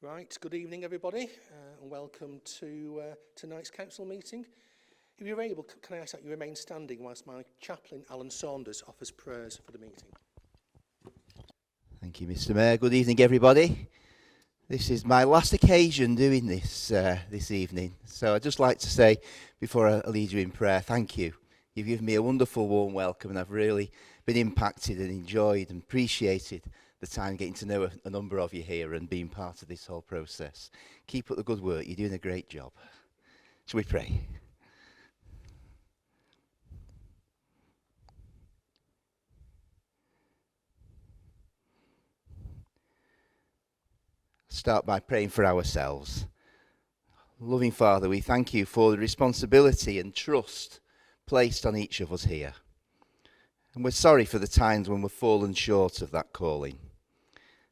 Right, good evening everybody, and welcome to tonight's council meeting. If you're able, can I ask that you remain standing whilst my chaplain Alan Saunders offers prayers for the meeting. Thank you, Mr. Mayor. Good evening, everybody. This is my last occasion doing this this evening, so I'd just like to say, before I lead you in prayer, thank you. You've given me a wonderful warm welcome, and I've really been impacted and enjoyed and appreciated the time getting to know a number of you here and being part of this whole process. Keep up the good work. You're doing a great job. Shall we pray? Start by praying for ourselves. Loving Father, we thank you for the responsibility and trust placed on each of us here. And we're sorry for the times when we've fallen short of that calling.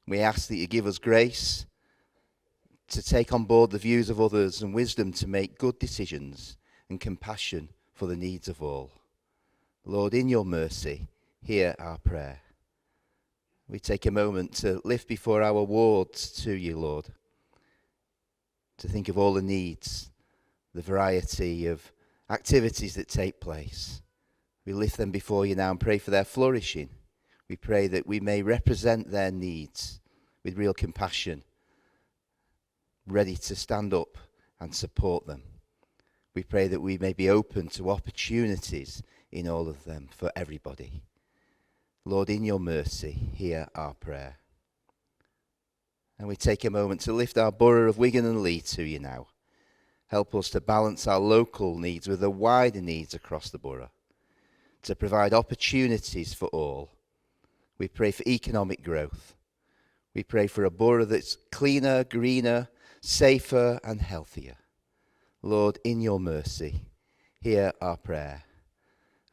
We ask that you give us grace to take on board the views of others and wisdom to make good decisions and compassion for the needs of all. Lord, in your mercy, hear our prayer. We take a moment to lift before our wards to you, Lord, to think of all the needs, the variety of activities that take place. We lift them before you now and pray for their flourishing. We pray that we may represent their needs with real compassion, ready to stand up and support them. We pray that we may be open to opportunities in all of them for everybody. Lord, in your mercy, hear our prayer. And we take a moment to lift our borough of Wigan and Leigh to you now. Help us to balance our local needs with the wider needs across the borough, to provide opportunities for all. We pray for economic growth. We pray for a borough that's cleaner, greener, safer and healthier. Lord, in your mercy, hear our prayer.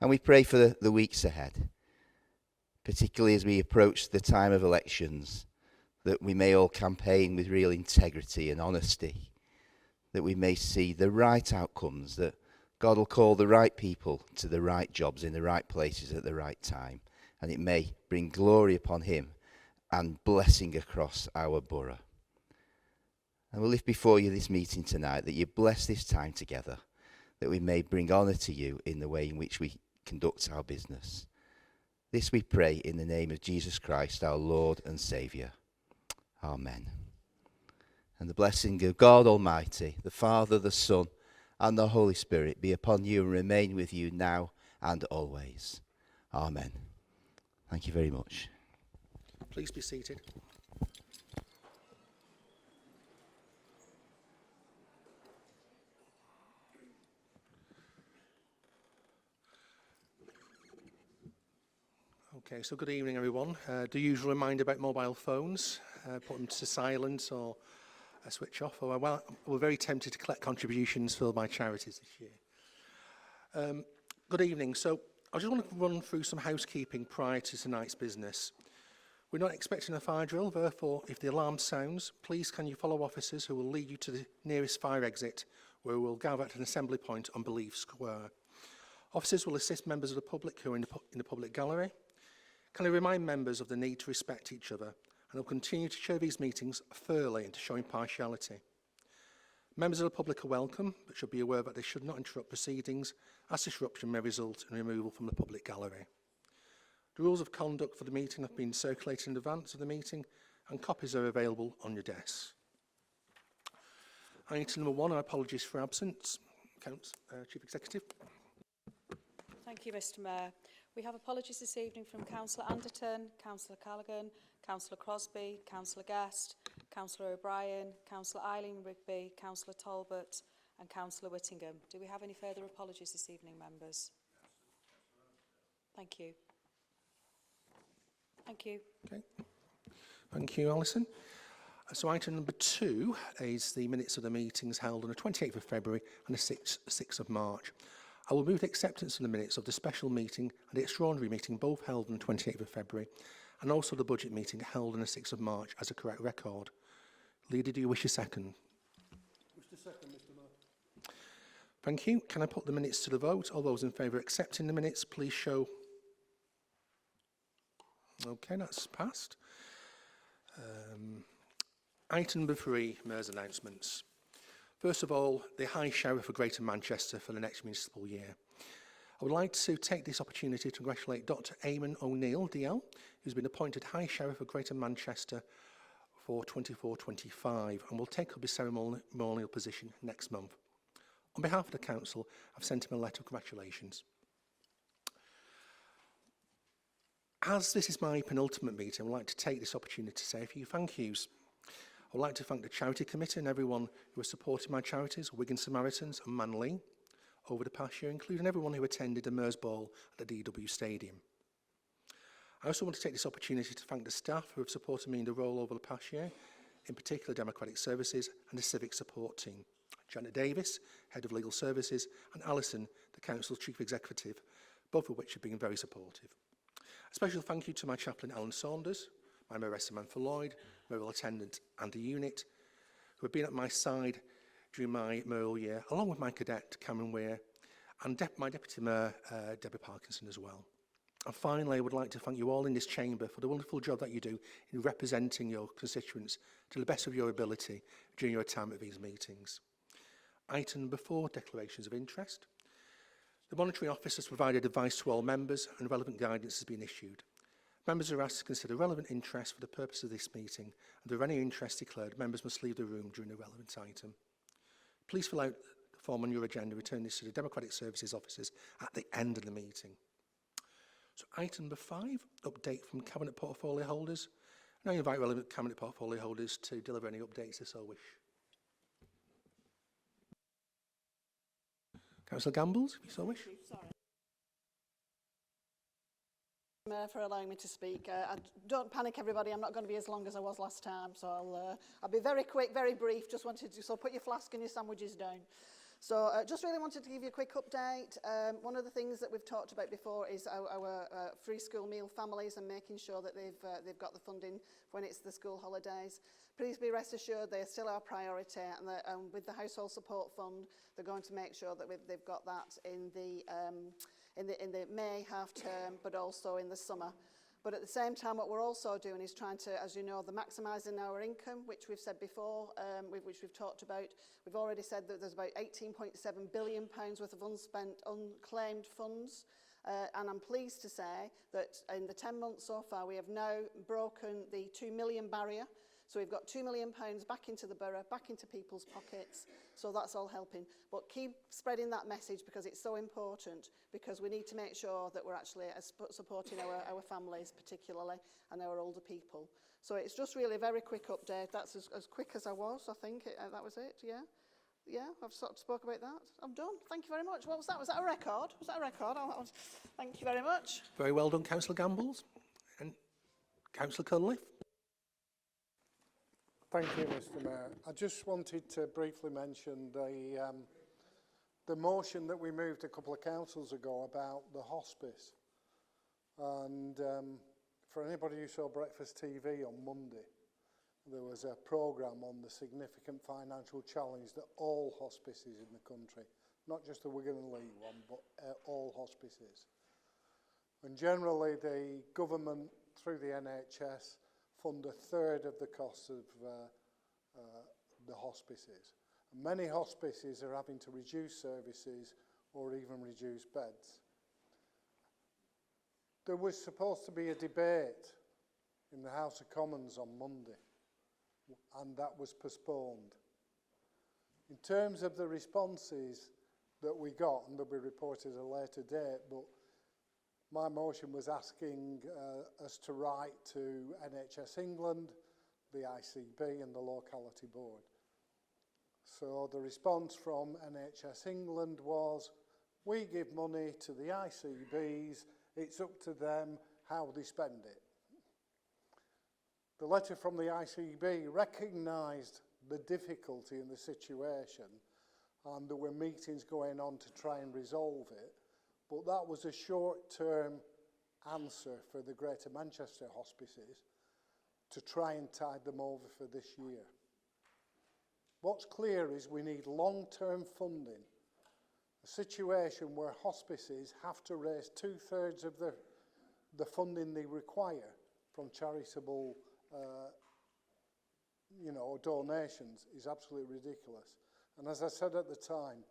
And we pray for the weeks ahead, particularly as we approach the time of elections, that we may all campaign with real integrity and honesty, that we may see the right outcomes, that God will call the right people to the right jobs in the right places at the right time, and it may bring glory upon him and blessing across our borough. And we'll lift before you this meeting tonight, that you bless this time together, that we may bring honour to you in the way in which we conduct our business. This we pray in the name of Jesus Christ, our Lord and Saviour. Amen. And the blessing of God Almighty, the Father, the Son, and the Holy Spirit be upon you and remain with you now and always. Amen. Thank you very much. Please be seated. Okay, so good evening everyone. The usual reminder about mobile phones, put them to silence or switch off. Well, we're very tempted to collect contributions for my charities this year. Good evening. So I just want to run through some housekeeping prior to tonight's business. We're not expecting a fire drill, therefore, if the alarm sounds, please can you follow officers who will lead you to the nearest fire exit, where we will gather at an assembly point on Belief Square. Officers will assist members of the public who are in the public gallery. Can I remind members of the need to respect each other, and will continue to chair these meetings fairly and to show impartiality. Members of the public are welcome, but should be aware that they should not interrupt proceedings, as disruption may result in removal from the public gallery. The rules of conduct for the meeting have been circulated in advance of the meeting, and copies are available on your desks. Item number 1, our apologies for absence. Chief Executive. Thank you, Mr. Mayor. We have apologies this evening from Councillor Anderton, Councillor Callaghan, Councillor Crosby, Councillor Guest, Councillor O'Brien, Councillor Eileen Rigby, Councillor Talbot and Councillor Whittingham. Do we have any further apologies this evening, members? Thank you. Thank you. Okay. Thank you, Alison. So item number 2 is the minutes of the meetings held on the 28th of February and the 6th of March. I will move the acceptance of the minutes of the special meeting and the extraordinary meeting both held on the 28th of February and also the budget meeting held on the 6th of March as a correct record. Leader, do you wish a second? Wish to second, Mr. Mayor. Thank you. Can I put the minutes to the vote? All those in favour of accepting the minutes, please show. Okay, that's passed. Item number 3, Mayor's announcements. First of all, the High Sheriff for Greater Manchester for the next municipal year. I would like to take this opportunity to congratulate Dr Eamon O'Neill, DL, who's been appointed High Sheriff for Greater Manchester for 24-25 and will take up his ceremonial position next month. On behalf of the Council, I've sent him a letter of congratulations. As this is my penultimate meeting, I would like to take this opportunity to say a few thank yous. I would like to thank the Charity Committee and everyone who has supported my charities, Wigan Samaritans and Manly, over the past year, including everyone who attended the Mers Ball at the DW Stadium. I also want to take this opportunity to thank the staff who have supported me in the role over the past year, in particular Democratic Services and the Civic Support Team. Janet Davis, Head of Legal Services, and Alison, the Council's Chief Executive, both of which have been very supportive. A special thank you to my chaplain Alan Saunders, my Mayoress Samantha Lloyd, mayoral attendant Andy Unit, who have been at my side during my mayoral year, along with my cadet Cameron Weir, and my Deputy Mayor Deborah Parkinson as well. And finally, I would like to thank you all in this chamber for the wonderful job that you do in representing your constituents to the best of your ability during your time at these meetings. Item number 4, declarations of interest. The Monitoring Office has provided advice to all members and relevant guidance has been issued. Members are asked to consider relevant interest for the purpose of this meeting, and if any interest declared, members must leave the room during the relevant item. Please fill out the form on your agenda, return this to the Democratic Services officers at the end of the meeting. So item number 5, update from Cabinet Portfolio holders. Now I invite relevant Cabinet Portfolio holders to deliver any updates if so wish. Councillor Gambles, if you so wish. For allowing me to speak. Don't panic, everybody. I'm not going to be as long as I was last time, so I'll be very quick, very brief. Just wanted to, so put your flask and your sandwiches down. So just really wanted to give you a quick update. One of the things that we've talked about before is our free school meal families and making sure that they've got the funding when it's the school holidays. Please be rest assured they are still our priority, and with the household support fund, they're going to make sure that they've got that in the May half term, but also in the summer. But at the same time, what we're also doing is trying to, as you know, the maximising our income, which we've said before, which we've talked about. We've already said that there's about £18.7 billion worth of unspent, unclaimed funds. And I'm pleased to say that in the 10 months so far, we have now broken the 2 million barrier. So we've got £2 million back into the borough, back into people's pockets. So that's all helping. But keep spreading that message because it's so important, because we need to make sure that we're actually supporting our families particularly and our older people. So it's just really a very quick update. That's as quick as I was, I think. That was it, yeah? Yeah, I've sort of spoke about that. I'm done. Thank you very much. What was that? Was that a record? Was that a record? Oh, thank you very much. Very well done, Councillor Gambles. And Councillor Cunliffe. Thank you, Mr Mayor. I just wanted to briefly mention the motion that we moved a couple of councils ago about the hospice. And for anybody who saw Breakfast TV on Monday, there was a programme on the significant financial challenge that all hospices in the country, not just the Wigan and Leigh one, but all hospices. And generally the government, through the NHS, fund a third of the cost of the hospices. And many hospices are having to reduce services or even reduce beds. There was supposed to be a debate in the House of Commons on Monday, and that was postponed. In terms of the responses that we got, and they'll be reported at a later date, but my motion was asking us to write to NHS England, the ICB and the Locality Board. So the response from NHS England was, we give money to the ICBs, it's up to them how they spend it. The letter from the ICB recognised the difficulty in the situation, and there were meetings going on to try and resolve it. But that was a short-term answer for the Greater Manchester hospices to try and tide them over for this year. What's clear is we need long-term funding, a situation where hospices have to raise 2/3 of the funding they require from charitable you know, donations is absolutely ridiculous. And as I said at the time,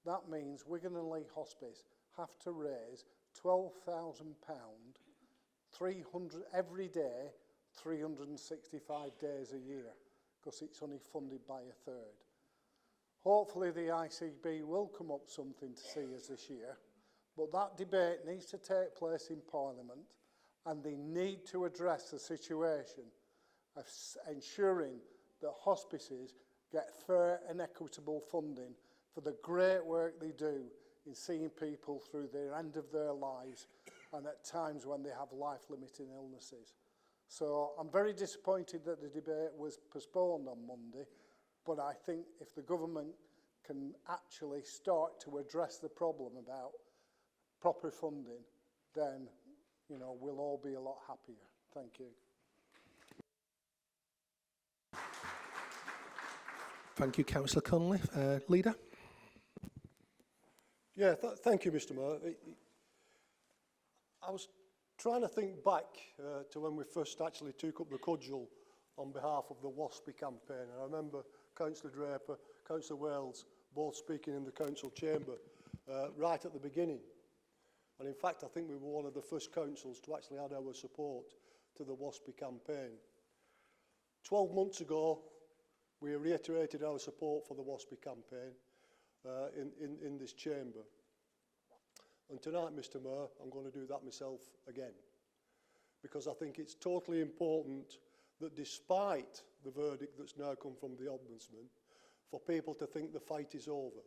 that means Wigan and Lee Hospice have to raise £12,000 300 every day, 365 days a year, because it's only funded by a third. Hopefully the ICB will come up something to see us this year, but that debate needs to take place in Parliament, and they need to address the situation of ensuring that hospices get fair and equitable funding for the great work they do in seeing people through the end of their lives and at times when they have life-limiting illnesses. So I'm very disappointed that the debate was postponed on Monday, but I think if the government can actually start to address the problem about proper funding, then, you know, we'll all be a lot happier. Thank you. Thank you, Councillor Cunliffe. Leader? Yeah, thank you, Mr. Mayor. I was trying to think back to when we first actually took up the cudgel on behalf of the WASPI campaign. And I remember Councillor Draper, Councillor Wales, both speaking in the council chamber right at the beginning. And in fact, I think we were one of the first councils to actually add our support to the WASPI campaign. 12 months ago, we reiterated our support for the WASPI campaign in this chamber. And tonight, Mr. Mayor, I'm going to do that myself again. Because I think it's totally important that despite the verdict that's now come from the Ombudsman, for people to think the fight is over.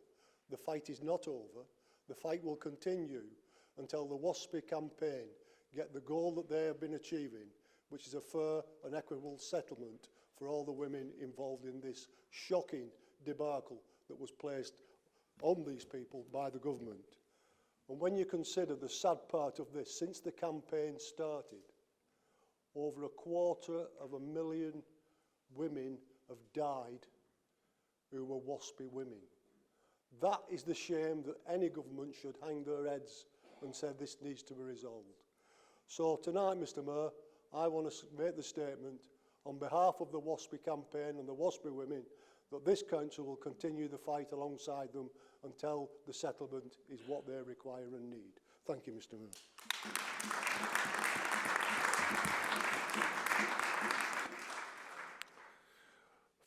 The fight is not over. The fight will continue until the WASPI campaign get the goal that they have been achieving, which is a fair and equitable settlement for all the women involved in this shocking debacle that was placed on these people by the government. And when you consider the sad part of this, since the campaign started, over 250,000 women have died who were WASPI women. That is the shame that any government should hang their heads and say this needs to be resolved. So tonight, Mr. Mayor, I want to make the statement on behalf of the WASPI campaign and the WASPI women that this council will continue the fight alongside them until the settlement is what they require and need. Thank you, Mr. Mayor.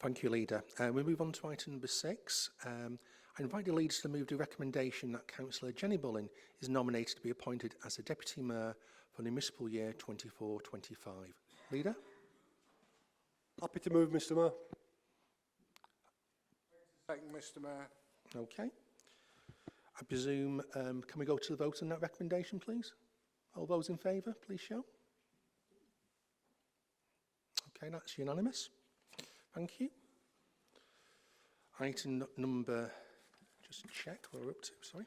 Thank you, Leader. We move on to item number 6. I invite the leaders to move the recommendation that Councillor Jenny Bullen is nominated to be appointed as the Deputy Mayor for the municipal year 24-25. Leader? Happy to move, Mr. Mayor. Second, Mr. Mayor. Okay. I presume, can we go to the vote on that recommendation, please? All those in favour, please show. Okay, that's unanimous. Thank you. Item number, just check where we're up to, sorry.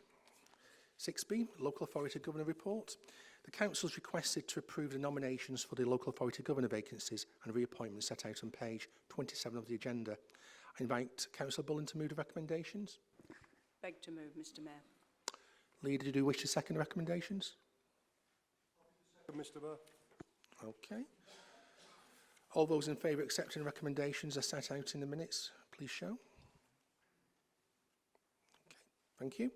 6B, Local Authority Governor Report. The Council's requested to approve the nominations for the Local Authority Governor vacancies and reappointments set out on page 27 of the agenda. I invite Councillor Bullen to move the recommendations. Beg to move, Mr. Mayor. Leader, do you wish to second the recommendations? Mr. Mayor. Okay. All those in favour of accepting the recommendations are set out in the minutes, please show. Okay, thank you.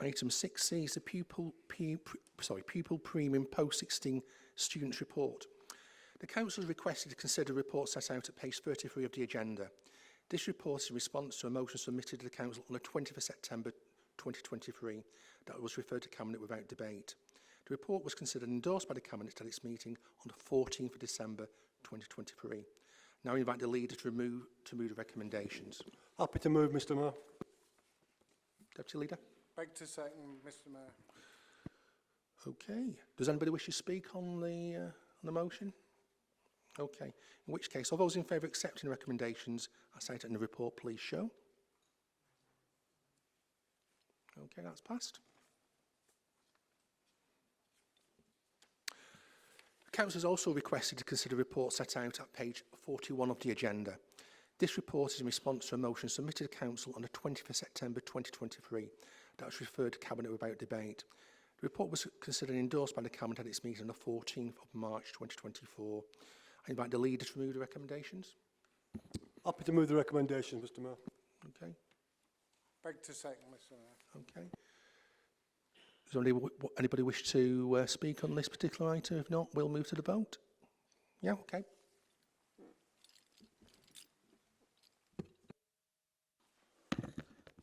Item 6C is the pupil premium post-16 students report. The Council has requested to consider a report set out at page 33 of the agenda. This report is in response to a motion submitted to the Council on the 20th of September 2023 that was referred to Cabinet without debate. The report was considered and endorsed by the Cabinet at its meeting on the 14th of December 2023. Now I invite the leader to move the recommendations. Happy to move, Mr. Mayor. Deputy Leader? Beg to second, Mr. Mayor. Okay. Does anybody wish to speak on the motion? Okay. In which case, all those in favour of accepting the recommendations as cited in the report, please show. Okay, that's passed. The Council has also requested to consider a report set out at page 41 of the agenda. This report is in response to a motion submitted to Council on the 20th of September 2023 that was referred to Cabinet without debate. The report was considered and endorsed by the Cabinet at its meeting on the 14th of March 2024. I invite the leader to move the recommendations. Happy to move the recommendations, Mr Mayor. Okay. Beg to second, Mr Mayor. Okay. Does anybody wish to speak on this particular item? If not, we'll move to the vote. Yeah, okay.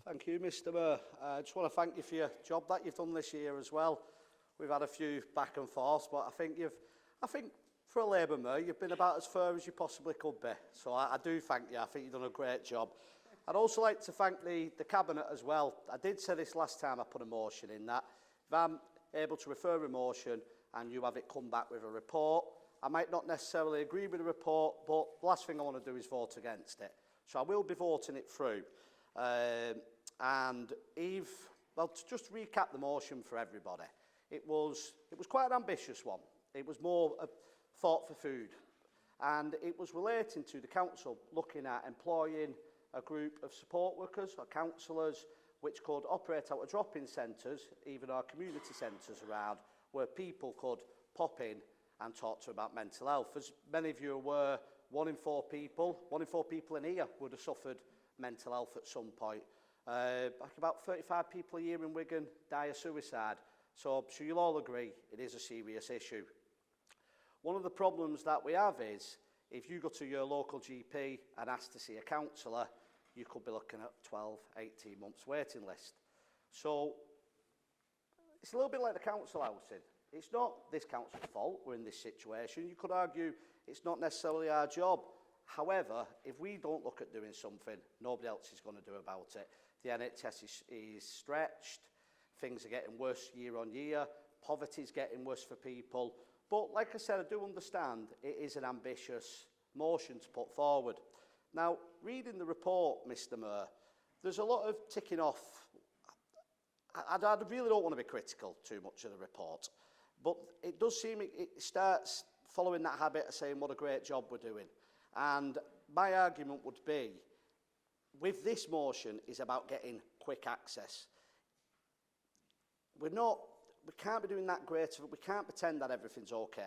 Thank you, Mr Mayor. I just want to thank you for your job that you've done this year as well. We've had a few back and forths, but I think for a Labour Mayor, you've been about as fair as you possibly could be. So I do thank you. I think you've done a great job. I'd also like to thank the Cabinet as well. I did say this last time I put a motion in that if I'm able to refer a motion and you have it come back with a report, I might not necessarily agree with the report, but the last thing I want to do is vote against it. So I will be voting it through. And well, to just recap the motion for everybody, it was quite an ambitious one. It was more a thought for food, and it was relating to the council looking at employing a group of support workers or counsellors which could operate out of drop-in centres, even our community centres around, where people could pop in and talk to about mental health. As many of you are aware, one in four people in here would have suffered mental health at some point. Like about 35 people a year in Wigan die of suicide. So I'm sure you'll all agree it is a serious issue. One of the problems that we have is if you go to your local GP and ask to see a counsellor, you could be looking at 12, 18 months waiting list. So it's a little bit like the council housing. It's not this council's fault we're in this situation. You could argue it's not necessarily our job. However, if we don't look at doing something, nobody else is going to do about it. The NHS is stretched, things are getting worse year on year, poverty is getting worse for people. But like I said, I do understand it is an ambitious motion to put forward. Now, reading the report, Mr Mayor, there's a lot of ticking off. I really don't want to be critical too much of the report, but it does seem it starts following that habit of saying what a great job we're doing. And my argument would be, with this motion, is about getting quick access. We can't be doing that great. We can't pretend that everything's okay.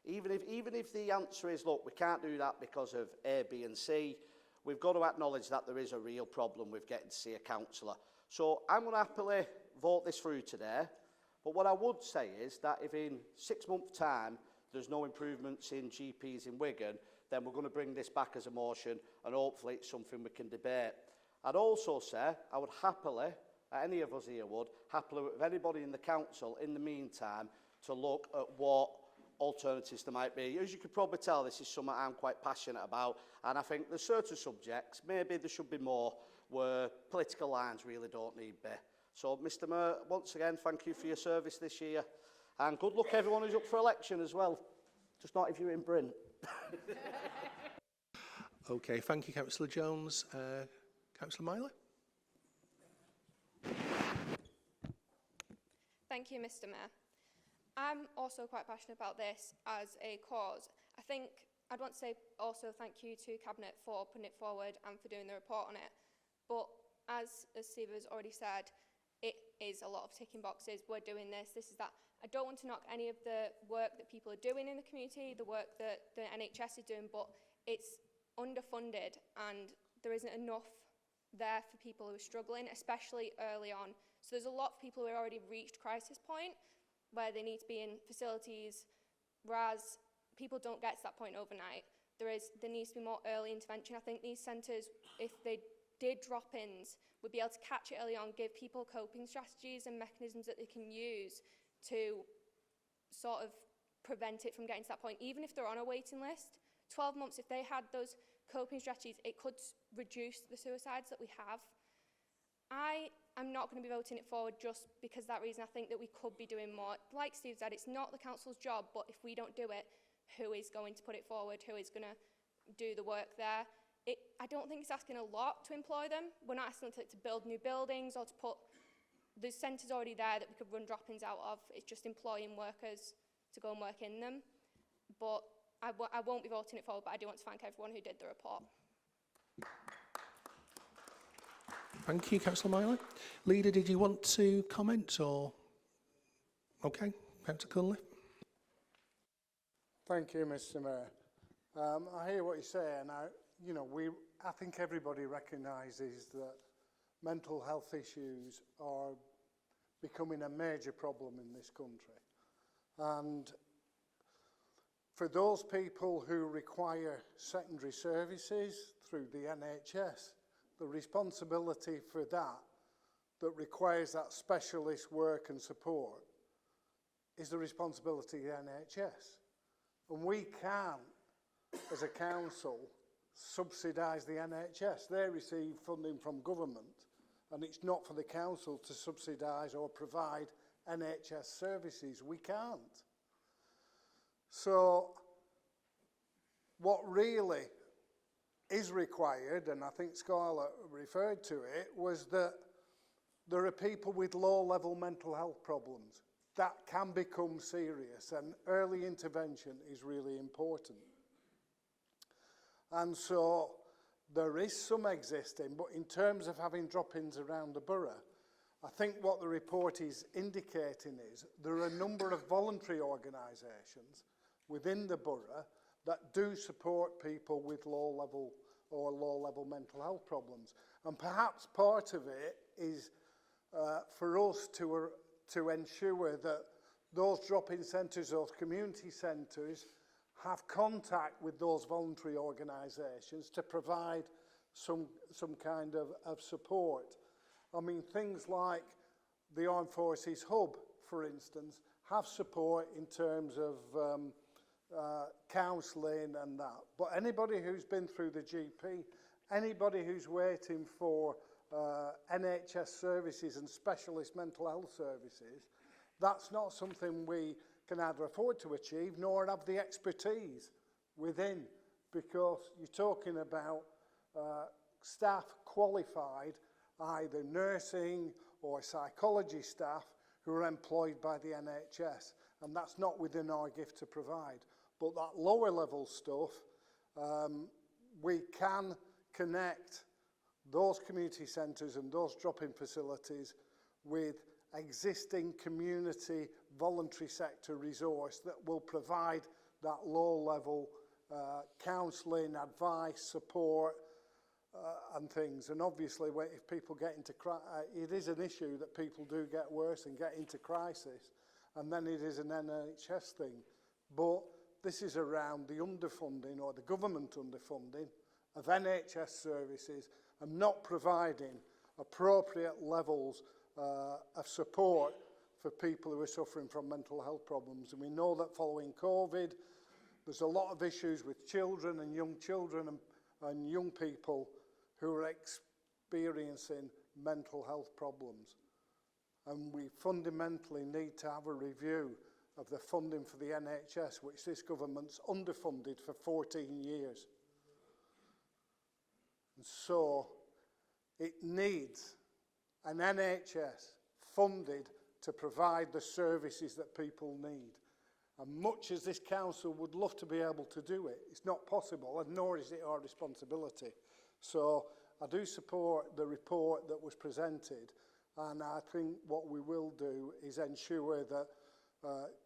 Even if the answer is, look, we can't do that because of A, B and C, we've got to acknowledge that there is a real problem with getting to see a counsellor. So I'm going to happily vote this through today. But what I would say is that if in 6 months' time there's no improvements in GPs in Wigan, then we're going to bring this back as a motion and hopefully it's something we can debate. I'd also say I would happily, any of us here would, happily with anybody in the council in the meantime to look at what alternatives there might be. As you could probably tell, this is something I'm quite passionate about, and I think there's certain subjects, maybe there should be more, where political lines really don't need be. So, Mr Mayor, once again, thank you for your service this year, and good luck everyone who's up for election as well. Just not if you're in Bryn. Okay, thank you, Councillor Jones. Councillor Myler? Thank you, Mr Mayor. I'm also quite passionate about this as a cause. I think I'd want to say also thank you to Cabinet for putting it forward and for doing the report on it. But as Steve has already said, it is a lot of ticking boxes. We're doing this, this is that. I don't want to knock any of the work that people are doing in the community, the work that the NHS is doing, but it's underfunded and there isn't enough there for people who are struggling, especially early on. So there's a lot of people who have already reached crisis point where they need to be in facilities, whereas people don't get to that point overnight. There needs to be more early intervention. I think these centres, if they did drop-ins, would be able to catch it early on, give people coping strategies and mechanisms that they can use to sort of prevent it from getting to that point. Even if they're on a waiting list, 12 months, if they had those coping strategies, it could reduce the suicides that we have. I'm not going to be voting it forward just because of that reason. I think that we could be doing more. Like Steve said, it's not the council's job, but if we don't do it, who is going to put it forward? Who is going to do the work there? I don't think it's asking a lot to employ them. We're not asking them to build new buildings or to put... The centres already there that we could run drop-ins out of. It's just employing workers to go and work in them. But I won't be voting it forward, but I do want to thank everyone who did the report. Thank you, Councillor Myler. Leader, did you want to comment or... Okay, Councillor Cunliffe. Thank you, Mr Mayor. I hear what you're saying. Now, you know, I think everybody recognises that mental health issues are becoming a major problem in this country. And for those people who require secondary services through the NHS, the responsibility for that requires that specialist work and support is the responsibility of the NHS. And we can't, as a council, subsidise the NHS. They receive funding from government, and it's not for the council to subsidise or provide NHS services. We can't. So what really is required, and I think Scarlett referred to it, was that there are people with low-level mental health problems that can become serious, and early intervention is really important. And so there is some existing, but in terms of having drop-ins around the borough, I think what the report is indicating is there are a number of voluntary organisations within the borough that do support people with low-level mental health problems. And perhaps part of it is for us to ensure that those drop-in centres, those community centres, have contact with those voluntary organisations to provide some kind of support. I mean, things like the Armed Forces Hub, for instance, have support in terms of counselling and that. But anybody who's been through the GP, anybody who's waiting for NHS services and specialist mental health services, that's not something we can either afford to achieve nor have the expertise within, because you're talking about staff qualified, either nursing or psychology staff, who are employed by the NHS, and that's not within our gift to provide. But that lower level stuff, we can connect those community centres and those drop-in facilities with existing community voluntary sector resource that will provide that low-level counselling, advice, support and things. And obviously, if people get into it is an issue that people do get worse and get into crisis, and then it is an NHS thing. But this is around the underfunding or the government underfunding of NHS services and not providing appropriate levels of support for people who are suffering from mental health problems. And we know that following COVID, there's a lot of issues with children and young people who are experiencing mental health problems. And we fundamentally need to have a review of the funding for the NHS, which this government's underfunded for 14 years. And so it needs an NHS funded to provide the services that people need. And much as this council would love to be able to do it, it's not possible, and nor is it our responsibility. So I do support the report that was presented, and I think what we will do is ensure that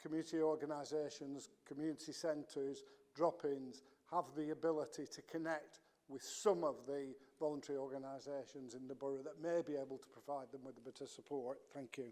community organisations, community centres, drop-ins have the ability to connect with some of the voluntary organisations in the borough that may be able to provide them with a bit of support. Thank you.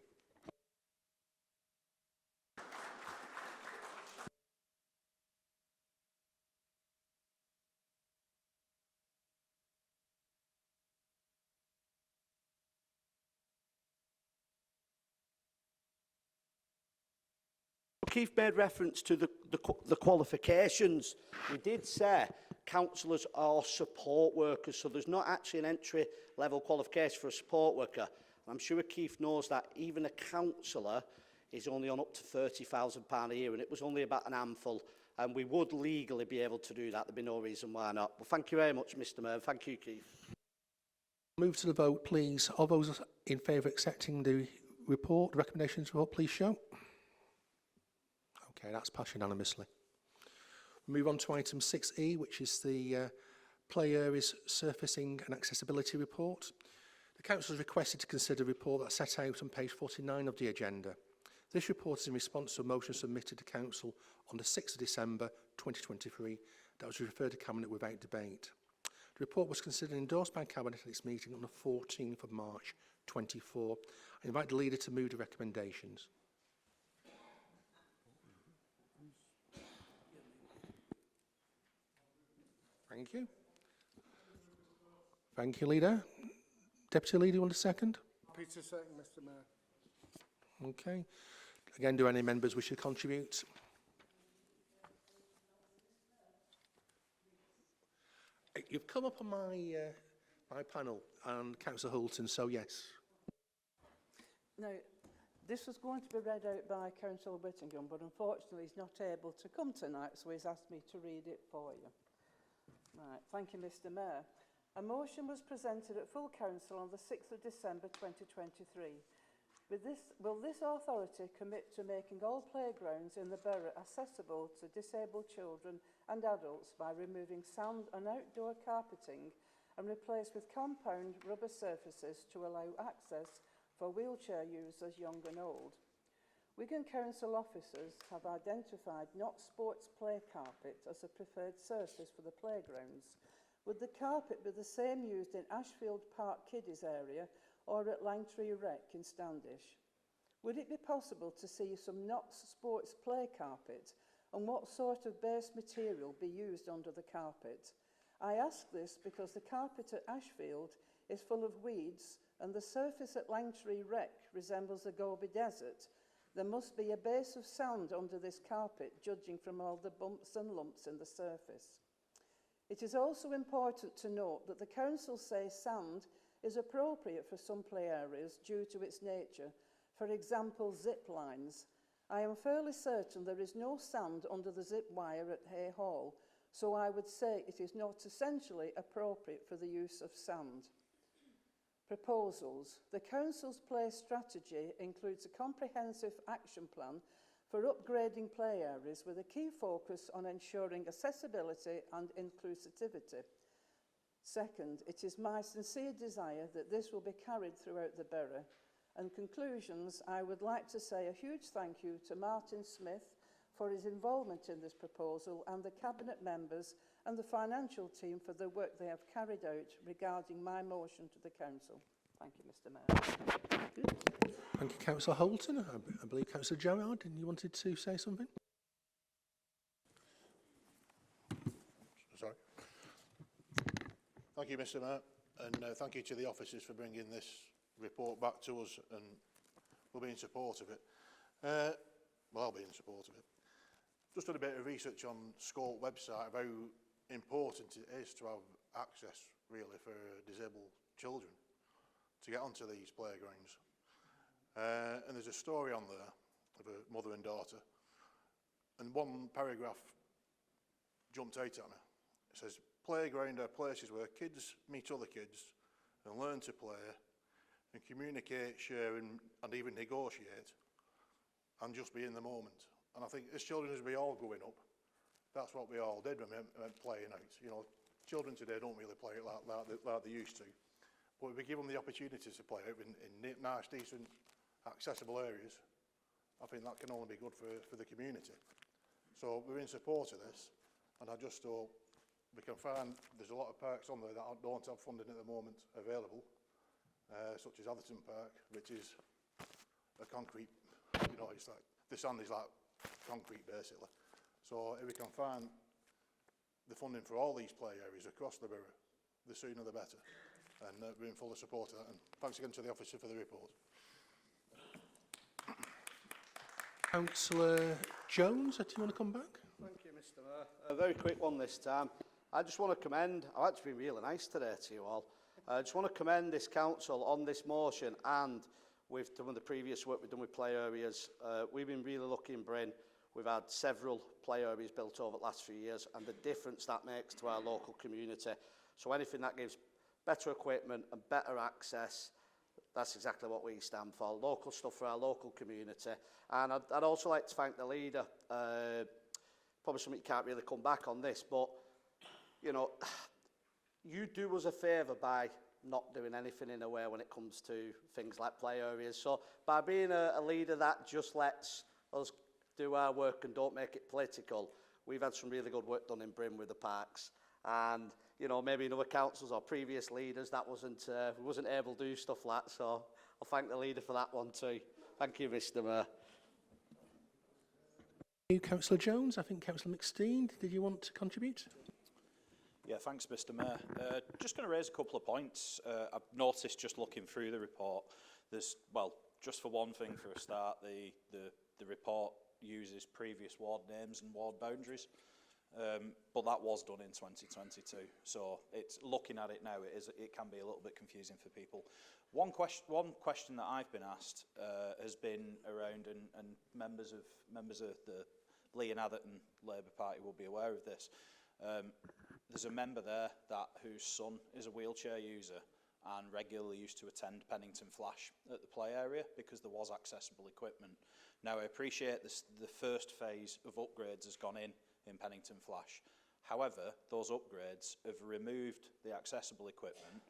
Keith made reference to the qualifications. We did say counsellors are support workers, so there's not actually an entry-level qualification for a support worker. I'm sure Keith knows that even a counsellor is only on up to £30,000 a year, and it was only about an handful, and we would legally be able to do that. There'd be no reason why not. Well, thank you very much, Mr. Mayor. Thank you, Keith. Move to the vote, please. All those in favour of accepting the report, the recommendations report, please show. Okay, that's passed unanimously. Move on to item 6E, which is the play areas surfacing and accessibility report. The council has requested to consider a report that's set out on page 49 of the agenda. This report is in response to a motion submitted to council on the 6th of December 2023 that was referred to Cabinet without debate. The report was considered and endorsed by Cabinet at its meeting on the 14th of March 24. I invite the leader to move the recommendations. Thank you. Thank you, Leader. Deputy Leader, you want a second? Peter second, Mr Mayor. Okay. Again, do any members wish to contribute? You've come up on my panel, and Councillor Hulton, so yes. Now, this was going to be read out by Councillor Whittingham, but unfortunately he's not able to come tonight, so he's asked me to read it for you. Right, thank you, Mr Mayor. A motion was presented at full council on the 6th of December 2023. Will this authority commit to making all playgrounds in the borough accessible to disabled children and adults by removing sand and outdoor carpeting and replace with compound rubber surfaces to allow access for wheelchair users young and old? Wigan Council officers have identified not sports play carpet as a preferred surface for the playgrounds. Would the carpet be the same used in Ashfield Park Kiddies area or at Langtree Rec in Standish? Would it be possible to see some Knox sports play carpet, and what sort of base material be used under the carpet? I ask this because the carpet at Ashfield is full of weeds and the surface at Langtree Rec resembles a Gobi desert. There must be a base of sand under this carpet, judging from all the bumps and lumps in the surface. It is also important to note that the council says sand is appropriate for some play areas due to its nature, for example zip lines. I am fairly certain there is no sand under the zip wire at Hay Hall, so I would say it is not essentially appropriate for the use of sand. Proposals. The council's play strategy includes a comprehensive action plan for upgrading play areas with a key focus on ensuring accessibility and inclusivity. Second, it is my sincere desire that this will be carried throughout the borough. And conclusions, I would like to say a huge thank you to Martin Smith for his involvement in this proposal and the Cabinet members and the financial team for the work they have carried out regarding my motion to the Council. Thank you, Mr Mayor. Thank you, Councillor Holton. I believe Councillor Gerrard, and you wanted to say something? Sorry. Thank you, Mr Mayor, and thank you to the officers for bringing this report back to us, and we'll be in support of it. Well, I'll be in support of it. Just done a bit of research on Scope website of how important it is to have access, really, for disabled children to get onto these playgrounds. And there's a story on there of a mother and daughter, and one paragraph jumped out at me. It says, playground are places where kids meet other kids and learn to play and communicate, share and even negotiate and just be in the moment. And I think as children, as we all growing up, that's what we all did when we went playing out. You know, children today don't really play it like they used to. But if we give them the opportunities to play out in nice, decent, accessible areas, I think that can only be good for the community. So we're in support of this, and I just hope we can find, there's a lot of parks on there that don't have funding at the moment available, such as Atherton Park, which is a concrete, you know, it's like, the sand is like concrete basically. So if we can find the funding for all these play areas across the borough, the sooner the better. And we're in full support of that. And thanks again to the officer for the report. Councillor Jones, do you want to come back? Thank you, Mr Mayor. A very quick one this time. I just want to commend, I've actually been really nice today to you all. I just want to commend this council on this motion, and with some of the previous work we've done with play areas. We've been really lucky in Bryn. We've had several play areas built over the last few years, and the difference that makes to our local community. So anything that gives better equipment and better access, that's exactly what we stand for. Local stuff for our local community. And I'd also like to thank the leader. Probably something you can't really come back on this, but, you know, you do us a favour by not doing anything in a way when it comes to things like play areas. So by being a leader that just lets us do our work and don't make it political, we've had some really good work done in Bryn with the parks. And you know, maybe in other councils or previous leaders, that we wasn't able to do stuff like that. So I'll thank the leader for that one too. Thank you, Mr. Mayor. You, Councillor Jones. I think Councillor McSteen, did you want to contribute? Yeah, thanks, Mr. Mayor. Just going to raise a couple of points. I've noticed just looking through the report, there's, well, just for one thing for a start, the report uses previous ward names and ward boundaries, but that was done in 2022. So it's looking at it now, it can be a little bit confusing for people. One question that I've been asked has been around, and members of the Lee and Atherton Labour Party will be aware of this. There's a member there whose son is a wheelchair user and regularly used to attend Pennington Flash at the play area because there was accessible equipment. Now, I appreciate this, the first phase of upgrades has gone in Pennington Flash. However, those upgrades have removed the accessible equipment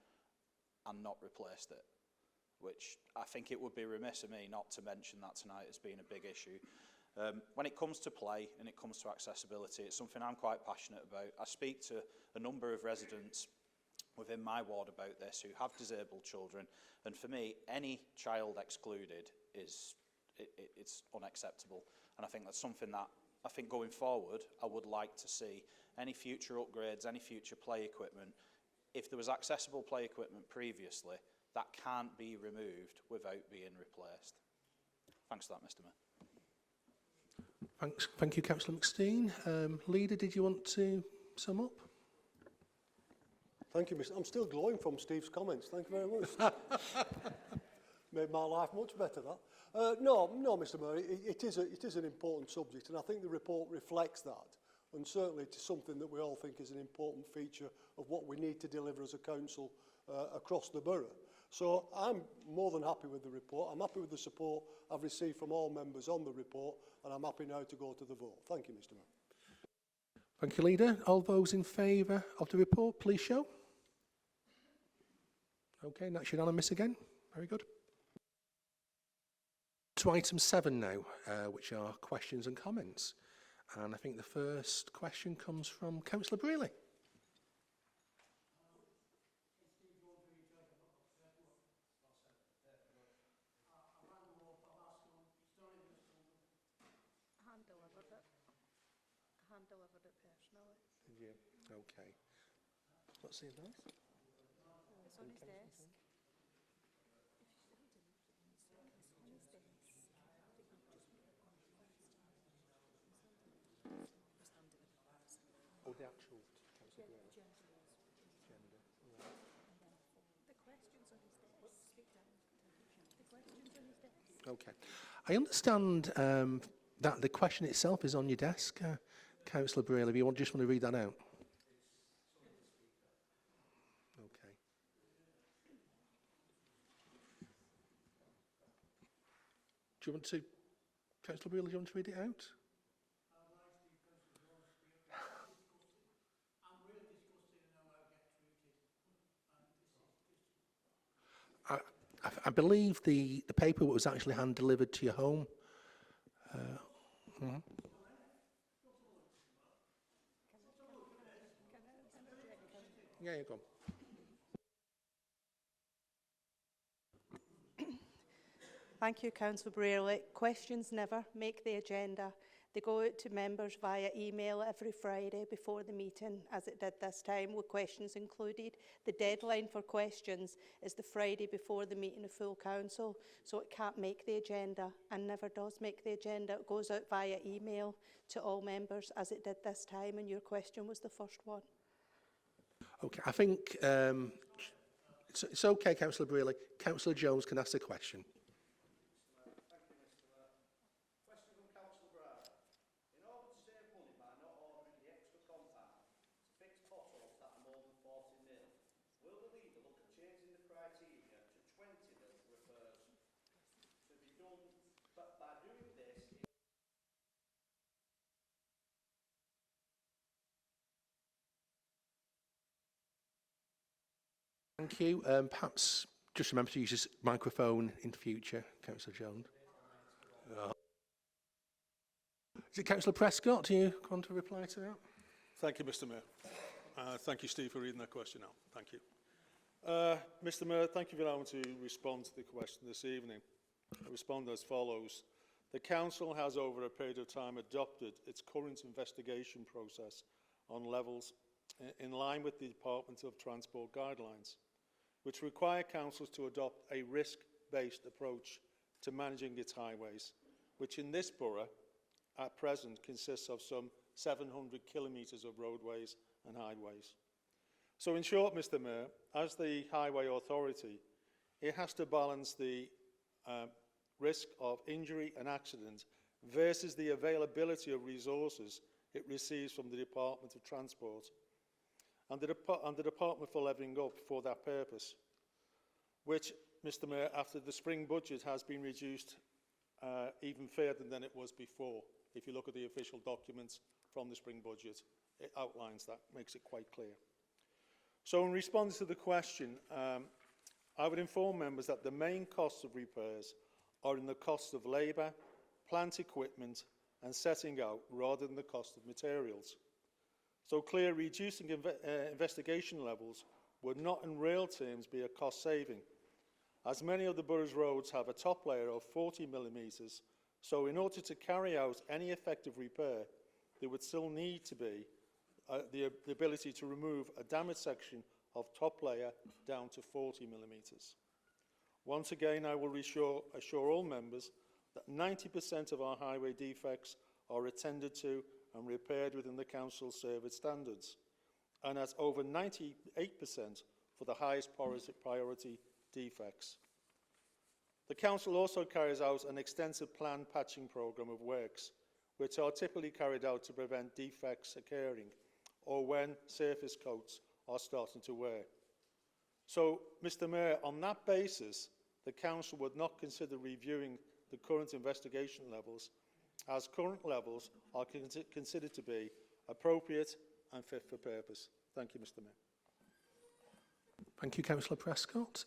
and not replaced it, which I think it would be remiss of me not to mention that tonight as being a big issue. When it comes to play and it comes to accessibility, it's something I'm quite passionate about. I speak to a number of residents within my ward about this who have disabled children, and for me, any child excluded it's unacceptable. And I think that's something that I think going forward I would like to see. Any future upgrades, any future play equipment, if there was accessible play equipment previously, that can't be removed without being replaced. Thanks for that, Mr. Mayor. Thank you, Councillor McSteen. Leader, did you want to sum up? Thank you, Mr. I'm still glowing from Steve's comments. Thank you very much. Made my life much better, that. No, Mr. Mayor, it is an important subject, and I think the report reflects that. And certainly it is something that we all think is an important feature of what we need to deliver as a council across the borough. So I'm more than happy with the report. I'm happy with the support I've received from all members on the report, and I'm happy now to go to the vote. Thank you, Mr. Mayor. Thank you, Leader. All those in favour of the report, please show. Okay, that's unanimous again. Very good. To item 7 now, which are questions and comments. And I think the first question comes from Councillor Brearley. Hand-delivered it personally. Did you? Okay. What's the advice? It's on his desk. Oh, the actual Councillor Brearley. Gender. Right. The questions on his desk. Speak down. The questions on his desk. Okay. I understand that the question itself is on your desk, Councillor Brearley. If you just want to read that out. Okay. Do you want to, Councillor Brearley, do you want to read it out? I believe the paper was actually hand-delivered to your home. Yeah, go on. Thank you, Councillor Brearley. Questions never make the agenda. They go out to members via email every Friday before the meeting, as it did this time, with questions included. The deadline for questions is the Friday before the meeting of full council, so it can't make the agenda and never does make the agenda. It goes out via email to all members, as it did this time, and your question was the first one. Okay, I think it's okay, Councillor Brearley. Councillor Jones can ask a question. Thank you. Perhaps just remember to use this microphone in future, Councillor Jones. Is it Councillor Prescott? Do you want to reply to that? Thank you, Mr. Mayor. Thank you, Steve, for reading that question out. Thank you. Mr Mayor, thank you for allowing me to respond to the question this evening. I respond as follows. The Council has, over a period of time, adopted its current investigation process on levels in line with the Department of Transport guidelines, which require councils to adopt a risk-based approach to managing its highways, which in this borough at present consists of some 700 kilometres of roadways and highways. So in short, Mr Mayor, as the Highway Authority, it has to balance the risk of injury and accident versus the availability of resources it receives from the Department of Transport and the Department for levelling up for that purpose, which, Mr Mayor, after the spring budget has been reduced even further than it was before. If you look at the official documents from the spring budget, it outlines that, makes it quite clear. So in response to the question, I would inform members that the main costs of repairs are in the cost of labour, plant equipment and setting out rather than the cost of materials. So clear reducing investigation levels would not in real terms be a cost saving, as many of the borough's roads have a top layer of 40 millimetres, so in order to carry out any effective repair, there would still need to be the ability to remove a damaged section of top layer down to 40 millimetres. Once again, I will assure all members that 90% of our highway defects are attended to and repaired within the Council's service standards, and at over 98% for the highest priority defects. The Council also carries out an extensive planned patching programme of works, which are typically carried out to prevent defects occurring, or when surface coats are starting to wear. So, Mr Mayor, on that basis, the Council would not consider reviewing the current investigation levels, as current levels are considered to be appropriate and fit for purpose. Thank you, Mr Mayor. Thank you, Councillor Prescott.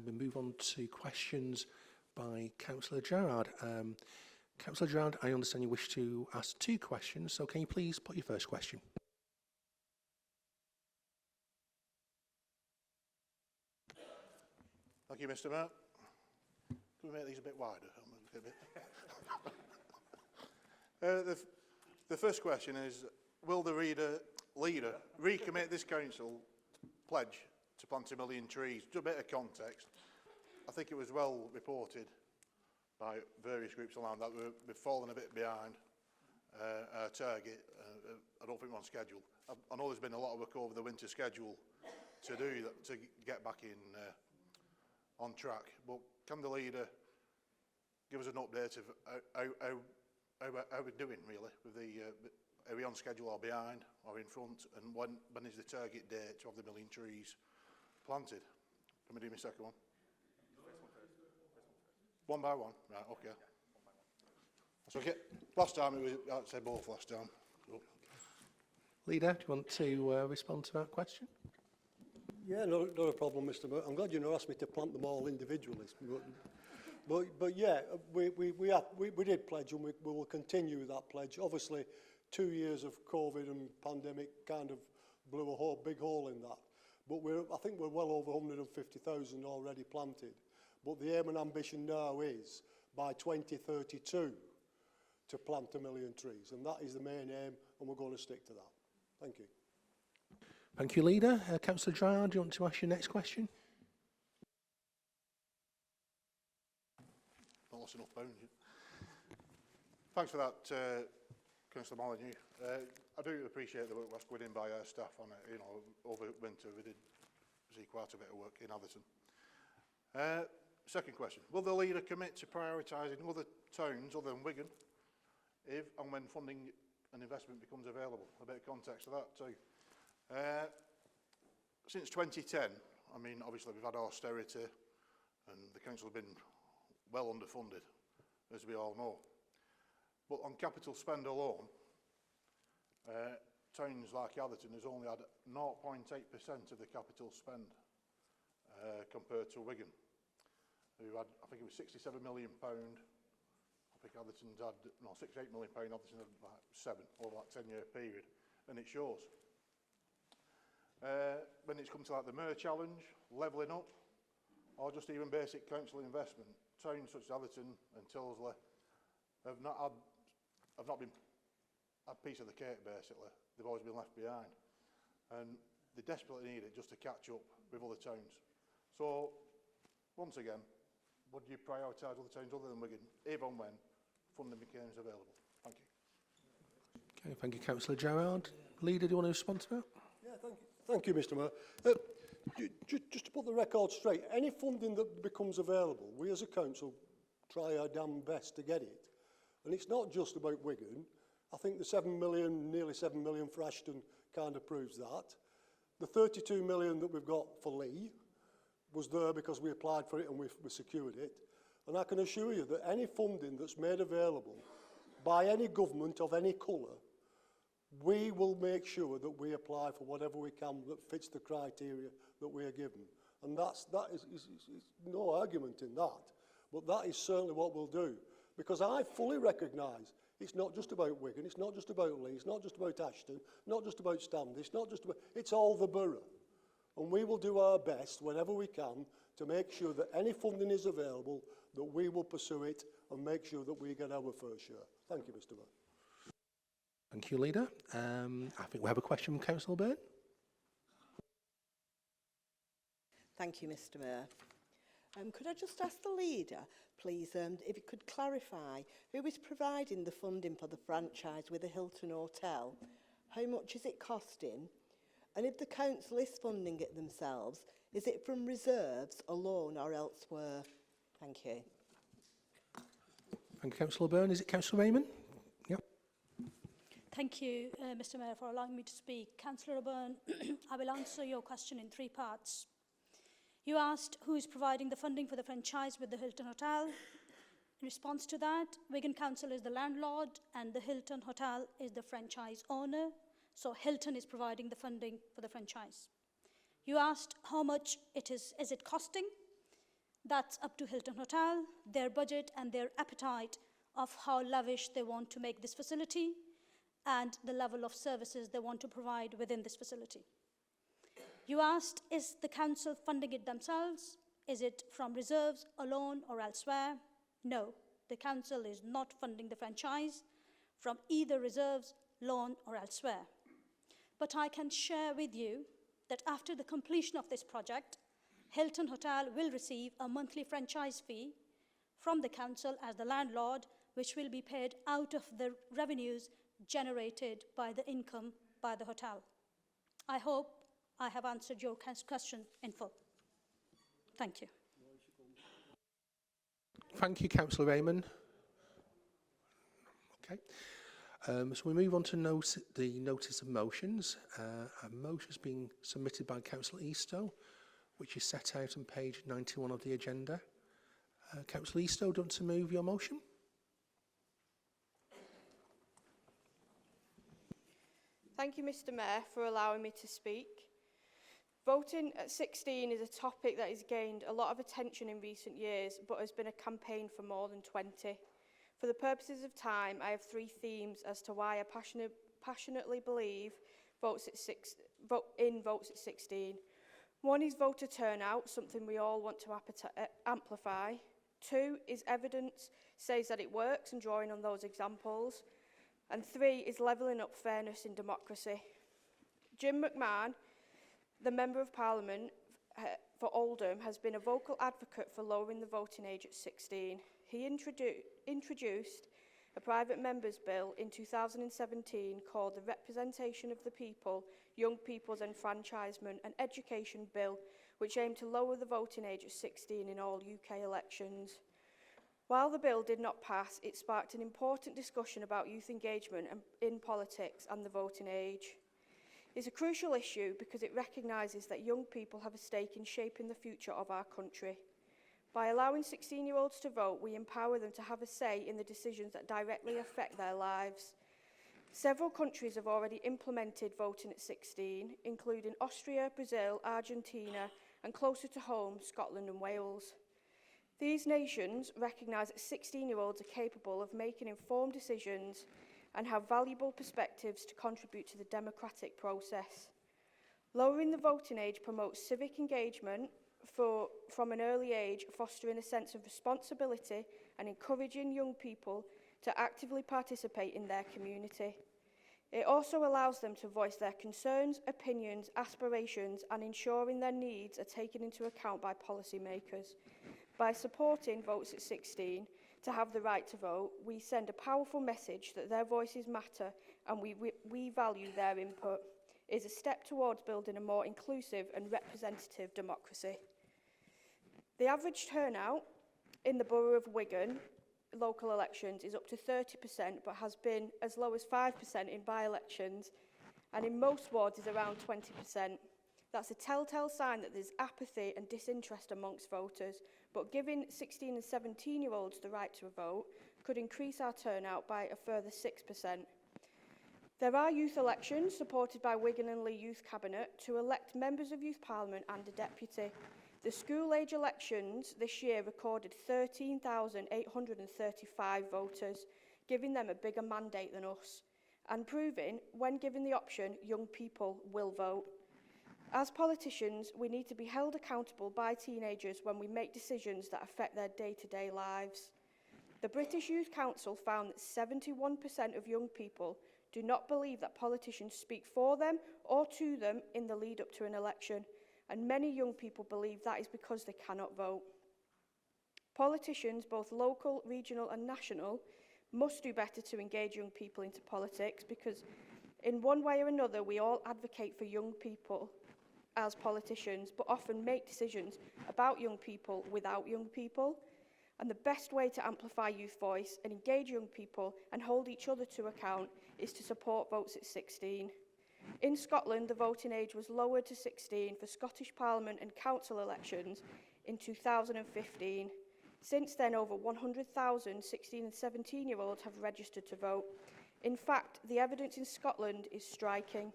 We move on to questions by Councillor Gerard. Councillor Gerard, I understand you wish to ask 2 questions, so can you please put your first question? Thank you, Mr Mayor. Can we make these a bit wider? The first question is, will the leader recommit this council pledge to plant 1 million trees? To a bit of context, I think it was well reported by various groups around that we've fallen a bit behind our target. I don't think we're on schedule. I know there's been a lot of work over the winter schedule to do that, to get back in on track. But can the leader give us an update of how we're doing, really? With are we on schedule or behind or in front? And when is the target date to have the 1 million trees planted? Can we do my second one? One by one? Right, okay. So last time, I'd say both last time. So. Leader, do you want to respond to that question? Yeah, not a problem, Mr Mayor. I'm glad you asked me to plant them all individually. But yeah, we did pledge, and we will continue with that pledge. Obviously, 2 years of COVID and pandemic kind of blew a big hole in that. But I think we're well over 150,000 already planted. But the aim and ambition now is, by 2032, to plant 1 million trees. And that is the main aim, and we're going to stick to that. Thank you. Thank you, Leader. Councillor Gerard, do you want to ask your next question? Not lost enough bones. Thanks for that, Councillor Molyneux. I do appreciate the work that's going in by our staff on it. You know, over winter we did see quite a bit of work in Atherton. Second question. Will the leader commit to prioritising other towns other than Wigan if and when funding and investment becomes available? A bit of context to that too. Since 2010, I mean, obviously we've had austerity and the council has been well underfunded, as we all know. But on capital spend alone, towns like Atherton has only had 0.8% of the capital spend compared to Wigan, who had, I think it was £67 million. I think Atherton's had, no, £68 million, Atherton had like 7 over that 10-year period, and it shows. when it's come to like the Mer Challenge, levelling up, or just even basic council investment, towns such as Atherton and Tilsley have not been a piece of the cake, basically. They've always been left behind. And they desperately need it just to catch up with other towns. So, once again, would you prioritise other towns other than Wigan, even when funding becomes available? Thank you. Okay, thank you, Councillor Gerrard. Leader, do you want to respond to that? Yeah, thank you, Mr. Mayor. Just to put the record straight, any funding that becomes available, we as a council try our damn best to get it. And it's not just about Wigan. I think the 7 million, nearly 7 million for Ashton kind of proves that. The 32 million that we've got for Lee was there because we applied for it and we secured it. And I can assure you that any funding that's made available by any government of any colour, we will make sure that we apply for whatever we can that fits the criteria that we are given. And that is no argument in that. But that is certainly what we'll do. Because I fully recognise it's not just about Wigan, it's not just about Lee, it's not just about Ashton, not just about Stanley, it's all the borough. And we will do our best whenever we can to make sure that any funding is available, that we will pursue it and make sure that we get our fair share. Thank you, Mr. Mayor. Thank you, Leader. I think we have a question from Councillor Byrne. Thank you, Mr. Mayor. Could I just ask the Leader, please, if you could clarify who is providing the funding for the franchise with the Hilton Hotel? How much is it costing? And if the council is funding it themselves, is it from reserves alone or elsewhere? Thank you. Thank you, Councillor Byrne. Is it Councillor Raymond? Yep. Thank you, Mr. Mayor, for allowing me to speak. Councillor Byrne, I will answer your question in three parts. You asked who is providing the funding for the franchise with the Hilton Hotel. In response to that, Wigan Council is the landlord and the Hilton Hotel is the franchise owner. So Hilton is providing the funding for the franchise. You asked how much is it costing? That's up to Hilton Hotel, their budget and their appetite of how lavish they want to make this facility and the level of services they want to provide within this facility. You asked, is the council funding it themselves? Is it from reserves alone or elsewhere? No, the council is not funding the franchise from either reserves, loan or elsewhere. But I can share with you that after the completion of this project, Hilton Hotel will receive a monthly franchise fee from the council as the landlord, which will be paid out of the revenues generated by the income by the hotel. I hope I have answered your question in full. Thank you. Thank you, Councillor Raymond. Okay. So we move on to the notice of motions. A motion is being submitted by Councillor Eastoe, which is set out on page 91 of the agenda. Councillor Eastoe, do you want to move your motion? Thank you, Mr. Mayor, for allowing me to speak. Voting at 16 is a topic that has gained a lot of attention in recent years, but has been a campaign for more than 20. For the purposes of time, I have three themes as to why I passionately believe votes at 16. One is voter turnout, something we all want to amplify. Two is evidence says that it works and drawing on those examples. And three is levelling up fairness in democracy. Jim McMahon, the Member of Parliament for Oldham, has been a vocal advocate for lowering the voting age at 16. He introduced a private member's bill in 2017 called the Representation of the People, Young People's Enfranchisement and Education Bill, which aimed to lower the voting age at 16 in all UK elections. While the bill did not pass, it sparked an important discussion about youth engagement in politics and the voting age. It's a crucial issue because it recognises that young people have a stake in shaping the future of our country. By allowing 16-year-olds to vote, we empower them to have a say in the decisions that directly affect their lives. Several countries have already implemented voting at 16, including Austria, Brazil, Argentina, and closer to home, Scotland and Wales. These nations recognise that 16-year-olds are capable of making informed decisions and have valuable perspectives to contribute to the democratic process. Lowering the voting age promotes civic engagement from an early age, fostering a sense of responsibility and encouraging young people to actively participate in their community. It also allows them to voice their concerns, opinions, aspirations, and ensuring their needs are taken into account by policymakers. By supporting votes at 16 to have the right to vote, we send a powerful message that their voices matter and we value their input. It is a step towards building a more inclusive and representative democracy. The average turnout in the borough of Wigan local elections is up to 30%, but has been as low as 5% in by-elections, and in most wards is around 20%. That's a telltale sign that there's apathy and disinterest amongst voters, but giving 16 and 17-year-olds the right to vote could increase our turnout by a further 6%. There are youth elections supported by Wigan and Lee Youth Cabinet to elect members of Youth Parliament and a deputy. The school-age elections this year recorded 13,835 voters, giving them a bigger mandate than us, and proving, when given the option, young people will vote. As politicians, we need to be held accountable by teenagers when we make decisions that affect their day-to-day lives. The British Youth Council found that 71% of young people do not believe that politicians speak for them or to them in the lead-up to an election, and many young people believe that is because they cannot vote. Politicians, both local, regional and national, must do better to engage young people into politics, because in one way or another we all advocate for young people as politicians, but often make decisions about young people without young people. And the best way to amplify youth voice and engage young people and hold each other to account is to support votes at 16. In Scotland, the voting age was lowered to 16 for Scottish Parliament and Council elections in 2015. Since then, over 100,000 16 and 17-year-olds have registered to vote. In fact, the evidence in Scotland is striking.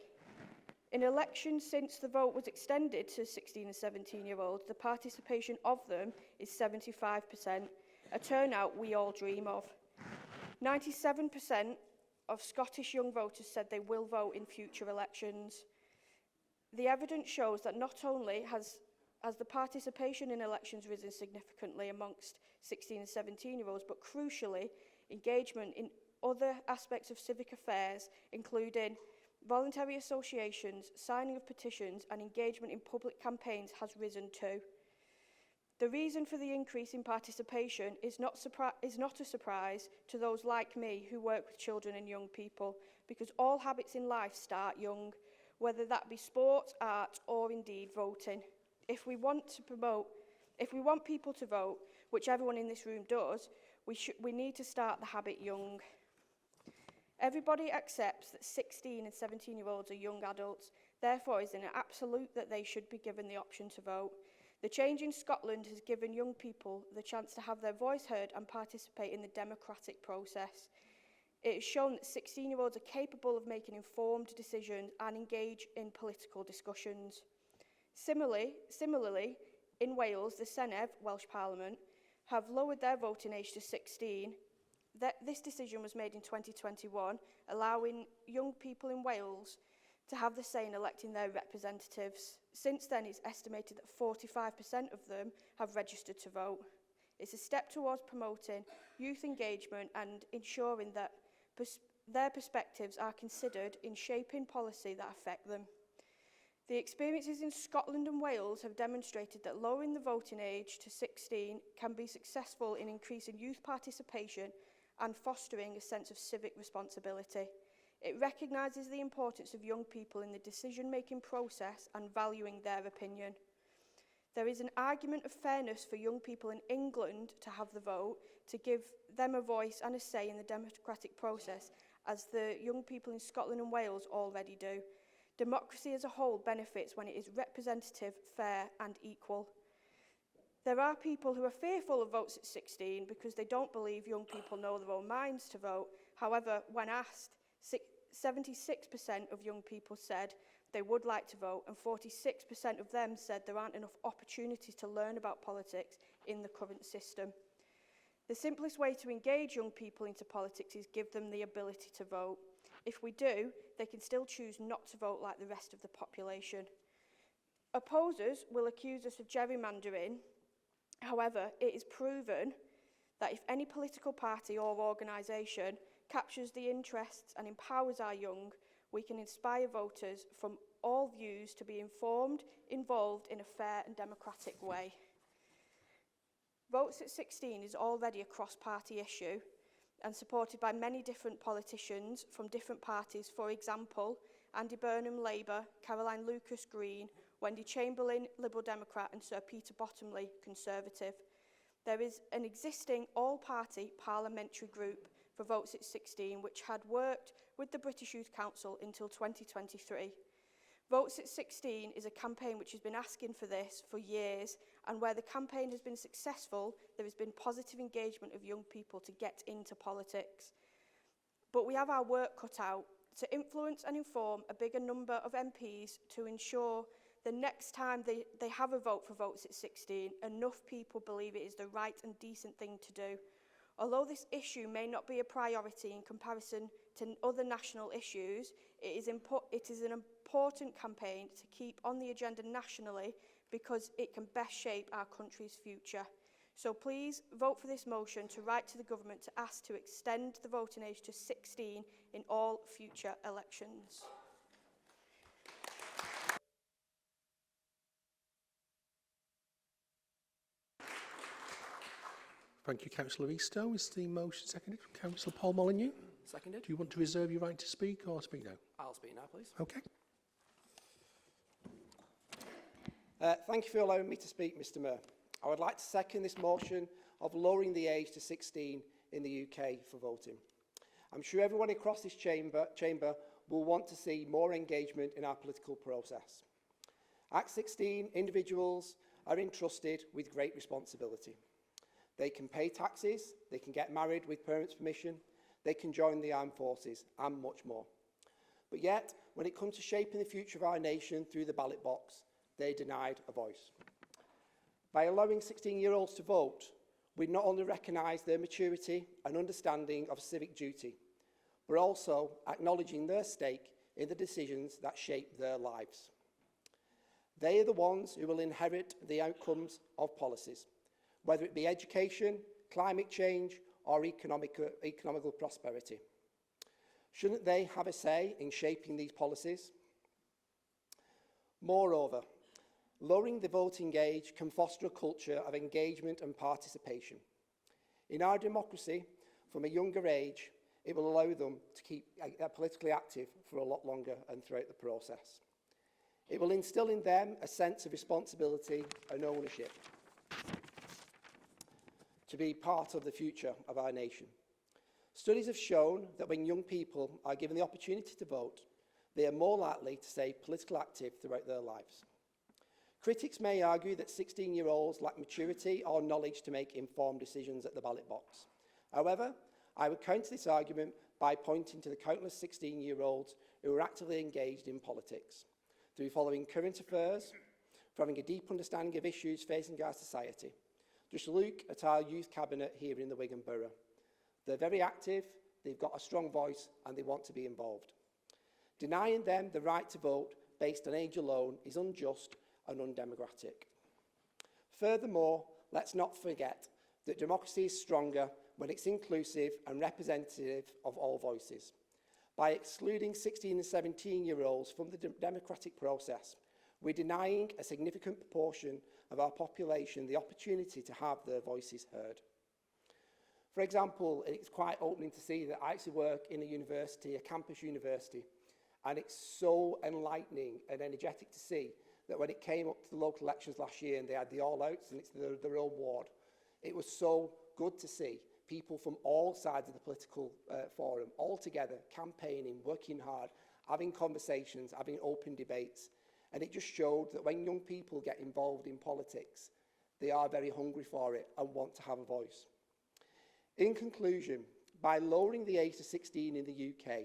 In elections since the vote was extended to 16 and 17-year-olds, the participation of them is 75%, a turnout we all dream of. 97% of Scottish young voters said they will vote in future elections. The evidence shows that not only has the participation in elections risen significantly amongst 16 and 17-year-olds, but crucially, engagement in other aspects of civic affairs, including voluntary associations, signing of petitions and engagement in public campaigns, has risen too. The reason for the increase in participation is not a surprise to those like me who work with children and young people, because all habits in life start young, whether that be sport, art or indeed voting. If we want people to vote, which everyone in this room does, we need to start the habit young. Everybody accepts that 16 and 17-year-olds are young adults, therefore it is an absolute that they should be given the option to vote. The change in Scotland has given young people the chance to have their voice heard and participate in the democratic process. It has shown that 16-year-olds are capable of making informed decisions and engage in political discussions. Similarly, in Wales, the Senedd, Welsh Parliament, have lowered their voting age to 16. This decision was made in 2021, allowing young people in Wales to have the say in electing their representatives. Since then, it's estimated that 45% of them have registered to vote. It's a step towards promoting youth engagement and ensuring that their perspectives are considered in shaping policy that affect them. The experiences in Scotland and Wales have demonstrated that lowering the voting age to 16 can be successful in increasing youth participation and fostering a sense of civic responsibility. It recognises the importance of young people in the decision-making process and valuing their opinion. There is an argument of fairness for young people in England to have the vote, to give them a voice and a say in the democratic process, as the young people in Scotland and Wales already do. Democracy as a whole benefits when it is representative, fair and equal. There are people who are fearful of votes at 16 because they don't believe young people know their own minds to vote. However, when asked, 76% of young people said they would like to vote, and 46% of them said there aren't enough opportunities to learn about politics in the current system. The simplest way to engage young people into politics is give them the ability to vote. If we do, they can still choose not to vote like the rest of the population. Opposers will accuse us of gerrymandering. However, it is proven that if any political party or organisation captures the interests and empowers our young, we can inspire voters from all views to be informed, involved in a fair and democratic way. Votes at 16 is already a cross-party issue and supported by many different politicians from different parties. For example, Andy Burnham, Labour, Caroline Lucas, Green, Wendy Chamberlain, Liberal Democrat, and Sir Peter Bottomley, Conservative. There is an existing all-party parliamentary group for Votes at 16, which had worked with the British Youth Council until 2023. Votes at 16 is a campaign which has been asking for this for years, and where the campaign has been successful, there has been positive engagement of young people to get into politics. But we have our work cut out to influence and inform a bigger number of MPs to ensure the next time they have a vote for Votes at 16, enough people believe it is the right and decent thing to do. Although this issue may not be a priority in comparison to other national issues, it is an important campaign to keep on the agenda nationally because it can best shape our country's future. So please vote for this motion to write to the government to ask to extend the voting age to 16 in all future elections. Thank you, Councillor Eastoe. Is the motion seconded from Councillor Paul Molyneux? Seconded. Do you want to reserve your right to speak or speak now? I'll speak now, please. Okay. Thank you for allowing me to speak, Mr Mayor. I would like to second this motion of lowering the age to 16 in the UK for voting. I'm sure everyone across this chamber will want to see more engagement in our political process. At 16, individuals are entrusted with great responsibility. They can pay taxes, they can get married with parents' permission, they can join the armed forces, and much more. But yet, when it comes to shaping the future of our nation through the ballot box, they're denied a voice. By allowing 16-year-olds to vote, we not only recognise their maturity and understanding of civic duty, but also acknowledging their stake in the decisions that shape their lives. They are the ones who will inherit the outcomes of policies, whether it be education, climate change, or economical prosperity. Shouldn't they have a say in shaping these policies? Moreover, lowering the voting age can foster a culture of engagement and participation. In our democracy, from a younger age, it will allow them to keep politically active for a lot longer and throughout the process. It will instill in them a sense of responsibility and ownership to be part of the future of our nation. Studies have shown that when young people are given the opportunity to vote, they are more likely to stay politically active throughout their lives. Critics may argue that 16-year-olds lack maturity or knowledge to make informed decisions at the ballot box. However, I would counter this argument by pointing to the countless 16-year-olds who are actively engaged in politics, through following current affairs, for having a deep understanding of issues facing our society. Just look at our youth cabinet here in the Wigan Borough. They're very active, they've got a strong voice, and they want to be involved. Denying them the right to vote based on age alone is unjust and undemocratic. Furthermore, let's not forget that democracy is stronger when it's inclusive and representative of all voices. By excluding 16 and 17-year-olds from the democratic process, we're denying a significant proportion of our population the opportunity to have their voices heard. For example, it's quite opening to see that I actually work in a university, a campus university, and it's so enlightening and energetic to see that when it came up to the local elections last year and they had the all-outs and it's their own ward, it was so good to see people from all sides of the political forum, all together, campaigning, working hard, having conversations, having open debates. And it just showed that when young people get involved in politics, they are very hungry for it and want to have a voice. In conclusion, by lowering the age to 16 in the UK,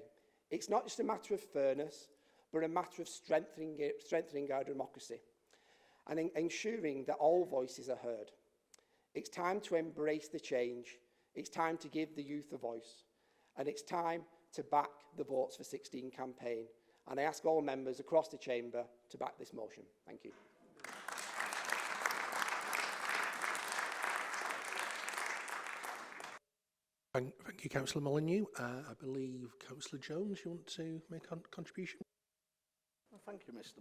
it's not just a matter of fairness, but a matter of strengthening our democracy and ensuring that all voices are heard. It's time to embrace the change. It's time to give the youth a voice. And it's time to back the Votes for 16 campaign. And I ask all members across the chamber to back this motion. Thank you. Thank you, Councillor Molyneux. I believe Councillor Jones, you want to make a contribution? Well, thank you, Mr.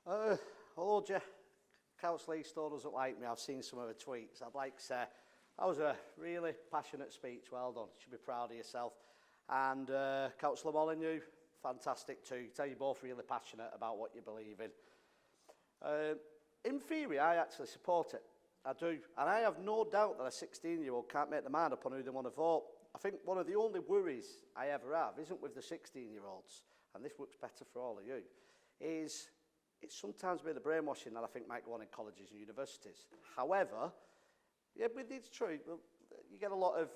Mayor. Although Councillor Eastall doesn't like me, I've seen some of her tweets. I'd like to say that was a really passionate speech. Well done. You should be proud of yourself. And Councillor Molyneux, fantastic too. You tell you're both really passionate about what you believe in. In theory, I actually support it. I do. And I have no doubt that a 16-year-old can't make their mind up on who they want to vote. I think one of the only worries I ever have isn't with the 16-year-olds, and this works better for all of you, is it's sometimes been the brainwashing that I think might go on in colleges and universities. However, yeah, but it's true. You get a lot of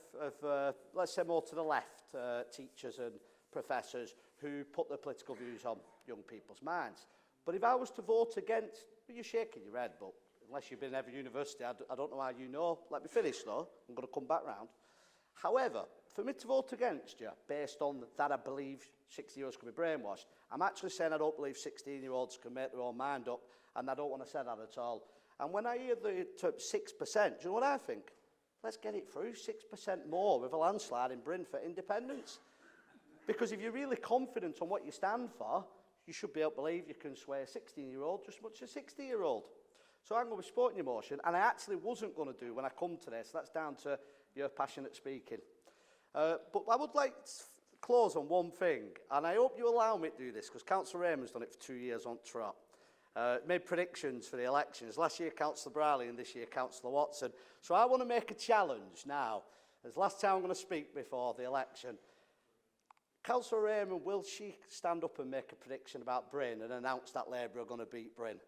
let's say more to the left, teachers and professors who put their political views on young people's minds. But if I was to vote against, well, you're shaking your head, but unless you've been at every university, I don't know how you know. Let me finish though, I'm going to come back round. However, for me to vote against you, based on that I believe 16-year-olds can be brainwashed, I'm actually saying I don't believe 16-year-olds can make their own mind up, and I don't want to say that at all. And when I hear the 6%, do you know what I think? Let's get it through, 6% more with a landslide in Bryn for independence. Because if you're really confident on what you stand for, you should be able to believe you can sway a 16-year-old just as much as a 60-year-old. So I'm going to be supporting your motion, and I actually wasn't going to do when I come to this. That's down to your passionate speaking. But I would like to close on one thing, and I hope you allow me to do this, because Councillor Raymond's done it for 2 years on trot. Made predictions for the elections. Last year, Councillor Brierley, and this year, Councillor Watson. So I want to make a challenge now. As last time I'm going to speak before the election. Councillor Raymond, will she stand up and make a prediction about Bryn and announce that Labour are going to beat Bryn?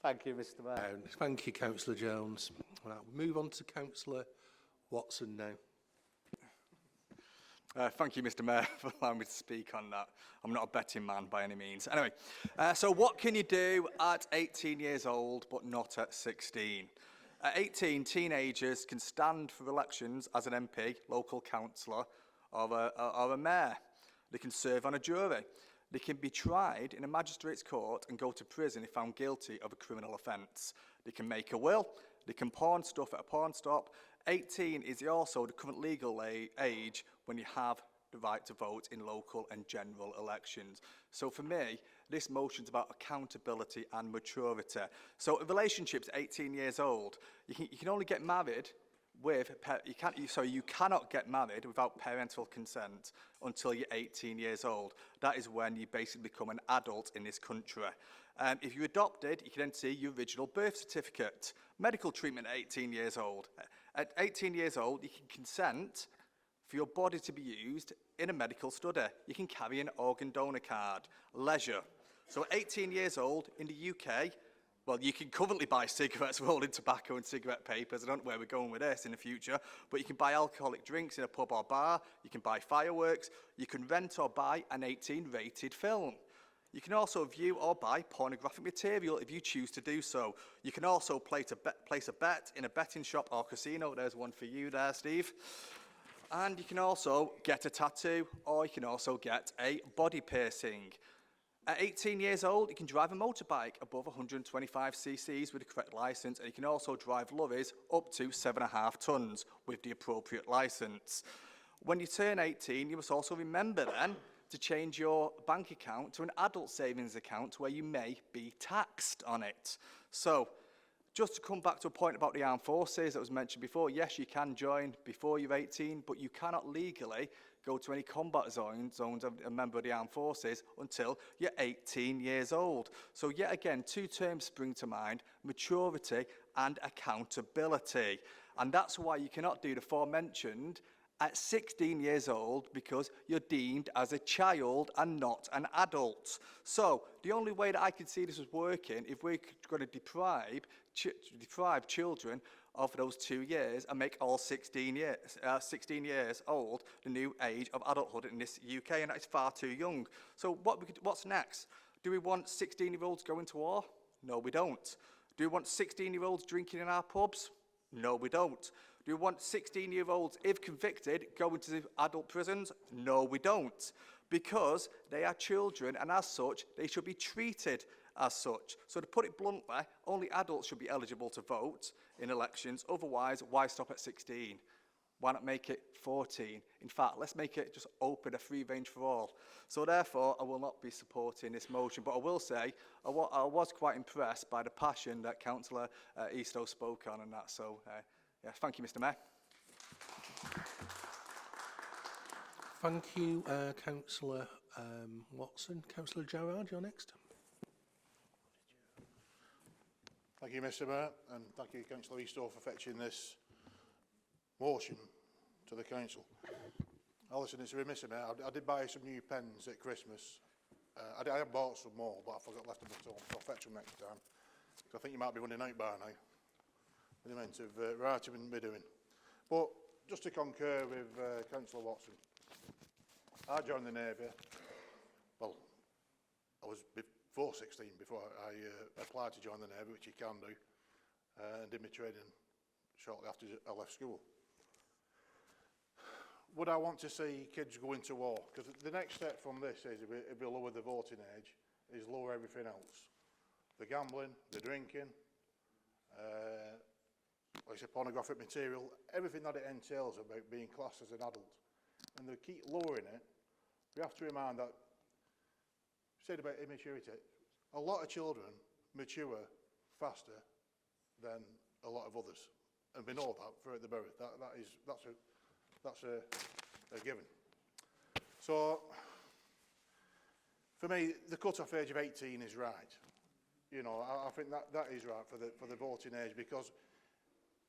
Thank you, Mr. Mayor. Thank you, Councillor Jones. Right, we'll move on to Councillor Watson now. Thank you, Mr. Mayor, for allowing me to speak on that. I'm not a betting man by any means. Anyway, so what can you do at 18 years old but not at 16? At 18, teenagers can stand for elections as an MP, local councillor, or a mayor. They can serve on a jury. They can be tried in a magistrate's court and go to prison if found guilty of a criminal offence. They can make a will. They can pawn stuff at a pawn stop. 18 is also the current legal age when you have the right to vote in local and general elections. So for me, this motion is about accountability and maturity. So relationships at 18 years old, you can only get married with, you cannot get married without parental consent until you're 18 years old. That is when you basically become an adult in this country. If you're adopted, you can then see your original birth certificate. Medical treatment at 18 years old. At 18 years old, you can consent for your body to be used in a medical study. You can carry an organ donor card. Leisure. So at 18 years old in the UK, well, you can currently buy cigarettes, rolling tobacco and cigarette papers. I don't know where we're going with this in the future, but you can buy alcoholic drinks in a pub or bar. You can buy fireworks. You can rent or buy an 18-rated film. You can also view or buy pornographic material if you choose to do so. You can also place a bet in a betting shop or casino. There's one for you there, Steve. And you can also get a tattoo, or you can also get a body piercing. At 18 years old, you can drive a motorbike above 125 cc's with the correct licence, and you can also drive lorries up to 7.5 tonnes with the appropriate licence. When you turn 18, you must also remember then to change your bank account to an adult savings account where you may be taxed on it. So, just to come back to a point about the armed forces that was mentioned before, yes, you can join before you're 18, but you cannot legally go to any combat zones of a member of the armed forces until you're 18 years old. So yet again, two terms spring to mind: maturity and accountability. And that's why you cannot do the aforementioned at 16 years old, because you're deemed as a child and not an adult. So the only way that I could see this was working, if we're going to deprive children of those 2 years and make all 16 years old the new age of adulthood in this UK, and that is far too young. So what's next? Do we want 16-year-olds going to war? No, we don't. Do we want 16-year-olds drinking in our pubs? No, we don't. Do we want 16-year-olds, if convicted, going to adult prisons? No, we don't. Because they are children, and as such, they should be treated as such. So to put it bluntly, only adults should be eligible to vote in elections. Otherwise, why stop at 16? Why not make it 14? In fact, let's make it just open, a free range for all. So therefore, I will not be supporting this motion. But I will say, I was quite impressed by the passion that Councillor Eastoe spoke on and that. So, yeah, thank you, Mr Mayor. Thank you, Councillor Watson. Councillor Gerard, you're next. Thank you, Mr Mayor, and thank you, Councillor Eastoe, for fetching this motion to the council. Alison, it's remiss of me. I did buy some new pens at Christmas. I have bought some more, but I forgot left them at home, so I'll fetch them next time. I think you might be running out by now. In the amount of writing and be doing. But just to concur with Councillor Watson, I joined the Navy. Well, I was before 16 before I applied to join the Navy, which you can do, and did my training shortly after I left school. Would I want to see kids go into war? Because the next step from this is, if we lower the voting age, is lower everything else. The gambling, the drinking, like I said, pornographic material, everything that it entails about being classed as an adult. And they keep lowering it. We have to remind that, said about immaturity, a lot of children mature faster than a lot of others. And we know that throughout the borough. That's a given. So, for me, the cut-off age of 18 is right. You know, I think that is right for the voting age, because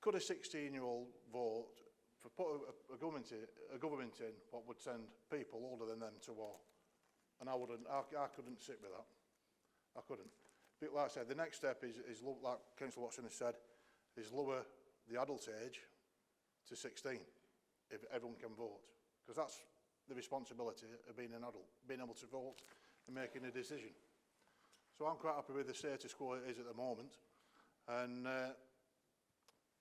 could a 16-year-old vote for put a government in what would send people older than them to war? And I couldn't sit with that. I couldn't. But like I said, the next step is like Councillor Watson has said, is lower the adult age to 16, if everyone can vote. Because that's the responsibility of being an adult, being able to vote and making a decision. So I'm quite happy with the status quo it is at the moment. And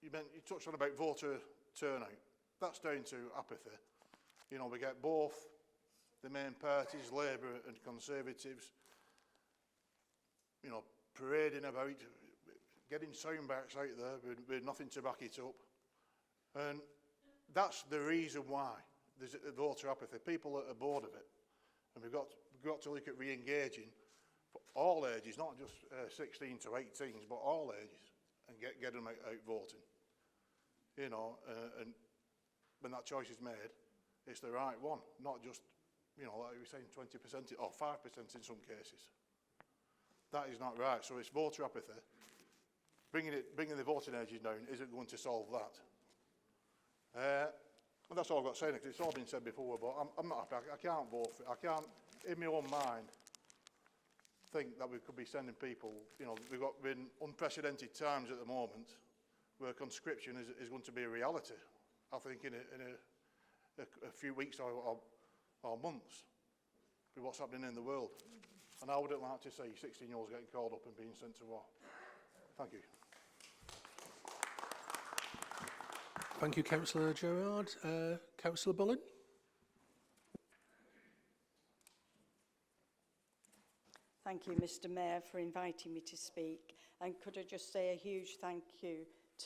you touched on about voter turnout. That's down to apathy. You know, we get both the main parties, Labour and Conservatives, you know, parading about, getting soundbites out there with nothing to back it up. And that's the reason why there's a voter apathy. People are bored of it. And we've got to look at re-engaging for all ages, not just 16 to 18s, but all ages, and get them out voting. You know, and when that choice is made, it's the right one, not just, you know, like we were saying, 20% or 5% in some cases. That is not right. So it's voter apathy. Bringing the voting ages down isn't going to solve that. And that's all I've got to say, because it's all been said before, but I'm not happy. I can't vote for it. I can't, in my own mind, think that we could be sending people, you know, we're in unprecedented times at the moment where conscription is going to be a reality. I think in a few weeks or months with what's happening in the world. And I wouldn't like to see 16-year-olds getting called up and being sent to war. Thank you. Thank you, Councillor Gerard. Councillor Bullen. Thank you, Mr Mayor, for inviting me to speak. And could I just say a huge thank you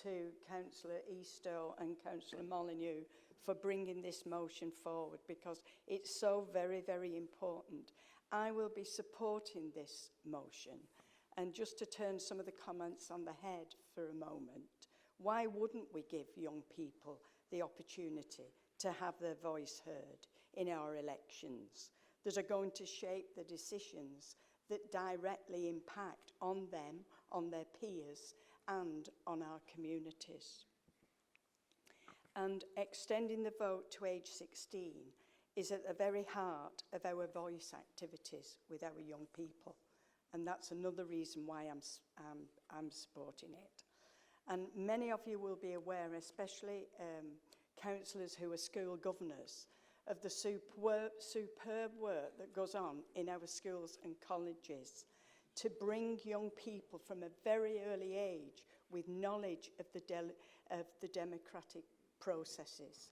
to Councillor Eastoe and Councillor Molyneux for bringing this motion forward, because it's so very, very important. I will be supporting this motion. And just to turn some of the comments on the head for a moment, why wouldn't we give young people the opportunity to have their voice heard in our elections that are going to shape the decisions that directly impact on them, on their peers, and on our communities? And extending the vote to age 16 is at the very heart of our voice activities with our young people. And that's another reason why I'm supporting it. And many of you will be aware, especially councillors who are school governors, of the superb work that goes on in our schools and colleges to bring young people from a very early age with knowledge of the democratic processes,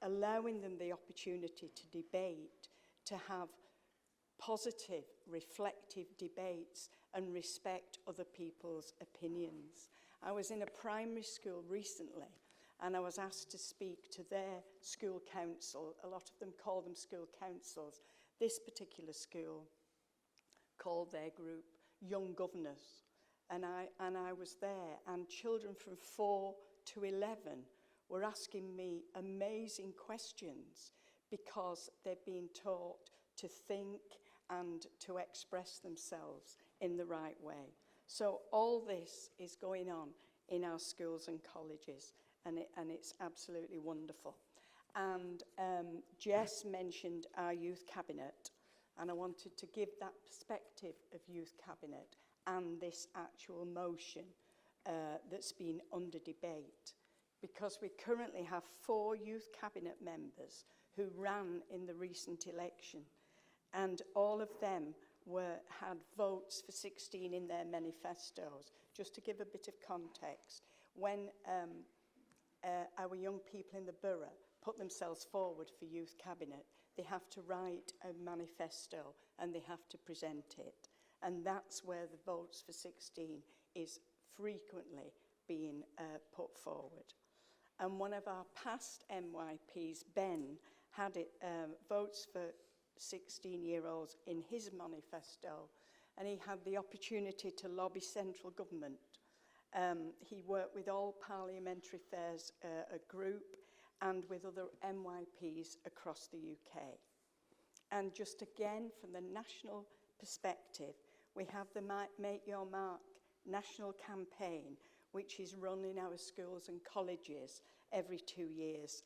allowing them the opportunity to debate, to have positive, reflective debates and respect other people's opinions. I was in a primary school recently and I was asked to speak to their school council. A lot of them call them school councils. This particular school called their group Young Governors. And I was there, and children from 4 to 11 were asking me amazing questions because they've been taught to think and to express themselves in the right way. So all this is going on in our schools and colleges, and it's absolutely wonderful. And Jess mentioned our youth cabinet, and I wanted to give that perspective of youth cabinet and this actual motion that's been under debate, because we currently have 4 youth cabinet members who ran in the recent election, and all of them had votes for 16 in their manifestos. Just to give a bit of context, when our young people in the borough put themselves forward for youth cabinet, they have to write a manifesto and they have to present it. And that's where the votes for 16 is frequently being put forward. And one of our past MYPs, Ben, had votes for 16-year-olds in his manifesto, and he had the opportunity to lobby central government. He worked with All Parliamentary Affairs, a group, and with other MYPs across the UK. And just again, from the national perspective, we have the Make Your Mark national campaign, which is run in our schools and colleges every 2 years.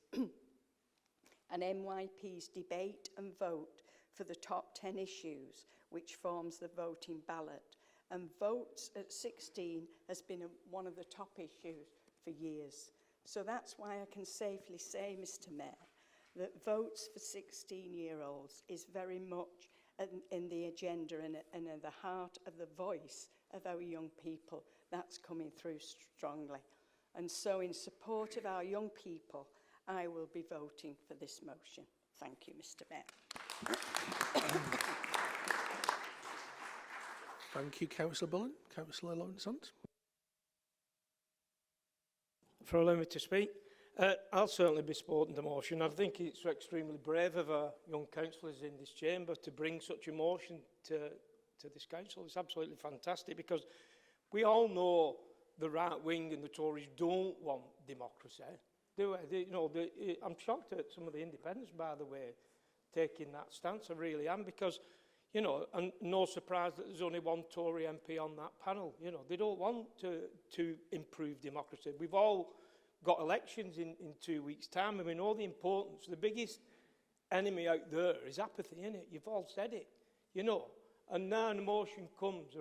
And MYPs debate and vote for the top 10 issues, which forms the voting ballot. And votes at 16 has been one of the top issues for years. So that's why I can safely say, Mr. Mayor, that votes for 16-year-olds is very much in the agenda and in the heart of the voice of our young people. That's coming through strongly. And so in support of our young people, I will be voting for this motion. Thank you, Mr. Mayor. Thank you, Councillor Bullen. Councillor Lawrence-Hunt. For allowing me to speak. I'll certainly be supporting the motion. I think it's extremely brave of our young councillors in this chamber to bring such a motion to this council. It's absolutely fantastic, because we all know the right wing and the Tories don't want democracy, do they? I'm shocked at some of the independents, by the way, taking that stance. I really am, because, and no surprise that there's only one Tory MP on that panel. They don't want to improve democracy. We've all got elections in 2 weeks' time, and we know the importance. The biggest enemy out there is apathy, isn't it? You've all said it, And now the motion comes,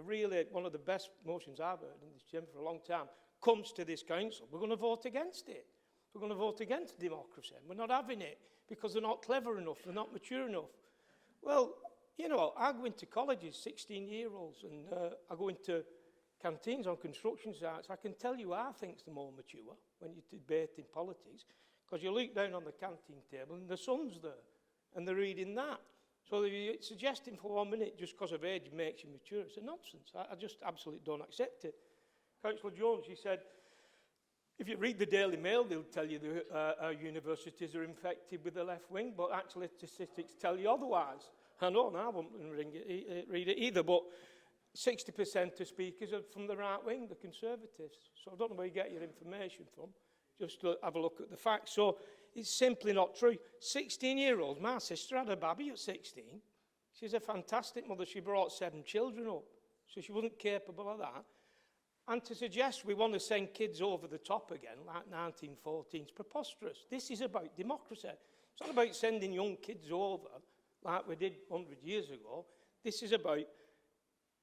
one of the best motions I've heard in this chamber for a long time, comes to this council. We're going to vote against it. We're going to vote against democracy. We're not having it because they're not clever enough, they're not mature enough. Well, I go into colleges, 16-year-olds, and I go into canteens on construction sites. I can tell you I think's the more mature when you're debating politics, because you look down on the canteen table and the son's there, and they're reading that. So you're suggesting for 1 minute just because of age makes you mature. It's a nonsense. I just absolutely don't accept it. Councillor Jones, he said, if you read the Daily Mail, they'll tell you that our universities are infected with the left wing, but actually statistics tell you otherwise. I know, and I won't read it either, but 60% of speakers are from the right wing, the Conservatives. So I don't know where you get your information from. Just have a look at the facts. So it's simply not true. 16-year-olds, my sister had a baby at 16. She's a fantastic mother. She brought 7 children up, so she wasn't capable of that. And to suggest we want to send kids over the top again, like 1914, is preposterous. This is about democracy. It's not about sending young kids over like we did 100 years ago. This is about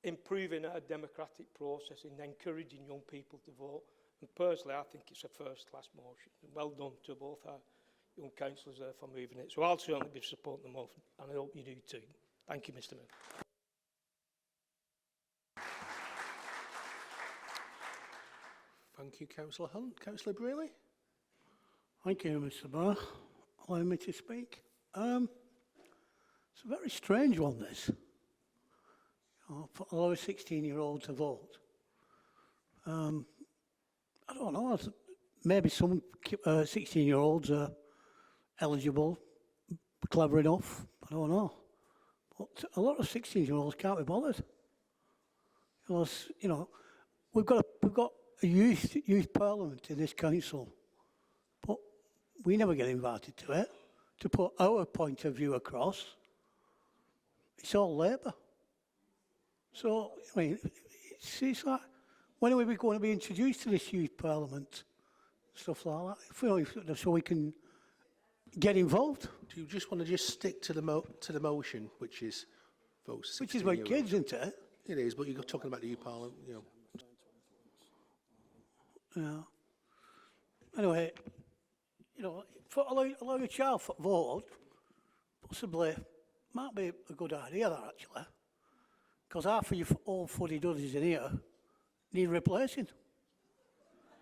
improving our democratic process and encouraging young people to vote. And personally, I think it's a first-class motion. And well done to both our young councillors there for moving it. So I'll certainly be supporting the motion, and I hope you do too. Thank you, Mr. Mayor. Thank you, Councillor Hunt. Councillor Brearley. Thank you, Mr. Mayor. Allow me to speak. It's a very strange one, this. allow a 16-year-old to vote. I don't know. Maybe some 16-year-olds are eligible, clever enough. I don't know. But a lot of 16-year-olds can't be bothered. Because, you know, we've got a youth parliament in this council, but we never get invited to it to put our point of view across. It's all Labour. So, I mean, it's like, when are we going to be introduced to this youth parliament? Stuff like that, so we can get involved. Do you just want to stick to the motion, which is votes? Which is about kids, isn't it? It is, but you're talking about the youth parliament, you know. Yeah. Anyway, you know, for allow a child to vote, possibly might be a good idea, that actually, because half of you old fuddy-duddies in here need replacing.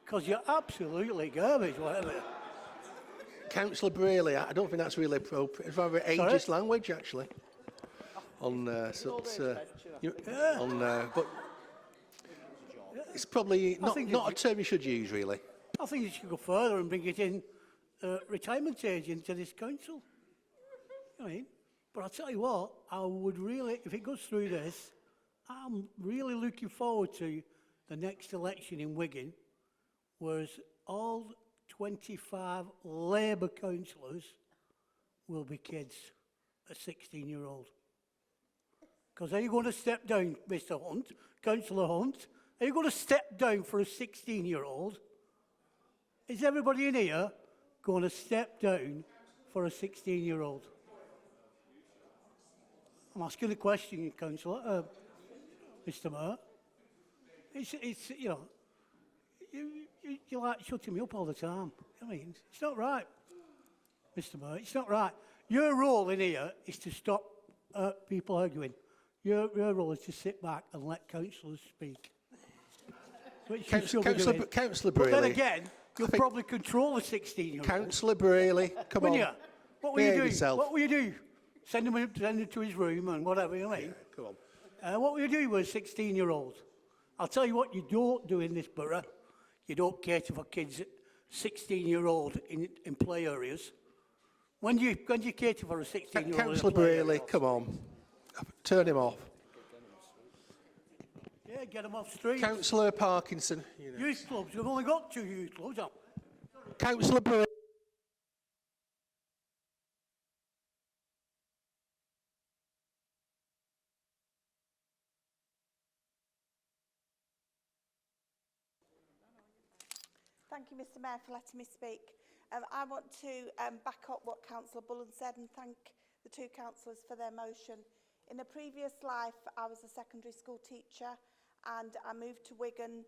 Because you're absolutely garbage, whatever. Councillor Braley, I don't think that's really appropriate. It's rather ageist language, actually. But it's probably not a term you should use, really. I think you should go further and bring it in retirement age into this council. I mean, but I'll tell you what, I would really, if it goes through this, I'm really looking forward to the next election in Wigan, whereas all 25 Labour councillors will be kids at 16-year-old. Because are you going to step down, Mr. Hunt, Councillor Hunt? Are you going to step down for a 16-year-old? Is everybody in here going to step down for a 16-year-old? I'm asking a question, Councillor, Mr. Mayor. It's you know, you like shutting me up all the time. I mean, it's not right, Mr. Mayor. It's not right. Your role in here is to stop people arguing. Your role is to sit back and let councillors speak. Councillor Braley. But then again, you'll probably control a 16-year-old. Councillor Braley, come on. What will you do? What will you do? Send him to his room and whatever, you know what I mean? Come on. What will you do with a 16-year-old? I'll tell you what you don't do in this borough. You don't cater for kids 16-year-old in play areas. When do you cater for a 16-year-old? Councillor Braley, come on. Turn him off. Yeah, get him off street. Councillor Parkinson. Youth clubs. We've only got 2 youth clubs. Councillor Braley. Thank you, Mr. Mayor, for letting me speak. I want to back up what Councillor Bullen said and thank the 2 councillors for their motion. In a previous life, I was a secondary school teacher and I moved to Wigan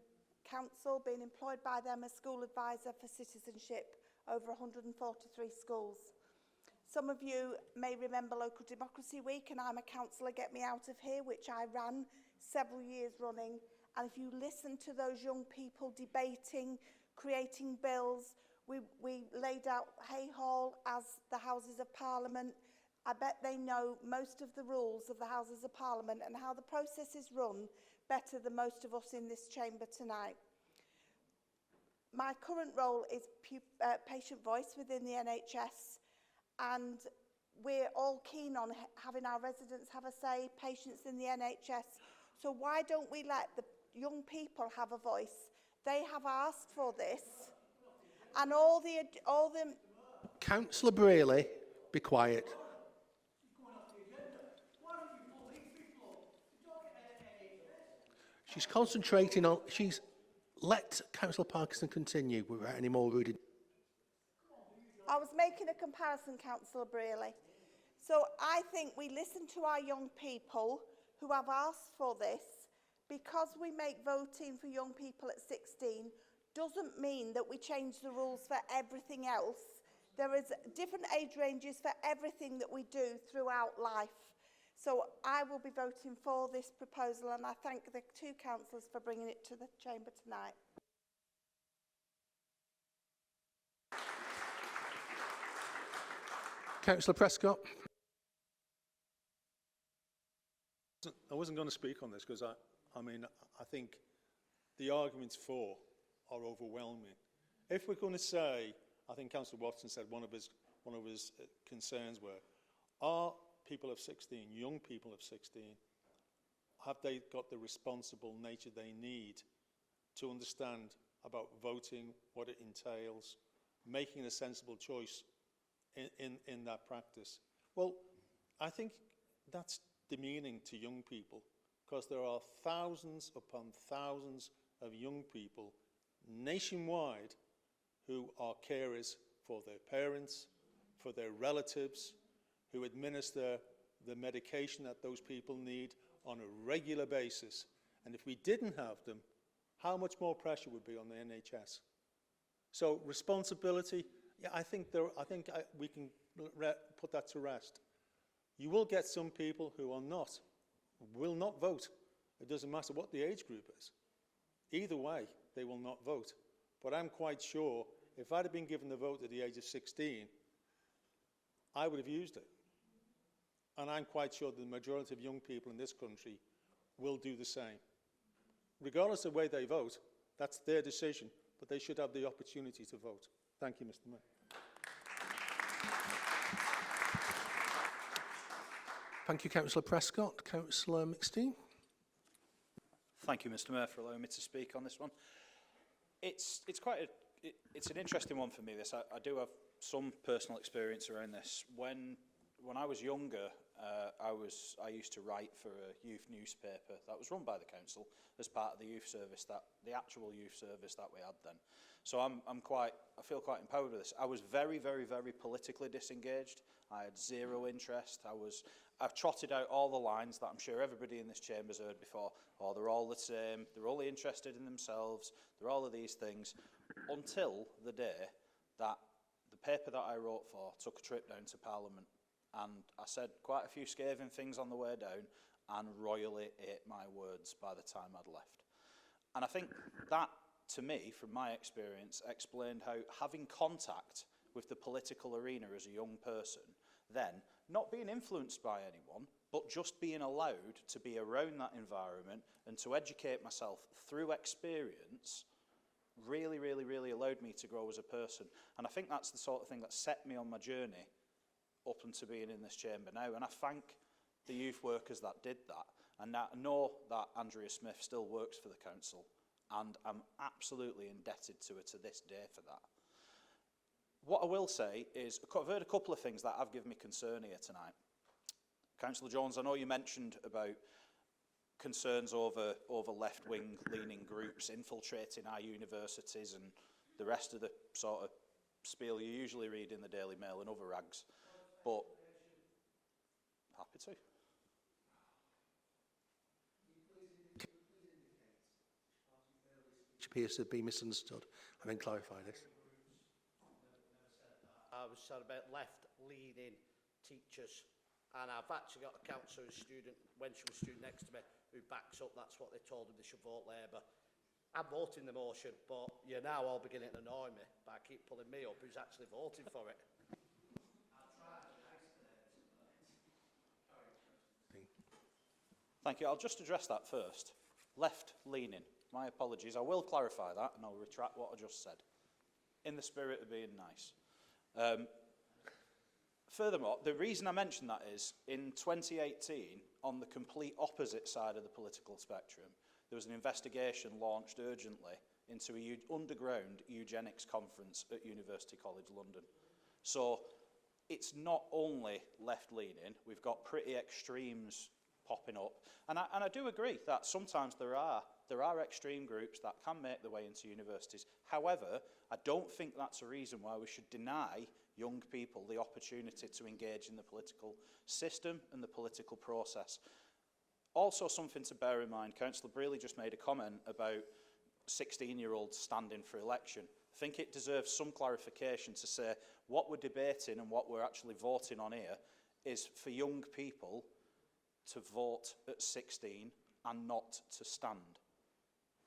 Council, being employed by them as school advisor for citizenship over 143 schools. Some of you may remember Local Democracy Week, and I'm a councillor, Get Me Out of Here, which I ran several years running. And if you listen to those young people debating, creating bills, we laid out Hayhall as the Houses of Parliament. I bet they know most of the rules of the Houses of Parliament and how the process is run better than most of us in this chamber tonight. My current role is patient voice within the NHS, and we're all keen on having our residents have a say, patients in the NHS. So why don't we let the young people have a voice? They have asked for this, and all the Councillor Braley, be quiet. She's concentrating on. She's let Councillor Parkinson continue without any more rude. I was making a comparison, Councillor Braley. So I think we listen to our young people who have asked for this. Because we make voting for young people at 16 doesn't mean that we change the rules for everything else. There is different age ranges for everything that we do throughout life. So I will be voting for this proposal, and I thank the 2 councillors for bringing it to the chamber tonight. Councillor Prescott. I wasn't going to speak on this because I mean, I think the arguments for are overwhelming. If we're going to say, I think Councillor Watson said one of his concerns were, are people of 16, young people of 16, have they got the responsible nature they need to understand about voting, what it entails, making a sensible choice in that practice? Well, I think that's demeaning to young people, because there are thousands upon thousands of young people nationwide who are carers for their parents, for their relatives, who administer the medication that those people need on a regular basis. And if we didn't have them, how much more pressure would be on the NHS? So responsibility, yeah, I think we can put that to rest. You will get some people who will not vote. It doesn't matter what the age group is. Either way, they will not vote. But I'm quite sure if I'd have been given the vote at the age of 16, I would have used it. And I'm quite sure the majority of young people in this country will do the same. Regardless of where they vote, that's their decision, but they should have the opportunity to vote. Thank you, Mr. Mayor. Thank you, Councillor Prescott. Councillor McSteen. Thank you, Mr. Mayor, for allowing me to speak on this one. It's an interesting one for me. This I do have some personal experience around this. When I was younger, I used to write for a youth newspaper that was run by the council as part of the youth service, the actual youth service that we had then. So I feel quite empowered with this. I was very, very, very politically disengaged. I had zero interest. I've trotted out all the lines that I'm sure everybody in this chamber's heard before. Oh, they're all the same. They're only interested in themselves. They're all of these things. Until the day that the paper that I wrote for took a trip down to Parliament. And I said quite a few scathing things on the way down and royally ate my words by the time I'd left. And I think that, to me, from my experience, explained how having contact with the political arena as a young person, then not being influenced by anyone, but just being allowed to be around that environment and to educate myself through experience really, really, really allowed me to grow as a person. And I think that's the sort of thing that set me on my journey up into being in this chamber now. And I thank the youth workers that did that. And I know that Andrea Smith still works for the council, and I'm absolutely indebted to her to this day for that. What I will say is, I've heard a couple of things that have given me concern here tonight. Councillor Jones, I know you mentioned about concerns over left-wing leaning groups infiltrating our universities and the rest of the sort of spiel you usually read in the Daily Mail and other rags. But happy to. Which appears to be misunderstood. I mean, clarify this. I was said about left-leaning teachers, and I've actually got a counsellor student, when she was a student next to me, who backs up that's what they told them, they should vote Labour. I'm voting the motion, but you're now all beginning to annoy me by keep pulling me up who's actually voting for it. Thank you. I'll just address that first. Left-leaning. My apologies. I will clarify that, and I'll retract what I just said, in the spirit of being nice. Furthermore, the reason I mention that is, in 2018, on the complete opposite side of the political spectrum, there was an investigation launched urgently into an underground eugenics conference at University College London. So it's not only left-leaning, we've got pretty extremes popping up. And I do agree that sometimes there are extreme groups that can make their way into universities. However, I don't think that's a reason why we should deny young people the opportunity to engage in the political system and the political process. Also, something to bear in mind, Councillor Brearley just made a comment about 16-year-olds standing for election. I think it deserves some clarification to say what we're debating and what we're actually voting on here is for young people to vote at 16 and not to stand.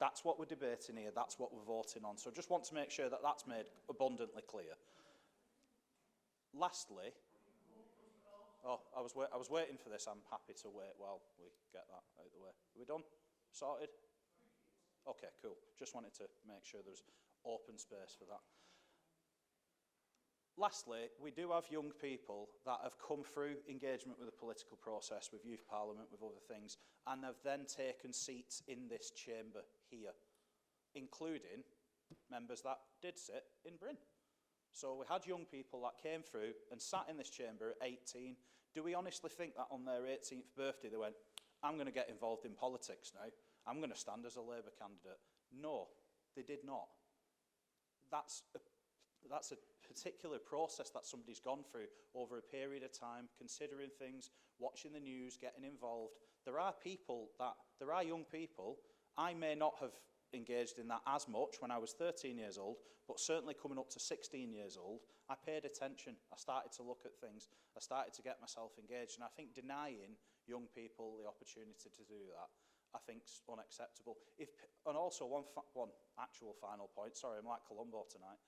That's what we're debating here, that's what we're voting on. So I just want to make sure that that's made abundantly clear. Lastly, Oh, I was waiting for this. I'm happy to wait while we get that out of the way. Are we done? Sorted? Okay, cool. Just wanted to make sure there was open space for that. Lastly, we do have young people that have come through engagement with the political process, with youth parliament, with other things, and have then taken seats in this chamber here, including members that did sit in Bryn. So we had young people that came through and sat in this chamber at 18. Do we honestly think that on their 18th birthday they went, I'm going to get involved in politics now, I'm going to stand as a Labour candidate? No, they did not. That's a particular process that somebody's gone through over a period of time, considering things, watching the news, getting involved. There are young people, I may not have engaged in that as much when I was 13 years old, but certainly coming up to 16 years old, I paid attention. I started to look at things. I started to get myself engaged. And I think denying young people the opportunity to do that, I think is unacceptable. And also one actual final point, sorry, I'm like Columbo tonight.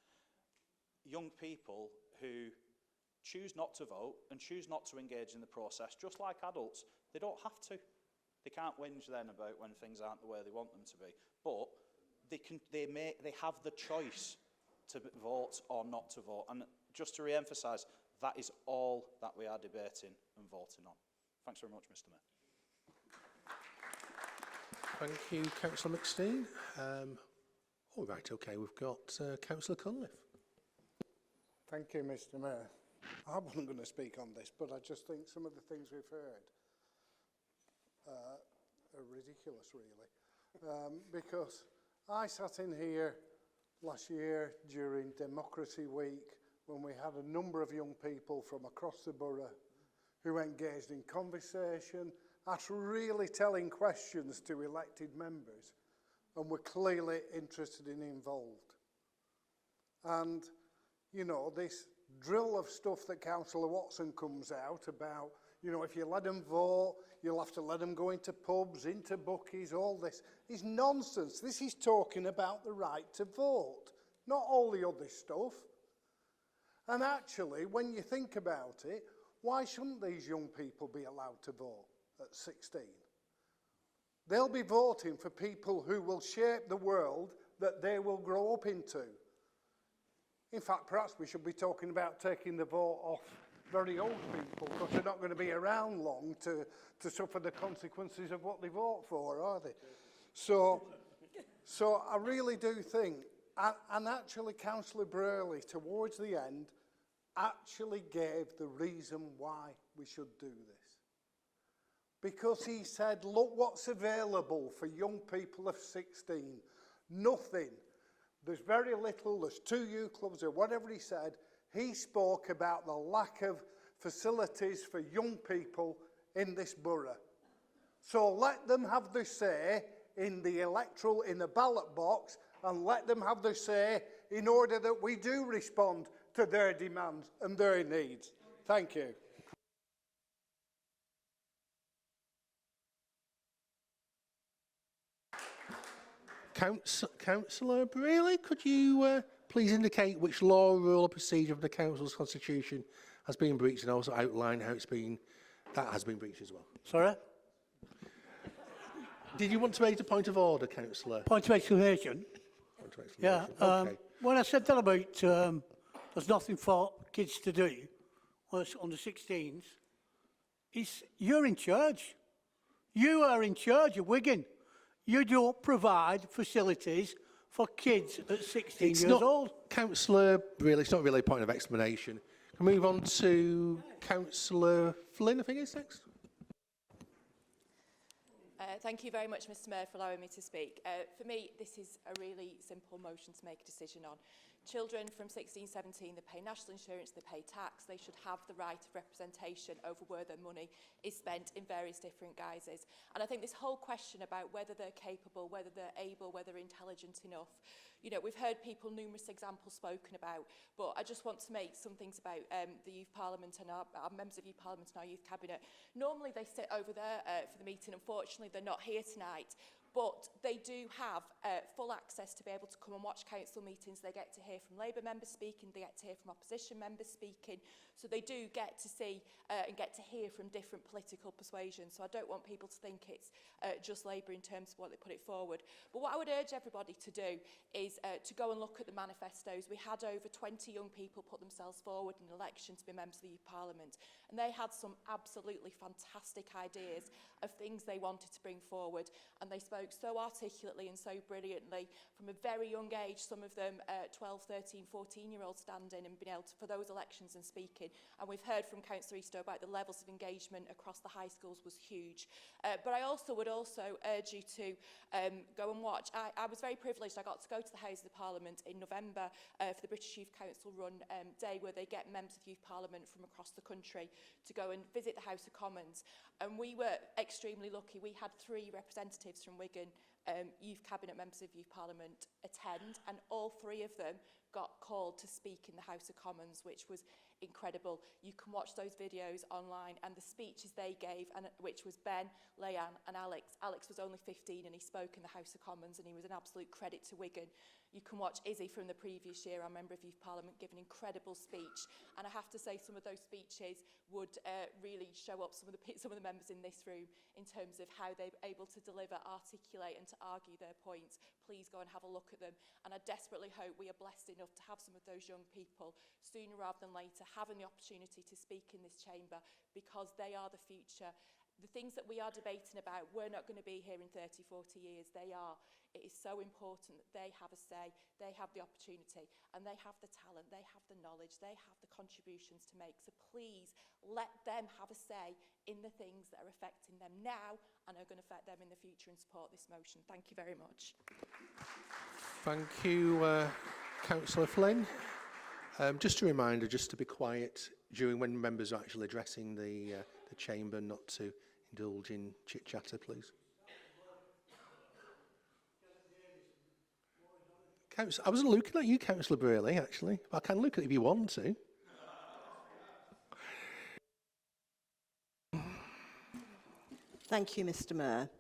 Young people who choose not to vote and choose not to engage in the process, just like adults, they don't have to. They can't whinge then about when things aren't the way they want them to be. But they have the choice to vote or not to vote. And just to re-emphasise, that is all that we are debating and voting on. Thanks very much, Mr. Mayor. Thank you, Councillor McSteen. All right, okay, we've got Councillor Cunliffe. Thank you, Mr. Mayor. I wasn't going to speak on this, but I just think some of the things we've heard are ridiculous, really. Because I sat in here last year during Democracy Week when we had a number of young people from across the borough who engaged in conversation, asked really telling questions to elected members, and were clearly interested and involved. And, you know, this drill of stuff that Councillor Watson comes out about, you know, if you let them vote, you'll have to let them go into pubs, into bookies, all this is nonsense. This is talking about the right to vote, not all the other stuff. And actually, when you think about it, why shouldn't these young people be allowed to vote at 16? They'll be voting for people who will shape the world that they will grow up into. In fact, perhaps we should be talking about taking the vote off very old people, because they're not going to be around long to suffer the consequences of what they vote for, are they? So I really do think, and actually Councillor Brierley, towards the end, actually gave the reason why we should do this. Because he said, look what's available for young people of 16. Nothing. There's very little, there's 2 youth clubs or whatever he said. He spoke about the lack of facilities for young people in this borough. So let them have their say in the ballot box, and let them have their say in order that we do respond to their demands and their needs. Thank you. Councillor Braley, could you please indicate which law, rule or procedure of the Council's constitution has been breached, and also outline how that has been breached as well? Sorry? Did you want to make a point of order, Councillor? Point of exclamation? Point of exclamation. Yeah. Okay. When I said that about there's nothing for kids to do on the 16s, you're in charge. You are in charge of Wigan. You don't provide facilities for kids at 16 years old. Councillor Braley, it's not really a point of explanation. Can we move on to Councillor Flynn, I think it's next. Thank you very much, Mr. Mayor, for allowing me to speak. For me, this is a really simple motion to make a decision on. Children from 16, 17, they pay national insurance, they pay tax, they should have the right of representation over where their money is spent in various different guises. And I think this whole question about whether they're capable, whether they're able, whether they're intelligent enough, you know, we've heard numerous examples spoken about, but I just want to make some things about the Youth Parliament and our members of Youth Parliament and our Youth Cabinet. Normally they sit over there for the meeting. Unfortunately, they're not here tonight. but they do have full access to be able to come and watch council meetings. They get to hear from Labour members speaking, they get to hear from opposition members speaking, so they do get to see and get to hear from different political persuasions. So I don't want people to think it's just Labour in terms of what they put it forward. But what I would urge everybody to do is to go and look at the manifestos. We had over 20 young people put themselves forward in an election to be members of the Youth Parliament, and they had some absolutely fantastic ideas of things they wanted to bring forward, and they spoke so articulately and so brilliantly from a very young age, some of them 12, 13, 14-year-olds standing and being able to, for those elections and speaking. And we've heard from Councillor Eastoe about the levels of engagement across the high schools was huge. But I would also urge you to go and watch. I was very privileged. I got to go to the House of the Parliament in November for the British Youth Council run day, where they get members of Youth Parliament from across the country to go and visit the House of Commons. And we were extremely lucky. We had 3 representatives from Wigan, Youth Cabinet members of Youth Parliament, attend, and all 3 of them got called to speak in the House of Commons, which was incredible. You can watch those videos online, and the speeches they gave, and which was Ben, Leanne and Alex. Alex was only 15 and he spoke in the House of Commons, and he was an absolute credit to Wigan. You can watch Izzy from the previous year, our member of Youth Parliament, give an incredible speech. And I have to say, some of those speeches would really show up some of the members in this room in terms of how they're able to deliver, articulate and to argue their points. Please go and have a look at them. And I desperately hope we are blessed enough to have some of those young people sooner rather than later having the opportunity to speak in this chamber, because they are the future. The things that we are debating about, we're not going to be here in 30, 40 years. They are. It is so important that they have a say, they have the opportunity, and they have the talent, they have the knowledge, they have the contributions to make. So please let them have a say in the things that are affecting them now and are going to affect them in the future, and support this motion. Thank you very much. Thank you, Councillor Flynn. Just a reminder, just to be quiet during when members are actually addressing the chamber, not to indulge in chit-chatter, please. I wasn't looking at you, Councillor Brearley, actually. I can look at it if you want to. Thank you, Mr Mayor.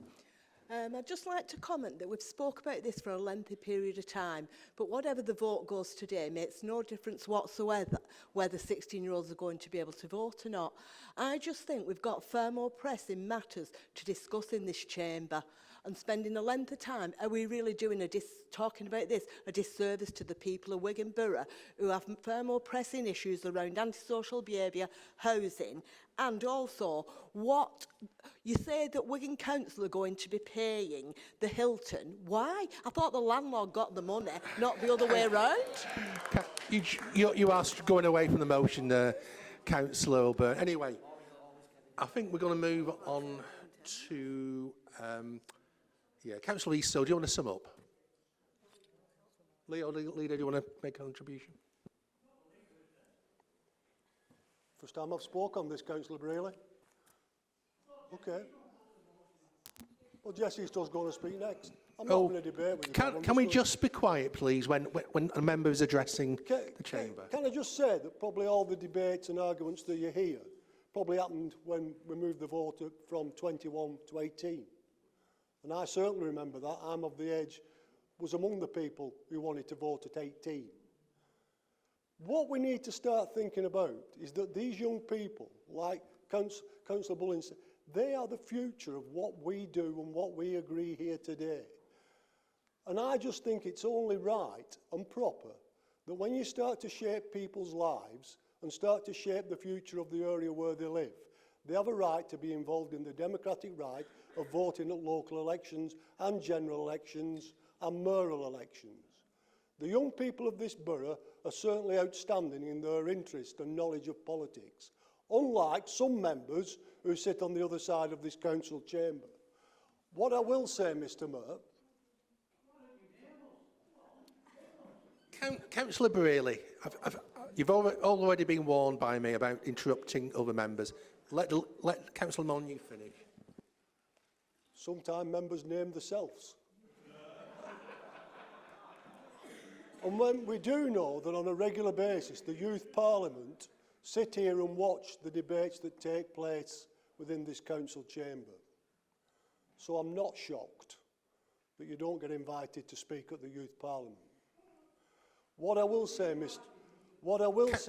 I'd just like to comment that we've spoke about this for a lengthy period of time, but whatever the vote goes today makes no difference whatsoever whether 16-year-olds are going to be able to vote or not. I just think we've got far more pressing matters to discuss in this chamber, and spending a length of time, are we really doing talking about this a disservice to the people of Wigan Borough, who have far more pressing issues around antisocial behaviour, housing, and also what you say that Wigan Council are going to be paying the Hilton. Why? I thought the landlord got the money, not the other way around. You are going away from the motion, Councillor, but anyway, I think we're going to move on to Councillor Eastoe. Do you want to sum up? Leader, do you want to make a contribution? First time I've spoken on this, Councillor Brearley. Okay. Well, Jesse Eastoe's going to speak next. I'm not having a debate with you. Can we just be quiet, please, when a member is addressing the chamber? Can I just say that probably all the debates and arguments that you hear probably happened when we moved the vote from 21 to 18. And I certainly remember that. I'm of the age, was among the people who wanted to vote at 18. What we need to start thinking about is that these young people, like Councillor Bullen said, they are the future of what we do and what we agree here today. And I just think it's only right and proper that when you start to shape people's lives and start to shape the future of the area where they live, they have a right to be involved in the democratic right of voting at local elections and general elections and mayoral elections. The young people of this borough are certainly outstanding in their interest and knowledge of politics, unlike some members who sit on the other side of this council chamber. What I will say, Mr Mayor... Councillor Brearley, you've already been warned by me about interrupting other members. Let Councillor Molyneux finish. Sometimes members name themselves. And when we do know that on a regular basis the Youth Parliament sit here and watch the debates that take place within this council chamber. So I'm not shocked that you don't get invited to speak at the Youth Parliament. What I will say,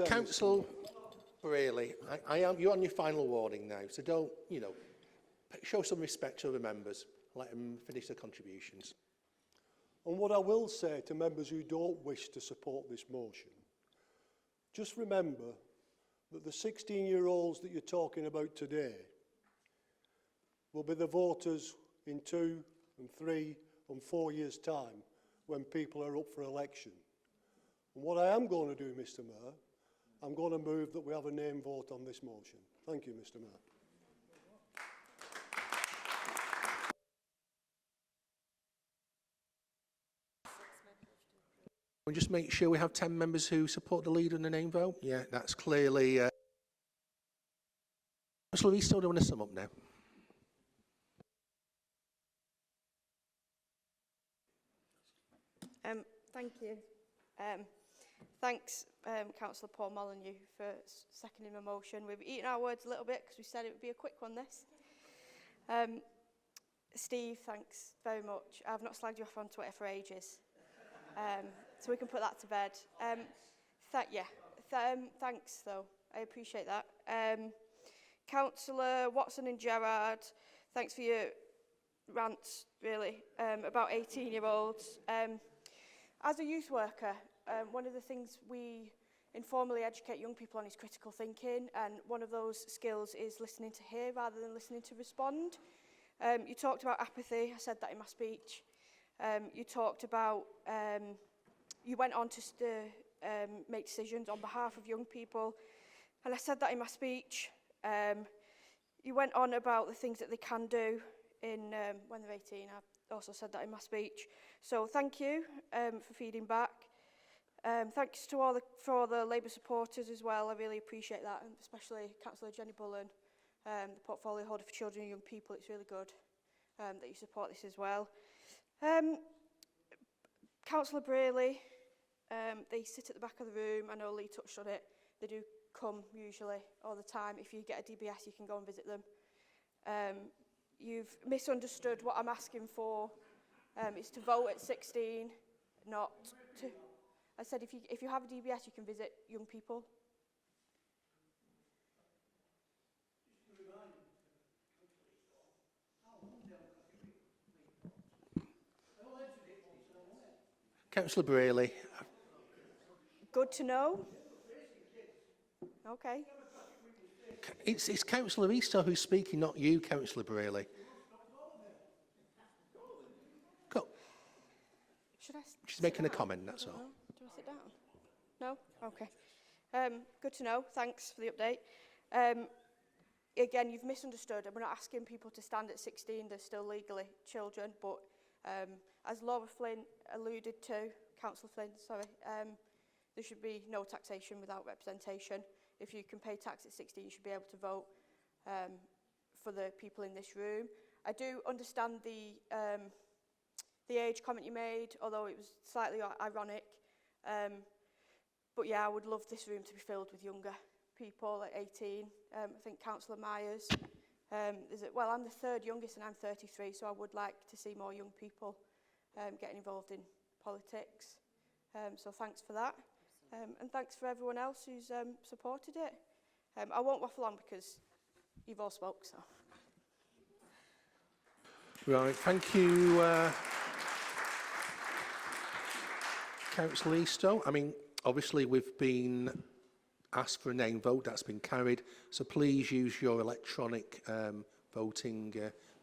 Councillor Braley, you're on your final warning now, so don't, you know, show some respect to the members. Let them finish their contributions. And what I will say to members who don't wish to support this motion, just remember that the 16-year-olds that you're talking about today will be the voters in 2 and 3 and 4 years' time when people are up for election. And what I am going to do, Mr. Mayor, I'm going to move that we have a name vote on this motion. Thank you, Mr. Mayor. We'll just make sure we have 10 members who support the leader in the name vote. Yeah, that's clearly... Councillor Easter, do you want to sum up now? Thank you. Thanks, Councillor Paul Molyneux, for seconding the motion. We've eaten our words a little bit because we said it would be a quick one, this. Steve, thanks very much. I've not slagged you off on Twitter for ages. So we can put that to bed. Thanks, though. I appreciate that. Councillor Watson and Gerard, thanks for your rants, really, about 18-year-olds. As a youth worker, one of the things we informally educate young people on is critical thinking, and one of those skills is listening to hear rather than listening to respond. You talked about apathy. I said that in my speech. You talked about, you went on to make decisions on behalf of young people, and I said that in my speech. You went on about the things that they can do in when they're 18. I also said that in my speech. So thank you for feeding back. Thanks to all the Labour supporters as well. I really appreciate that, and especially Councillor Jenny Bullen, the portfolio holder for children and young people. It's really good that you support this as well. Councillor Braley, they sit at the back of the room. I know Lee touched on it. They do come usually all the time. If you get a DBS, you can go and visit them. You've misunderstood what I'm asking for. It's to vote at 16, not to... I said if you have a DBS, you can visit young people. Councillor Braley. Good to know. Okay. It's Councillor Easter who's speaking, not you, Councillor Braley. Go. She's making a comment, that's all. Do I sit down? No? Okay. Good to know. Thanks for the update. Again, you've misunderstood, and we're not asking people to stand at 16. They're still legally children, but as Laura Flynn alluded to, Councillor Flynn, sorry, there should be no taxation without representation. If you can pay tax at 16, you should be able to vote for the people in this room. I do understand the age comment you made, although it was slightly ironic. But yeah, I would love this room to be filled with younger people at 18. I think Councillor Myers, well, I'm the third youngest and I'm 33, so I would like to see more young people getting involved in politics. So thanks for that. And thanks for everyone else who's supported it. I won't waffle on because you've all spoke, so. Right, thank you, Councillor Easter. I mean, obviously we've been asked for a name vote, that's been carried, so please use your electronic voting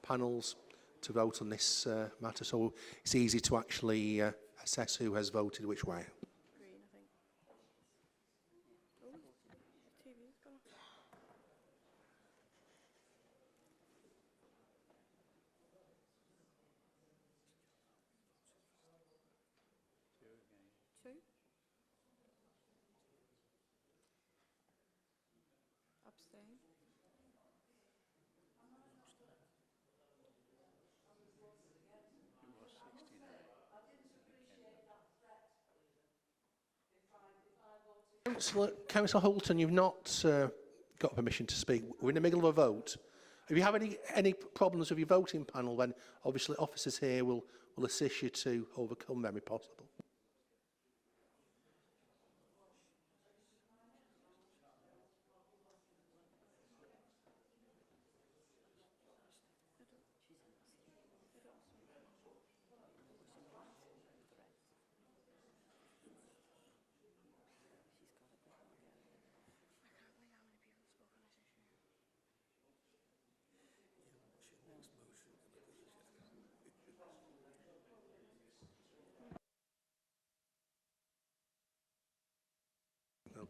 panels to vote on this matter, so it's easy to actually assess who has voted which way. Councillor Hulton, you've not got permission to speak. We're in the middle of a vote. If you have any problems with your voting panel, then obviously officers here will will assist you to overcome them if possible.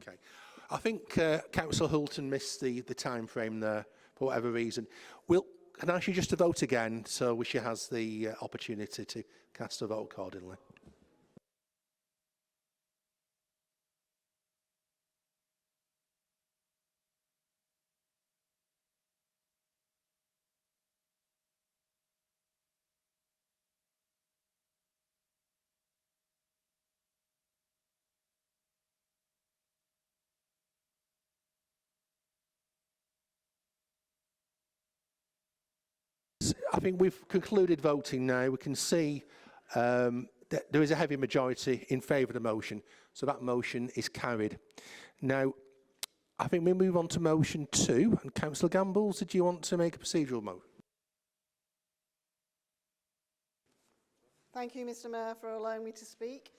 Okay. I think Councillor Hulton missed the time frame there for whatever reason. Can I ask you just to vote again so she has the opportunity to cast a vote accordingly? I think we've concluded voting now. We can see that there is a heavy majority in favour of the motion, so that motion is carried. Now, I think we move on to motion 2, and Councillor Gambles, did you want to make a procedural motion? Thank you, Mr Mayor, for allowing me to speak.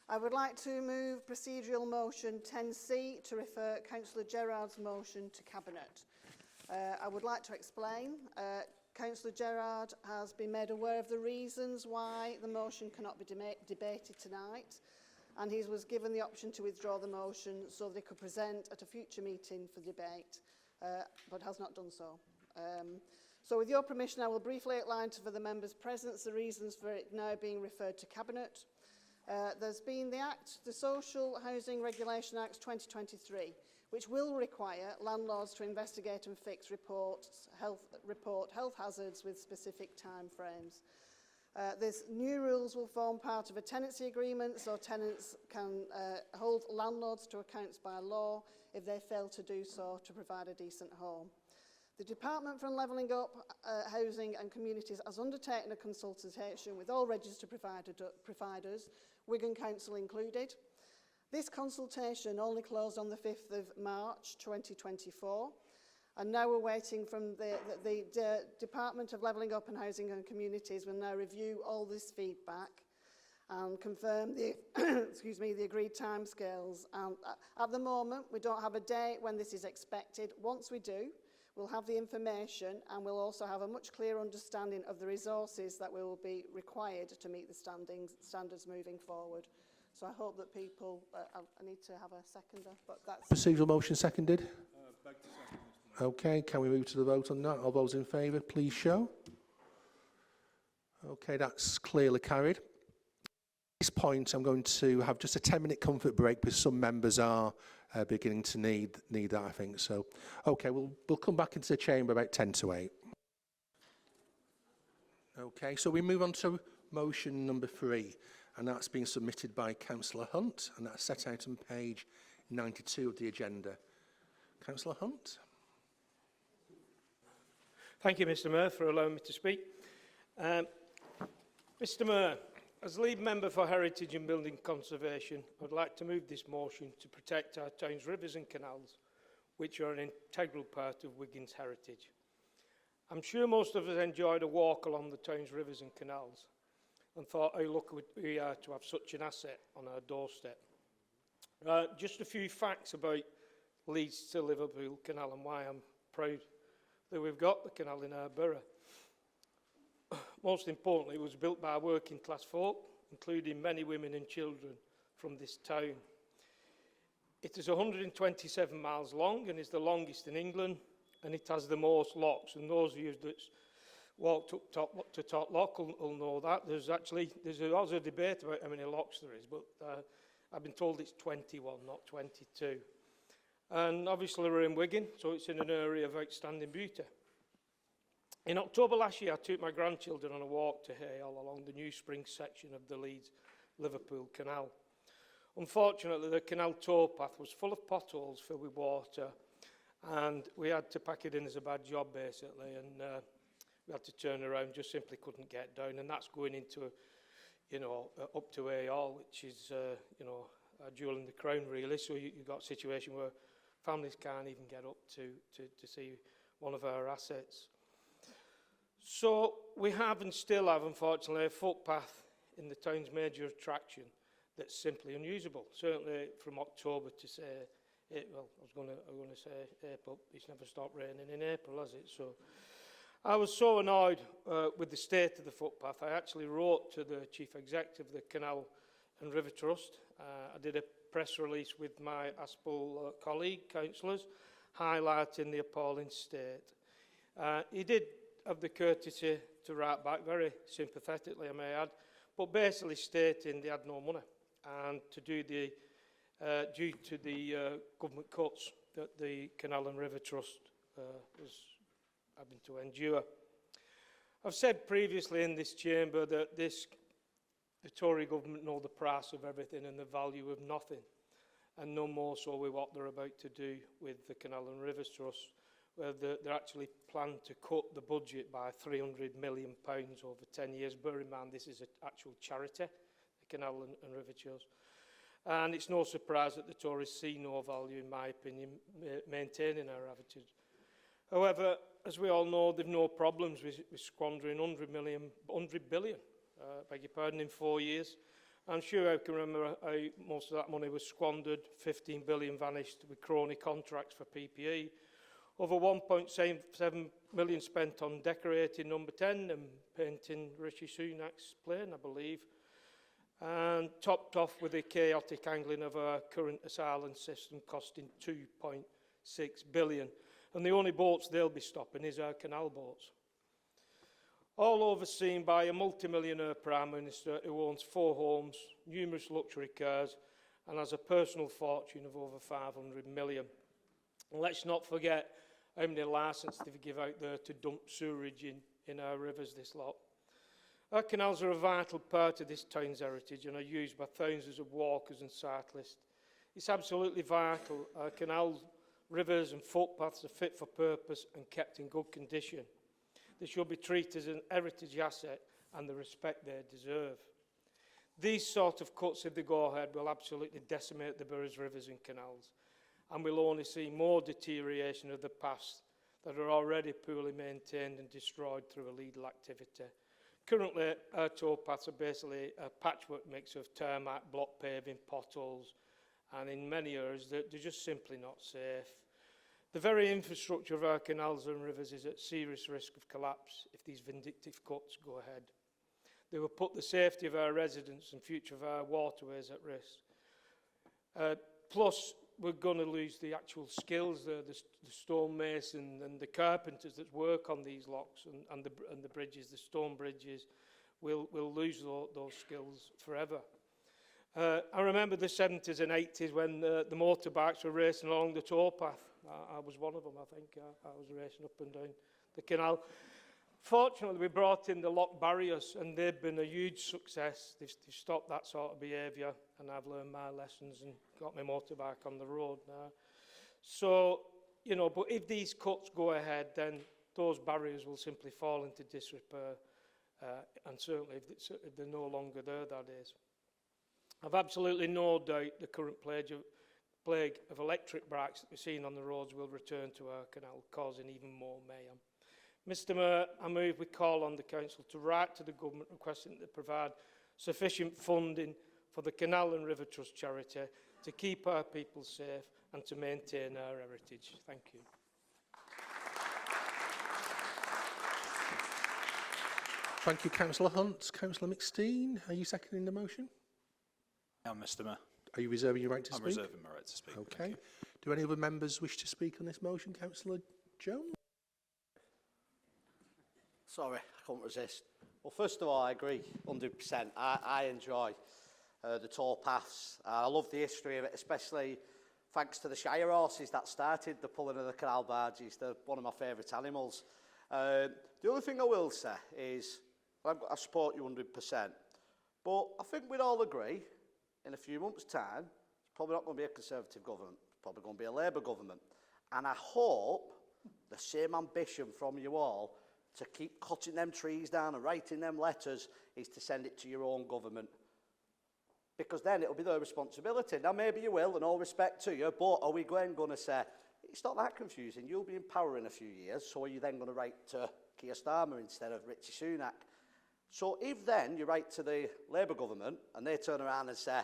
I would like to move procedural motion 10C to refer Councillor Gerard's motion to Cabinet. I would like to explain. Councillor Gerard has been made aware of the reasons why the motion cannot be debated tonight, and he was given the option to withdraw the motion so they could present at a future meeting for debate, but has not done so. So with your permission, I will briefly outline for the members present the reasons for it now being referred to Cabinet. There's been the Social Housing Regulation Act 2023, which will require landlords to investigate and fix report health hazards with specific time frames. These new rules will form part of a tenancy agreement, so tenants can hold landlords to account by law if they fail to do so to provide a decent home. The Department for Levelling Up Housing and Communities has undertaken a consultation with all registered providers, Wigan Council included. This consultation only closed on the 5th of March 2024, and now we're waiting from the Department of Levelling Up and Housing and Communities will now review all this feedback and confirm the, the agreed timescales. And at the moment, we don't have a date when this is expected. Once we do, we'll have the information and we'll also have a much clearer understanding of the resources that will be required to meet the standards moving forward. So I hope that people, I need to have a seconder, but that's... Procedural motion seconded? Okay, can we move to the vote on that? All those in favour, please show. Okay, that's clearly carried. At this point, I'm going to have just a 10-minute comfort break because some members are beginning to need that, I think. So, okay, we'll come back into the chamber about 10 to 8. Okay, so we move on to motion number 3, and that's been submitted by Councillor Hunt, and that's set out on page 92 of the agenda. Councillor Hunt. Thank you, Mr Mayor, for allowing me to speak. Mr Mayor, as lead member for Heritage and Building Conservation, I would like to move this motion to protect our town's rivers and canals, which are an integral part of Wigan's heritage. I'm sure most of us enjoyed a walk along the town's rivers and canals and thought how lucky we are to have such an asset on our doorstep. Just a few facts about Leeds to Liverpool Canal and why I'm proud that we've got the canal in our borough. Most importantly, it was built by working class folk, including many women and children from this town. It is 127 miles long and is the longest in England, and it has the most locks. And those of you that's walked up to Top Lock will know that. There's always a debate about how many locks there is, but I've been told it's 21, not 22. And obviously we're in Wigan, so it's in an area of outstanding beauty. In October last year, I took my grandchildren on a walk to Hale along the New Spring section of the Leeds-Liverpool Canal. Unfortunately, the canal towpath was full of potholes filled with water, and we had to pack it in as a bad job, basically, and we had to turn around, just simply couldn't get down, and that's going into you know, up to AR, which is, you know, a jewel in the crown, really. So you've got a situation where families can't even get up to see one of our assets. So we have and still have, unfortunately, a footpath in the town's major attraction that's simply unusable. Certainly from October to say, well, I was going to say April. It's never stopped raining in April, has it? So I was so annoyed with the state of the footpath. I actually wrote to the Chief Executive of the Canal and River Trust. I did a press release with my ASPL colleague, councillors, highlighting the appalling state. He did have the courtesy to write back very sympathetically, I may add, but basically stating they had no money and to do the due to the government cuts that the Canal and River Trust was having to endure. I've said previously in this chamber that the Tory government know the price of everything and the value of nothing, and no more so with what they're about to do with the Canal and River Trust, where they're actually planned to cut the budget by £300 million over 10 years. Bear in mind, this is an actual charity, the Canal and River Trust. And it's no surprise that the Tories see no value, in my opinion, maintaining our heritage. However, as we all know, they've no problems with squandering 100 billion, beg your pardon, in 4 years. I'm sure I can remember how most of that money was squandered. 15 billion vanished with crony contracts for PPE. Over 1.7 million spent on decorating number 10 and painting Rishi Sunak's plane, I believe. And topped off with the chaotic angling of our current asylum system costing 2.6 billion. And the only boats they'll be stopping is our canal boats. All overseen by a multimillionaire Prime Minister who owns 4 homes, numerous luxury cars, and has a personal fortune of over 500 million. And let's not forget how many licenses they give out there to dump sewerage in our rivers, this lot. Our canals are a vital part of this town's heritage and are used by thousands of walkers and cyclists. It's absolutely vital our canals, rivers and footpaths are fit for purpose and kept in good condition. They should be treated as an heritage asset and the respect they deserve. These sort of cuts, if they go ahead, will absolutely decimate the borough's rivers and canals, and we'll only see more deterioration of the paths that are already poorly maintained and destroyed through illegal activity. Currently, our towpaths are basically a patchwork mix of tarmac, block paving, potholes, and in many areas they're just simply not safe. The very infrastructure of our canals and rivers is at serious risk of collapse if these vindictive cuts go ahead. They will put the safety of our residents and future of our waterways at risk. Plus, we're going to lose the actual skills, the stonemason and the carpenters that work on these locks and the bridges, the stone bridges. We'll lose those skills forever. I remember the 70s and 80s when the motorbikes were racing along the towpath. I was one of them, I think. I was racing up and down the canal. Fortunately, we brought in the lock barriers, and they've been a huge success. They've stopped that sort of behaviour, and I've learned my lessons and got my motorbike on the road now. So, you know, but if these cuts go ahead, then those barriers will simply fall into disrepair, and certainly if they're no longer there, that is. I've absolutely no doubt the current plague of electric bikes that we're seeing on the roads will return to our canal, causing even more mayhem. Mr Mayor, I move we call on the Council to write to the Government requesting that they provide sufficient funding for the Canal and River Trust charity to keep our people safe and to maintain our heritage. Thank you. Thank you, Councillor Hunt. Councillor McSteen, are you seconding the motion? I am, Mr Mayor. Are you reserving your right to speak? I'm reserving my right to speak. Okay. Do any other members wish to speak on this motion? Councillor Jones? Sorry, I couldn't resist. Well, first of all, I agree 100%. I enjoy the towpaths. I love the history of it, especially thanks to the Shire horses that started the pulling of the canal barges. They're one of my favourite animals. The only thing I will say is I support you 100%. But I think we'd all agree in a few months' time, it's probably not going to be a Conservative government. It's probably going to be a Labour government. And I hope the same ambition from you all to keep cutting them trees down and writing them letters is to send it to your own government. Because then it'll be their responsibility. Now, maybe you will, and all respect to you, but are we going to say, it's not that confusing, you'll be in power in a few years, so are you then going to write to Keir Starmer instead of Richie Sunak? So if then you write to the Labour government and they turn around and say,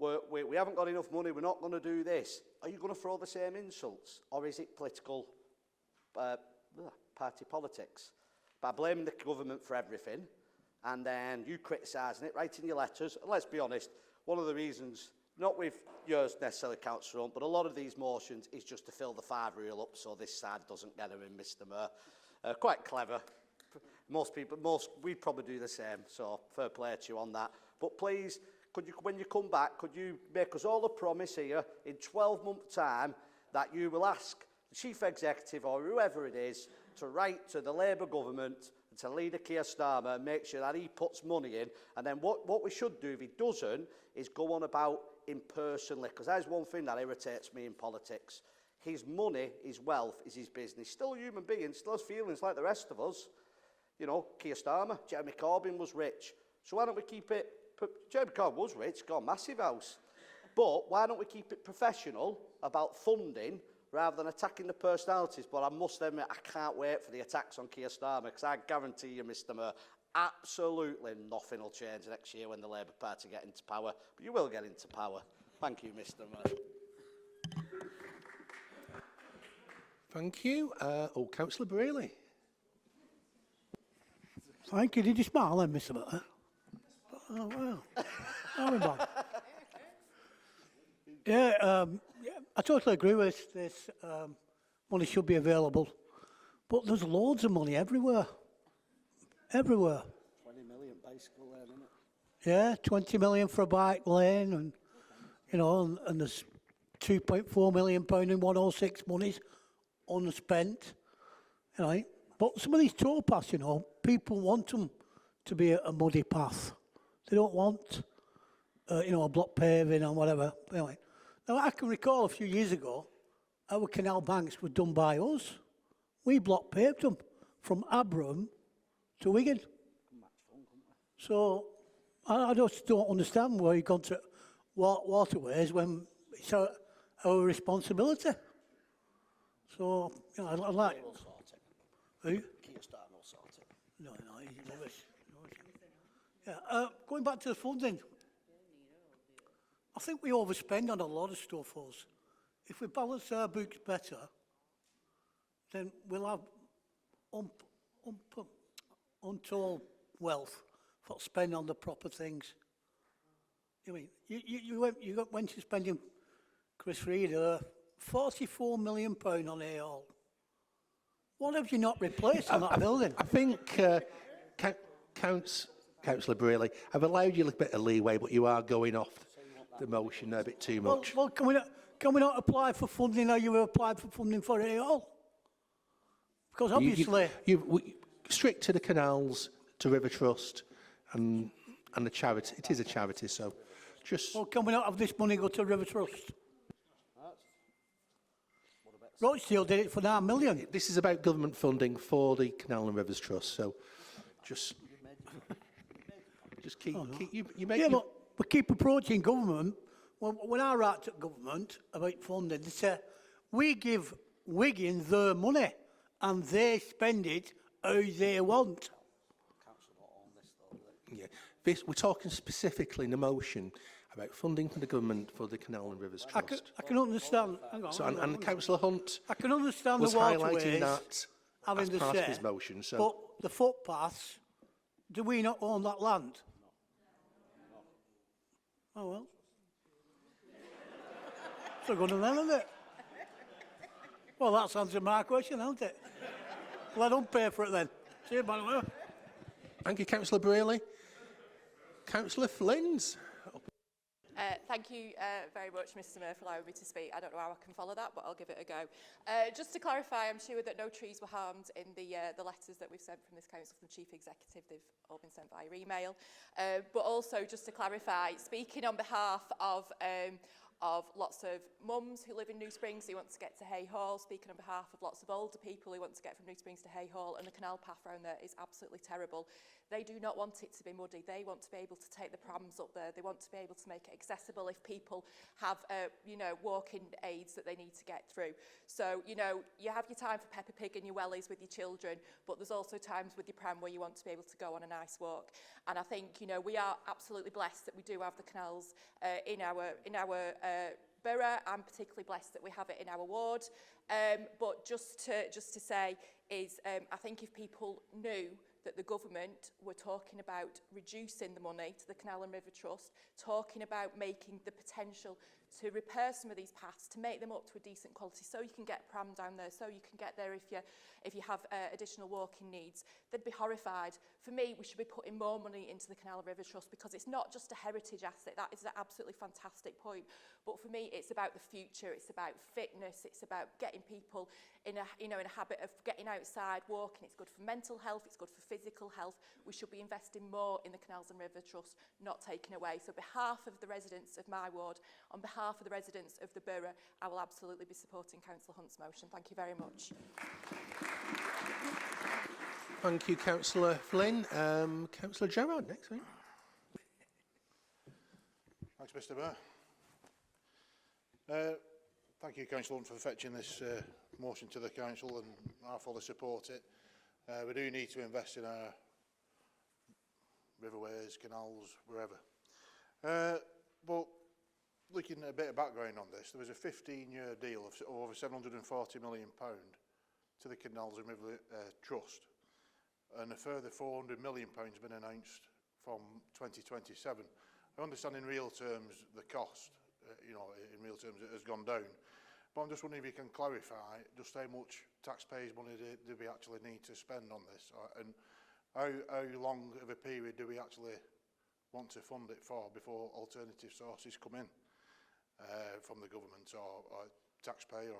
we haven't got enough money, we're not going to do this, are you going to throw the same insults? Or is it political party politics? By blaming the government for everything, and then you criticising it, writing your letters, and let's be honest, one of the reasons, not with yours necessarily, Councillor Hunt, but a lot of these motions is just to fill the 5 rule up so this side doesn't get her in, Mr Mayor. Quite clever. We'd probably do the same, so fair play to you on that. But please, could you, when you come back, could you make us all a promise here in 12 months' time that you will ask the Chief Executive or whoever it is to write to the Labour government and to Leader Keir Starmer and make sure that he puts money in. And then what we should do if he doesn't is go on about him personally, because that's one thing that irritates me in politics. His money, his wealth is his business. Still a human being, still has feelings like the rest of us. You know, Keir Starmer, Jeremy Corbyn was rich. So why don't we keep it... Jeremy Corbyn was rich, got a massive house. But why don't we keep it professional about funding rather than attacking the personalities? But I must admit, I can't wait for the attacks on Keir Starmer, because I guarantee you, Mr Mayor, absolutely nothing will change next year when the Labour Party get into power. But you will get into power. Thank you, Mr Mayor. Thank you. Councillor Braley. Thank you. Did you smile then, Mr Mayor? Oh, well. Yeah, I totally agree with this. Money should be available. But there's loads of money everywhere. Everywhere. 20 million bicycle lane, isn't it? Yeah, 20 million for a bike lane, and you know, and there's £2.4 million in 106 monies unspent. You know, but some of these towpaths, you know, people want them to be a muddy path. They don't want, you know, a block paving or whatever. Anyway, now I can recall a few years ago, our canal banks were done by us. We block paved them from Abram to Wigan. So I just don't understand why you've gone to waterways when it's our responsibility. So, you know, I'd like... We'll sort it. Who? Keir Starmer will sort it. No, he's rubbish. Yeah, going back to the funding, I think we overspend on a lot of stuff, us. If we balance our books better, then we'll have untold wealth for spend on the proper things. I mean, you went to spending, Chris Reader, £44 million on AOL. What have you not replaced on that building? I think, Councillor Braley, I've allowed you a little bit of leeway, but you are going off the motion a bit too much. Well, can we not apply for funding how you applied for funding for AOL? Because obviously... Strict to the canals, to River Trust, and the charity. It is a charity, so just... Well, can we not have this money go to River Trust? Rochdale did it for £9 million. This is about government funding for the Canal and Rivers Trust, so just keep... But we keep approaching government. When I write to government about funding, they say, we give Wigan their money and they spend it how they want. Yeah, we're talking specifically in the motion about funding from the government for the Canal and Rivers Trust. I can understand. Hang on, so, and Councillor Hunt I can understand was the waterways highlighting that having as the part say, of his motion. So, but the footpaths, do we not own that land? No. Oh well. It's a good one then, isn't it? Well, that's answered my question, hasn't it? Let them pay for it then. See you, Manuel. Thank you, Councillor Braley. Councillor Flynns. Thank you very much, Mr Mayor, for allowing me to speak. I don't know how I can follow that, but I'll give it a go. Just to clarify, I'm sure that no trees were harmed in the letters that we've sent from this council from the Chief Executive. They've all been sent via email. But also, just to clarify, speaking on behalf of of lots of mums who live in New Springs who want to get to Hay Hall, speaking on behalf of lots of older people who want to get from New Springs to Hay Hall, and the canal path around there is absolutely terrible. They do not want it to be muddy. They want to be able to take the prams up there. They want to be able to make it accessible if people have, you know, walking aids that they need to get through. So, you know, you have your time for Peppa Pig and your wellies with your children, but there's also times with your pram where you want to be able to go on a nice walk. And I think, you know, we are absolutely blessed that we do have the canals in our borough. I'm particularly blessed that we have it in our ward. But just to say is, I think if people knew that the government were talking about reducing the money to the Canal and River Trust, talking about making the potential to repair some of these paths, to make them up to a decent quality, so you can get a pram down there, so you can get there if you have additional walking needs, they'd be horrified. For me, we should be putting more money into the Canal and River Trust, because it's not just a heritage asset. That is an absolutely fantastic point. But for me, it's about the future. It's about fitness. It's about getting people in a habit of getting outside, walking. It's good for mental health. It's good for physical health. We should be investing more in the Canals and River Trust, not taking away. So on behalf of the residents of my ward, on behalf of the residents of the borough, I will absolutely be supporting Councillor Hunt's motion. Thank you very much. Thank you, Councillor Flynn. Councillor Gerard next, right? Thanks, Mr. Mayor. Thank you, Councillor Hunt, for fetching this motion to the council, and I fully support it. We do need to invest in our riverways, canals, wherever. But looking at a bit of background on this, there was a 15-year deal of over £740 million to the Canals and River Trust, and a further £400 million been announced from 2027. I understand in real terms the cost, in real terms it has gone down, but I'm just wondering if you can clarify just how much taxpayers' money do we actually need to spend on this, and how long of a period do we actually want to fund it for before alternative sources come in from the government or taxpayer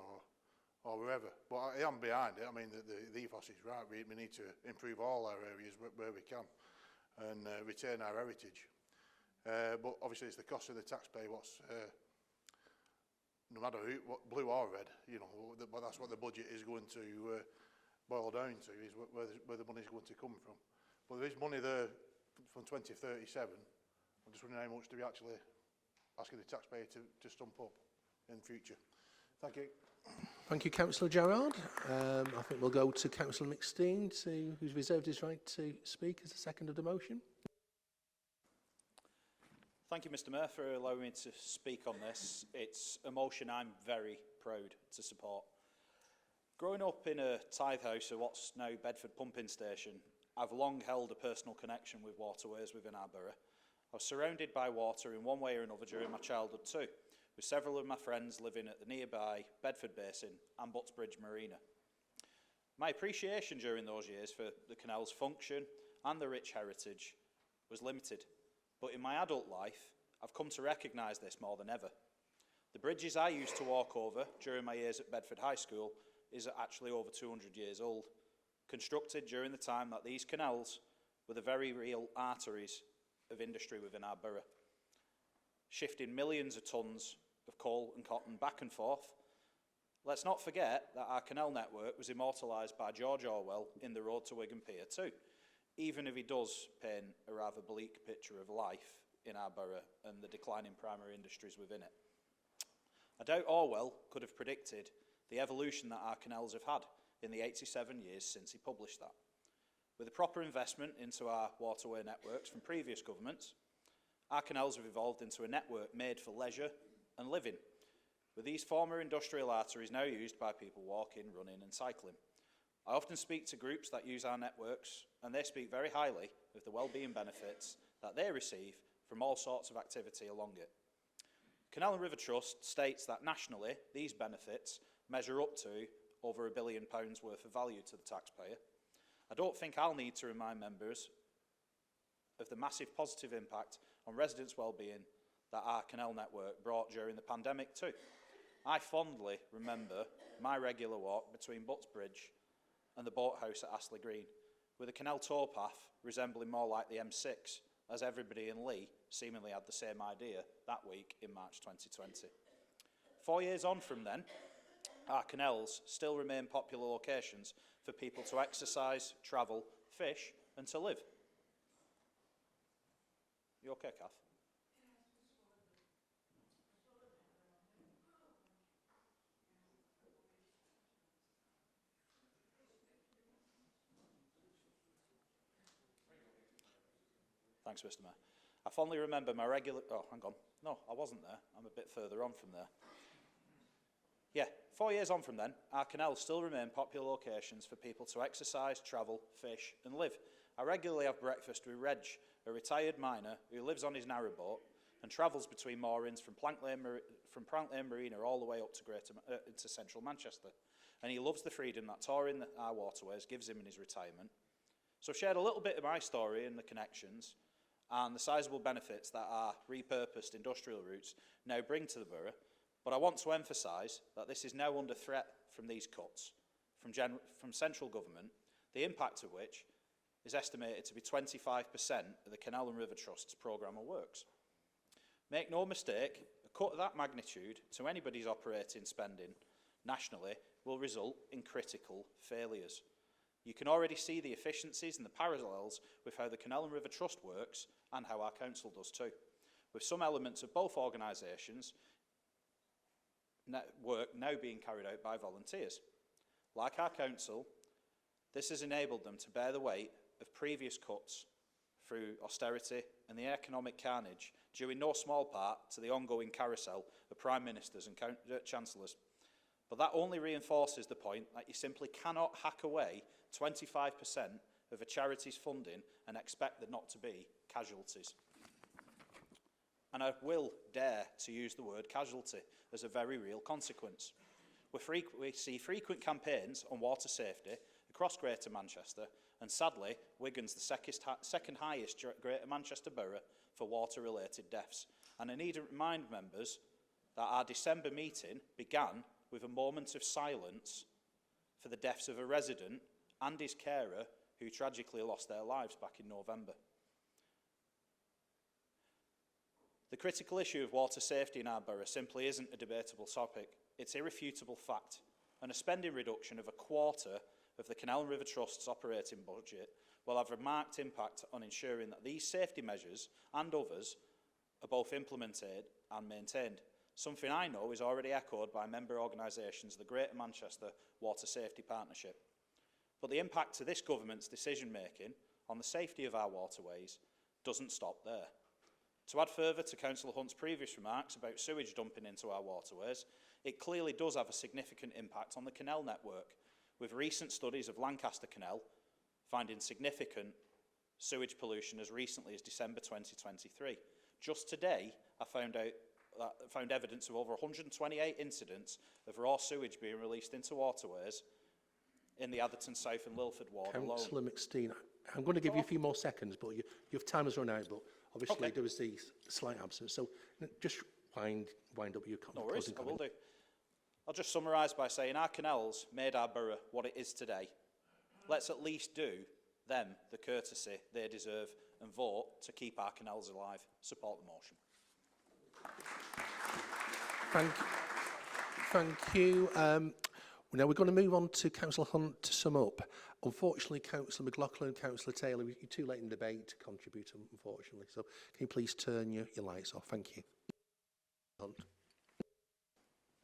or wherever. But I am behind it. I mean, the ethos is right. We need to improve all our areas where we can and retain our heritage. But obviously it's the cost of the taxpayer what's, no matter what, blue or red, but that's what the budget is going to boil down to, is where the money is going to come from. But there is money there from 2037. I'm just wondering how much do we actually asking the taxpayer to stump up in the future. Thank you. Thank you, Councillor Gerard. I think we'll go to Councillor McSteen, who's reserved his right to speak as the second of the motion. Thank you, Mr. Mayor, for allowing me to speak on this. It's a motion I'm very proud to support. Growing up in a tithe house at what's now Bedford Pumping Station, I've long held a personal connection with waterways within our borough. I was surrounded by water in one way or another during my childhood too, with several of my friends living at the nearby Bedford Basin and Buttsbridge Marina. My appreciation during those years for the canal's function and the rich heritage was limited, but in my adult life, I've come to recognise this more than ever. The bridges I used to walk over during my years at Bedford High School is actually over 200 years old, constructed during the time that these canals were the very real arteries of industry within our borough, shifting millions of tonnes of coal and cotton back and forth. Let's not forget that our canal network was immortalised by George Orwell in The Road to Wigan Pier too, even if he does paint a rather bleak picture of life in our borough and the declining primary industries within it. I doubt Orwell could have predicted the evolution that our canals have had in the 87 years since he published that. With a proper investment into our waterway networks from previous governments, our canals have evolved into a network made for leisure and living, with these former industrial arteries now used by people walking, running and cycling. I often speak to groups that use our networks, and they speak very highly of the well-being benefits that they receive from all sorts of activity along it. Canal and River Trust states that nationally these benefits measure up to over £1 billion worth of value to the taxpayer. I don't think I'll need to remind members of the massive positive impact on residents' well-being that our canal network brought during the pandemic too. I fondly remember my regular walk between Buttsbridge and the boathouse at Astley Green, with a canal towpath resembling more like the M6, as everybody in Lee seemingly had the same idea that week in March 2020. 4 years on from then, our canals still remain popular locations for people to exercise, travel, fish and to live. You okay, Kath? Thanks, Mr. Mayor. I fondly remember my regular... Oh, hang on. No, I wasn't there. I'm a bit further on from there. Yeah, 4 years on from then, our canals still remain popular locations for people to exercise, travel, fish and live. I regularly have breakfast with Reg, a retired miner who lives on his narrowboat and travels between moorings from Plank Lane Marina all the way up to into central Manchester. And he loves the freedom that touring our waterways gives him in his retirement. So I've shared a little bit of my story and the connections and the sizable benefits that our repurposed industrial routes now bring to the borough. But I want to emphasise that this is now under threat from these cuts from central government, the impact of which is estimated to be 25% of the Canal and River Trust's programme of works. Make no mistake, a cut of that magnitude to anybody's operating spending nationally will result in critical failures. You can already see the efficiencies and the parallels with how the Canal and River Trust works and how our council does too, with some elements of both organisations' work now being carried out by volunteers. Like our council, this has enabled them to bear the weight of previous cuts through austerity and the economic carnage, due in no small part to the ongoing carousel of prime ministers and chancellors. But that only reinforces the point that you simply cannot hack away 25% of a charity's funding and expect there not to be casualties. And I will dare to use the word casualty as a very real consequence. We see frequent campaigns on water safety across Greater Manchester, and sadly, Wigan's the second highest Greater Manchester borough for water-related deaths. And I need to remind members that our December meeting began with a moment of silence for the deaths of a resident and his carer who tragically lost their lives back in November. The critical issue of water safety in our borough simply isn't a debatable topic. It's irrefutable fact, and a spending reduction of a quarter of the Canal and River Trust's operating budget will have a marked impact on ensuring that these safety measures and others are both implemented and maintained. Something I know is already echoed by member organisations of the Greater Manchester Water Safety Partnership. But the impact to this government's decision-making on the safety of our waterways doesn't stop there. To add further to Councillor Hunt's previous remarks about sewage dumping into our waterways, it clearly does have a significant impact on the canal network, with recent studies of Lancaster Canal finding significant sewage pollution as recently as December 2023. Just today, I found evidence of over 128 incidents of raw sewage being released into waterways in the Atherton South and Lilford ward alone. Councillor McSteen, I'm going to give you a few more seconds, but your time has run out, but obviously there was the slight absence. So just wind up your No worries, I will do. I'll just summarise by saying our canals made our borough what it is today. Let's at least do them the courtesy they deserve and vote to keep our canals alive. Support the motion. Thank you. Now we're going to move on to Councillor Hunt to sum up. Unfortunately, Councillor McLaughlin and Councillor Taylor, you're too late in the debate to contribute, unfortunately. So can you please turn your lights off? Thank you. Hunt.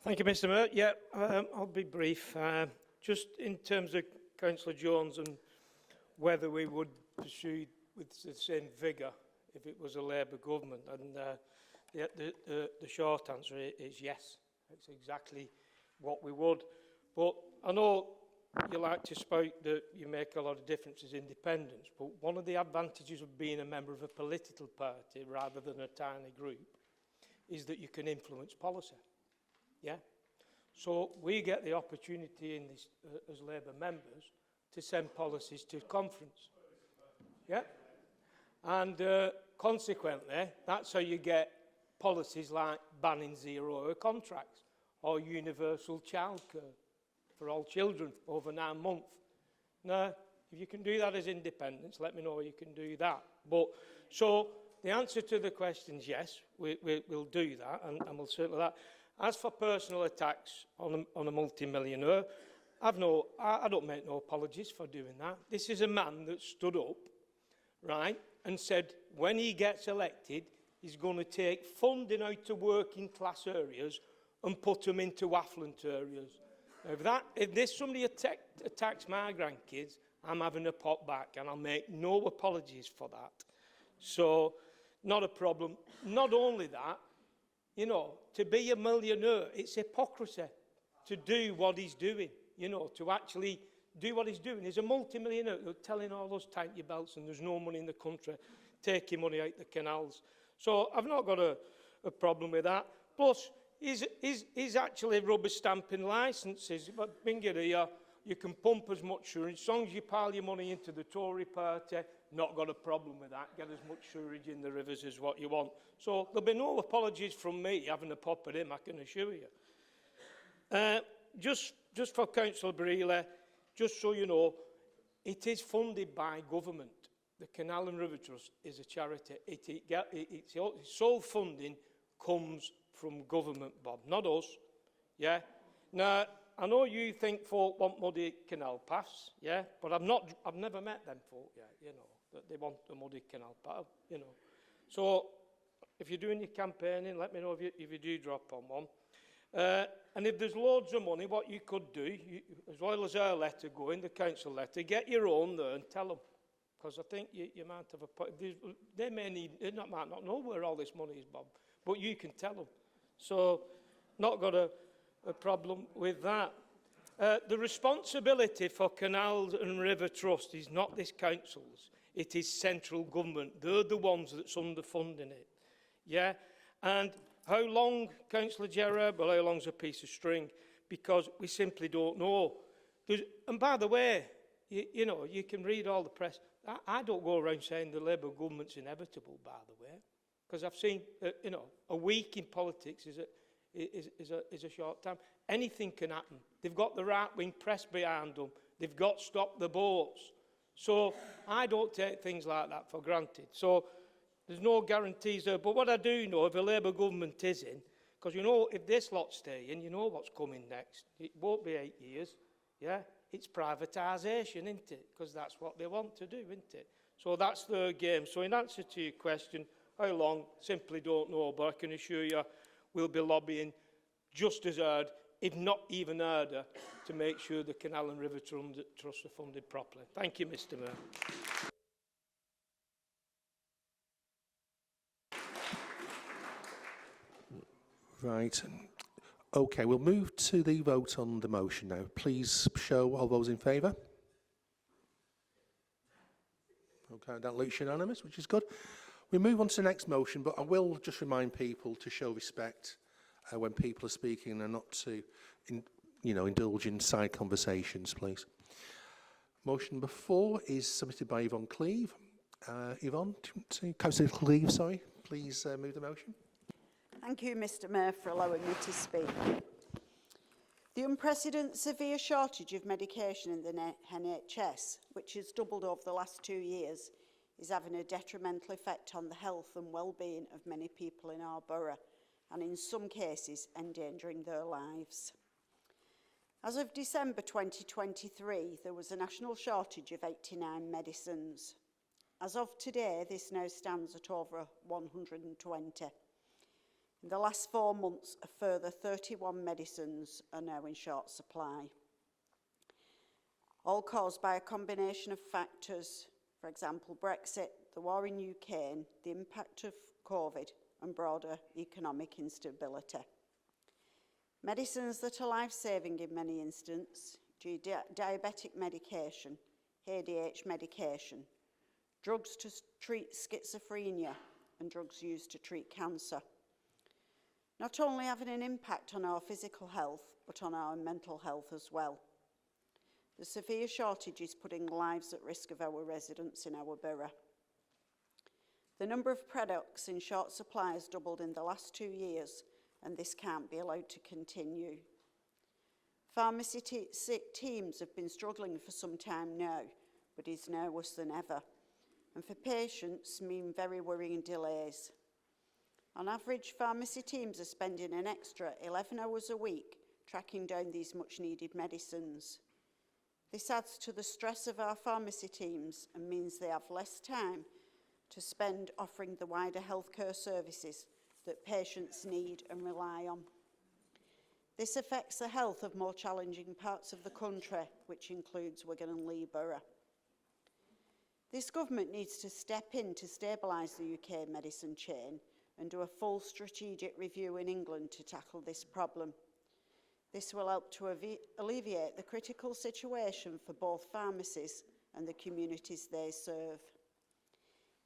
Thank you, Mr. Mayor. Yeah, I'll be brief. Just in terms of Councillor Jones and whether we would pursue with the same vigour if it was a Labour government, and the short answer is yes. It's exactly what we would. But I know you like to spout that you make a lot of difference as independents, but one of the advantages of being a member of a political party rather than a tiny group is that you can influence policy. Yeah? So we get the opportunity in this, as Labour members to send policies to conference. Yeah? And consequently, that's how you get policies like banning zero-hour contracts or universal childcare for all children over 9 months. Now, if you can do that as independents, let me know you can do that. But so the answer to the question is yes, we'll do that, and we'll certainly that. As for personal attacks on a multi-millionaire, I don't make no apologies for doing that. This is a man that stood up, right, and said when he gets elected, he's going to take funding out of working class areas and put them into affluent areas. If somebody attacks my grandkids, I'm having a pop back, and I'll make no apologies for that. So, not a problem. Not only that, you know, to be a millionaire, it's hypocrisy to do what he's doing, you know, to actually do what he's doing. He's a multi-millionaire telling all those tighten your belts and there's no money in the country, taking money out the canals. So I've not got a problem with that. Plus, he's actually rubber stamping licences. But bring it here, you can pump as much sewage. As long as you pile your money into the Tory party, not got a problem with that. Get as much sewage in the rivers as what you want. So there'll be no apologies from me having a pop at him, I can assure you. Just for Councillor Brearley, just so you know, it is funded by government. The Canal and River Trust is a charity. Its sole funding comes from government, Bob, not us. Yeah. Now, I know you think folk want muddy canal paths, yeah, but I've never met them folk yet, you know, that they want a muddy canal path, you know. So, if you're doing your campaigning, let me know if you do drop on one. And if there's loads of money, what you could do, as well as our letter going, the council letter, get your own there and tell them. Because I think you might have a point. They might not know where all this money is, Bob, but you can tell them. So, not got a problem with that. The responsibility for Canals and River Trust is not this council's. It is central government. They're the ones that's underfunding it. Yeah? And how long, Councillor Gerard? Well, how long's a piece of string? Because we simply don't know. And by the way, you know, you can read all the press. I don't go around saying the Labour government's inevitable, by the way, because I've seen, you know, a week in politics is a short time. Anything can happen. They've got the right-wing press behind them. They've got to stop the boats. So I don't take things like that for granted. So there's no guarantees there. But what I do know, if a Labour government is in, because you know, if this lot stay in, you know what's coming next. It won't be 8 years. Yeah, it's privatisation, isn't it? Because that's what they want to do, isn't it? So that's their game. So in answer to your question, how long? Simply don't know. But I can assure you, we'll be lobbying just as hard, if not even harder, to make sure the Canal and River Trust are funded properly. Thank you, Mr. Mayor. Right. OK, we'll move to the vote on the motion now. Please show all those in favour. OK, that looks unanimous, which is good. We move on to the next motion, but I will just remind people to show respect when people are speaking and not to, indulge in side conversations, please. Motion number 4 is submitted by Yvonne Cleave. Yvonne, Councillor Cleave, sorry, please move the motion. Thank you, Mr. Mayor, for allowing me to speak. The unprecedented severe shortage of medication in the NHS, which has doubled over the last 2 years, is having a detrimental effect on the health and well-being of many people in our borough, and in some cases endangering their lives. As of December 2023, there was a national shortage of 89 medicines. As of today, this now stands at over 120. In the last 4 months, a further 31 medicines are now in short supply. All caused by a combination of factors, for example, Brexit, the war in Ukraine, the impact of COVID, and broader economic instability. Medicines that are life-saving in many instances, diabetic medication, ADH medication, drugs to treat schizophrenia, and drugs used to treat cancer. Not only having an impact on our physical health, but on our mental health as well. The severe shortage is putting lives at risk of our residents in our borough. The number of products in short supply has doubled in the last 2 years, and this can't be allowed to continue. Pharmacy teams have been struggling for some time now, but it's now worse than ever. And for patients, mean very worrying delays. On average, pharmacy teams are spending an extra 11 hours a week tracking down these much-needed medicines. This adds to the stress of our pharmacy teams and means they have less time to spend offering the wider healthcare services that patients need and rely on. This affects the health of more challenging parts of the country, which includes Wigan and Lee Borough. This government needs to step in to stabilise the UK medicine chain and do a full strategic review in England to tackle this problem. This will help to alleviate the critical situation for both pharmacies and the communities they serve.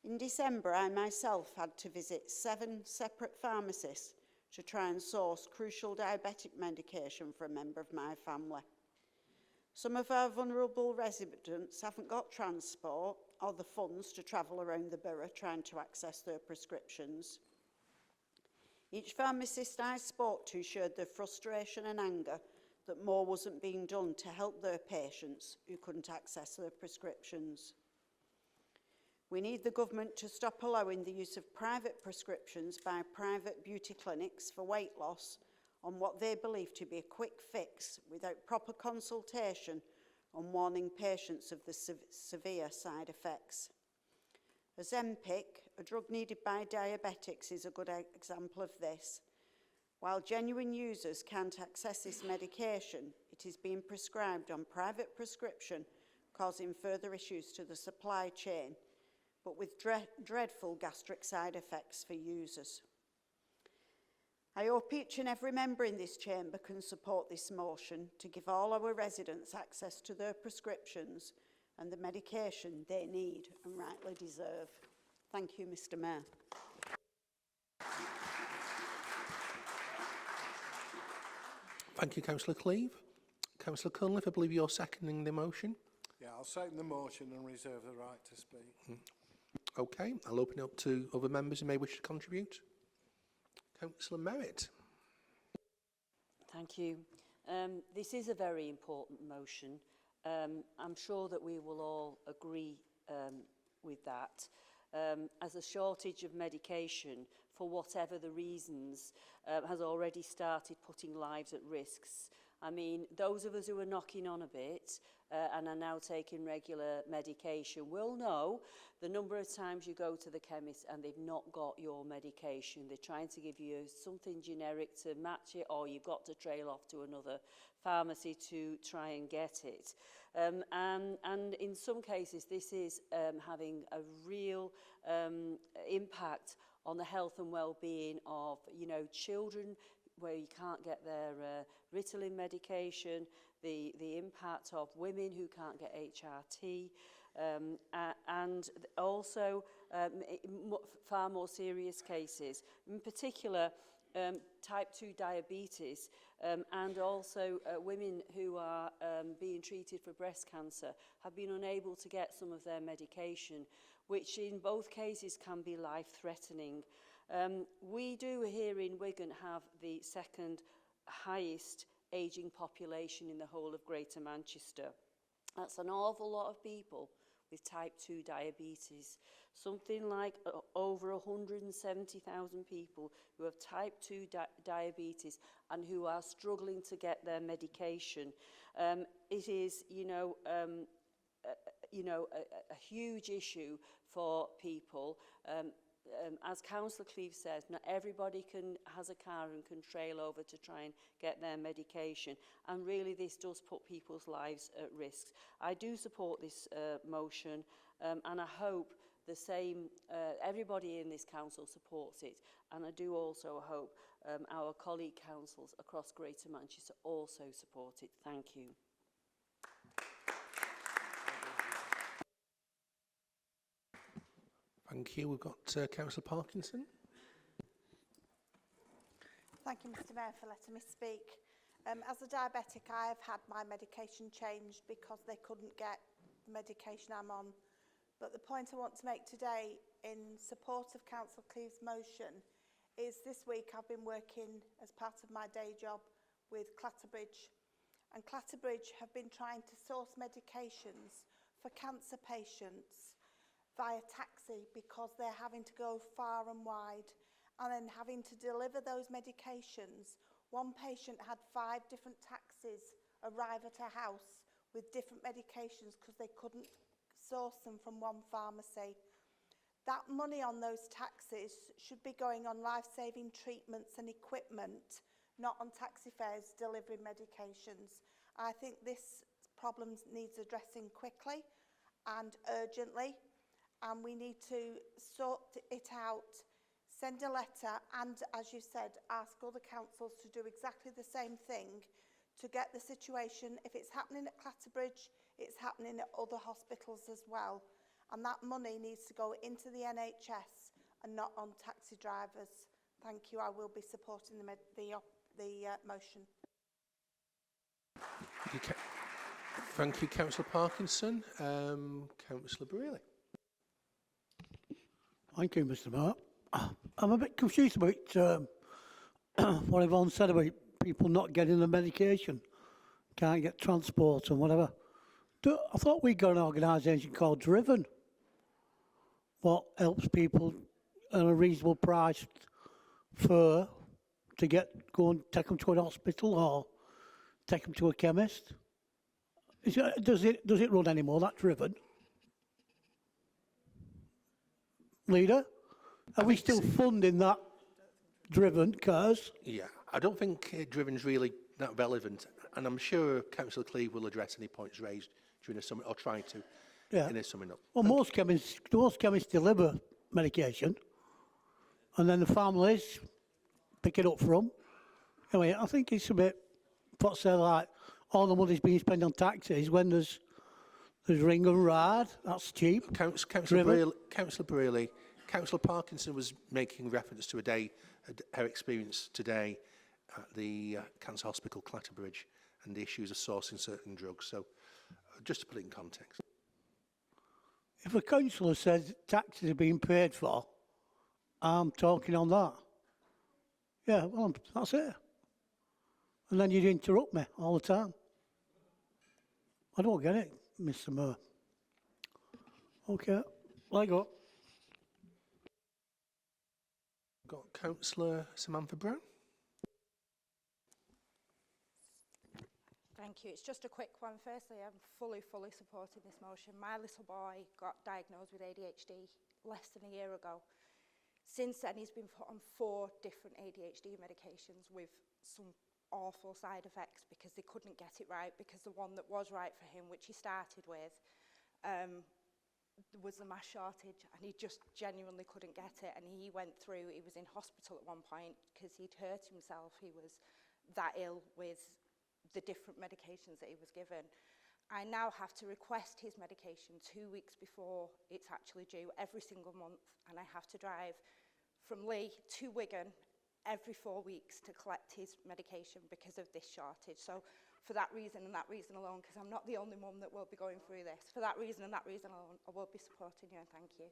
In December, I myself had to visit 7 separate pharmacists to try and source crucial diabetic medication for a member of my family. Some of our vulnerable residents haven't got transport or the funds to travel around the borough trying to access their prescriptions. Each pharmacist I spoke to shared their frustration and anger that more wasn't being done to help their patients who couldn't access their prescriptions. We need the government to stop allowing the use of private prescriptions by private beauty clinics for weight loss on what they believe to be a quick fix without proper consultation and warning patients of the severe side effects. Ozempic, a drug needed by diabetics, is a good example of this. While genuine users can't access this medication, it is being prescribed on private prescription, causing further issues to the supply chain, but with dreadful gastric side effects for users. I hope each and every member in this chamber can support this motion to give all our residents access to their prescriptions and the medication they need and rightly deserve. Thank you, Mr. Mayor. Thank you, Councillor Cleave. Councillor Cunliffe, I believe you're seconding the motion. Yeah, I'll second the motion and reserve the right to speak. Okay, I'll open it up to other members who may wish to contribute. Councillor Merritt. Thank you. This is a very important motion. I'm sure that we will all agree with that. As a shortage of medication, for whatever the reasons, has already started putting lives at risks. I mean, those of us who are knocking on a bit and are now taking regular medication will know the number of times you go to the chemist and they've not got your medication. They're trying to give you something generic to match it, or you've got to trail off to another pharmacy to try and get it. And in some cases, this is having a real impact on the health and well-being of, children where you can't get their Ritalin medication, the impact of women who can't get HRT, and also far more serious cases, in particular type 2 diabetes, and also women who are being treated for breast cancer have been unable to get some of their medication, which in both cases can be life-threatening. We do here in Wigan have the second highest ageing population in the whole of Greater Manchester. That's an awful lot of people with type 2 diabetes. Something like over 170,000 people who have type 2 diabetes and who are struggling to get their medication. It is, a huge issue for people. As Councillor Cleave says, not everybody has a car and can trail over to try and get their medication, and really this does put people's lives at risk. I do support this motion, and I hope the same, everybody in this council supports it, and I do also hope our colleague councils across Greater Manchester also support it. Thank you. Thank you. We've got Councillor Parkinson. Thank you, Mr. Mayor, for letting me speak. As a diabetic, I have had my medication changed because they couldn't get the medication I'm on. But the point I want to make today in support of Councillor Cleave's motion is this week I've been working as part of my day job with Clatterbridge. And Clatterbridge have been trying to source medications for cancer patients via taxi because they're having to go far and wide, and then having to deliver those medications. One patient had 5 different taxis arrive at a house with different medications because they couldn't source them from one pharmacy. That money on those taxis should be going on life-saving treatments and equipment, not on taxi fares delivering medications. I think this problem needs addressing quickly and urgently, and we need to sort it out, send a letter, and, as you said, ask other councils to do exactly the same thing to get the situation. If it's happening at Clatterbridge, it's happening at other hospitals as well. And that money needs to go into the NHS and not on taxi drivers. Thank you. I will be supporting the motion. Thank you, Councillor Parkinson. Councillor Brearley. Thank you, Mr. Mayor. I'm a bit confused about what Yvonne said about people not getting the medication, can't get transport and whatever. I thought we got an organisation called Driven, what helps people at a reasonable price to go and take them to an hospital or take them to a chemist. Does it run anymore, that Driven? Leader, are we still funding that Driven cars? Yeah, I don't think Driven's really that relevant, and I'm sure Councillor Cleave will address any points raised during the summit, or try to in his summing up. Well, most chemists deliver medication, and then the families pick it up from. Anyway, I think it's a bit, what's there, like all the money's being spent on taxis when there's Ring and Ride, that's cheap. Councillor Brearley, Councillor Parkinson was making reference to her experience today at the Cancer Hospital Clatterbridge and the issues of sourcing certain drugs. So, just to put it in context. If a councillor says taxes are being paid for, I'm talking on that. Yeah, well, that's it. And then you'd interrupt me all the time. I don't get it, Mr. Mayor. Okay, let go. Got Councillor Samantha Brown. Thank you. It's just a quick one. Firstly, I'm fully supporting this motion. My little boy got diagnosed with ADHD less than a year ago. Since then, he's been put on 4 different ADHD medications with some awful side effects because they couldn't get it right, because the one that was right for him, which he started with, was the mass shortage, and he just genuinely couldn't get it. And he was in hospital at one point because he'd hurt himself. He was that ill with the different medications that he was given. I now have to request his medication 2 weeks before it's actually due every single month, and I have to drive from Lee to Wigan every 4 weeks to collect his medication because of this shortage. So for that reason and that reason alone, because I'm not the only mum that will be going through this, for that reason and that reason alone, I will be supporting you, and thank you.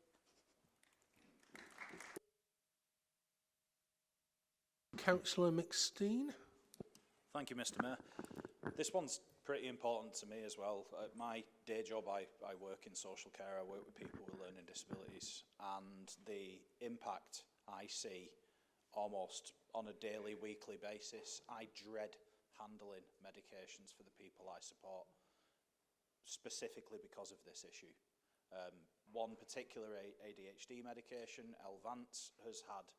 Councillor McSteen. Thank you, Mr. Mayor. This one's pretty important to me as well. At my day job, I work in social care. I work with people with learning disabilities, and the impact I see almost on a daily, weekly basis. I dread handling medications for the people I support, specifically because of this issue. One particular ADHD medication, Elvance, has had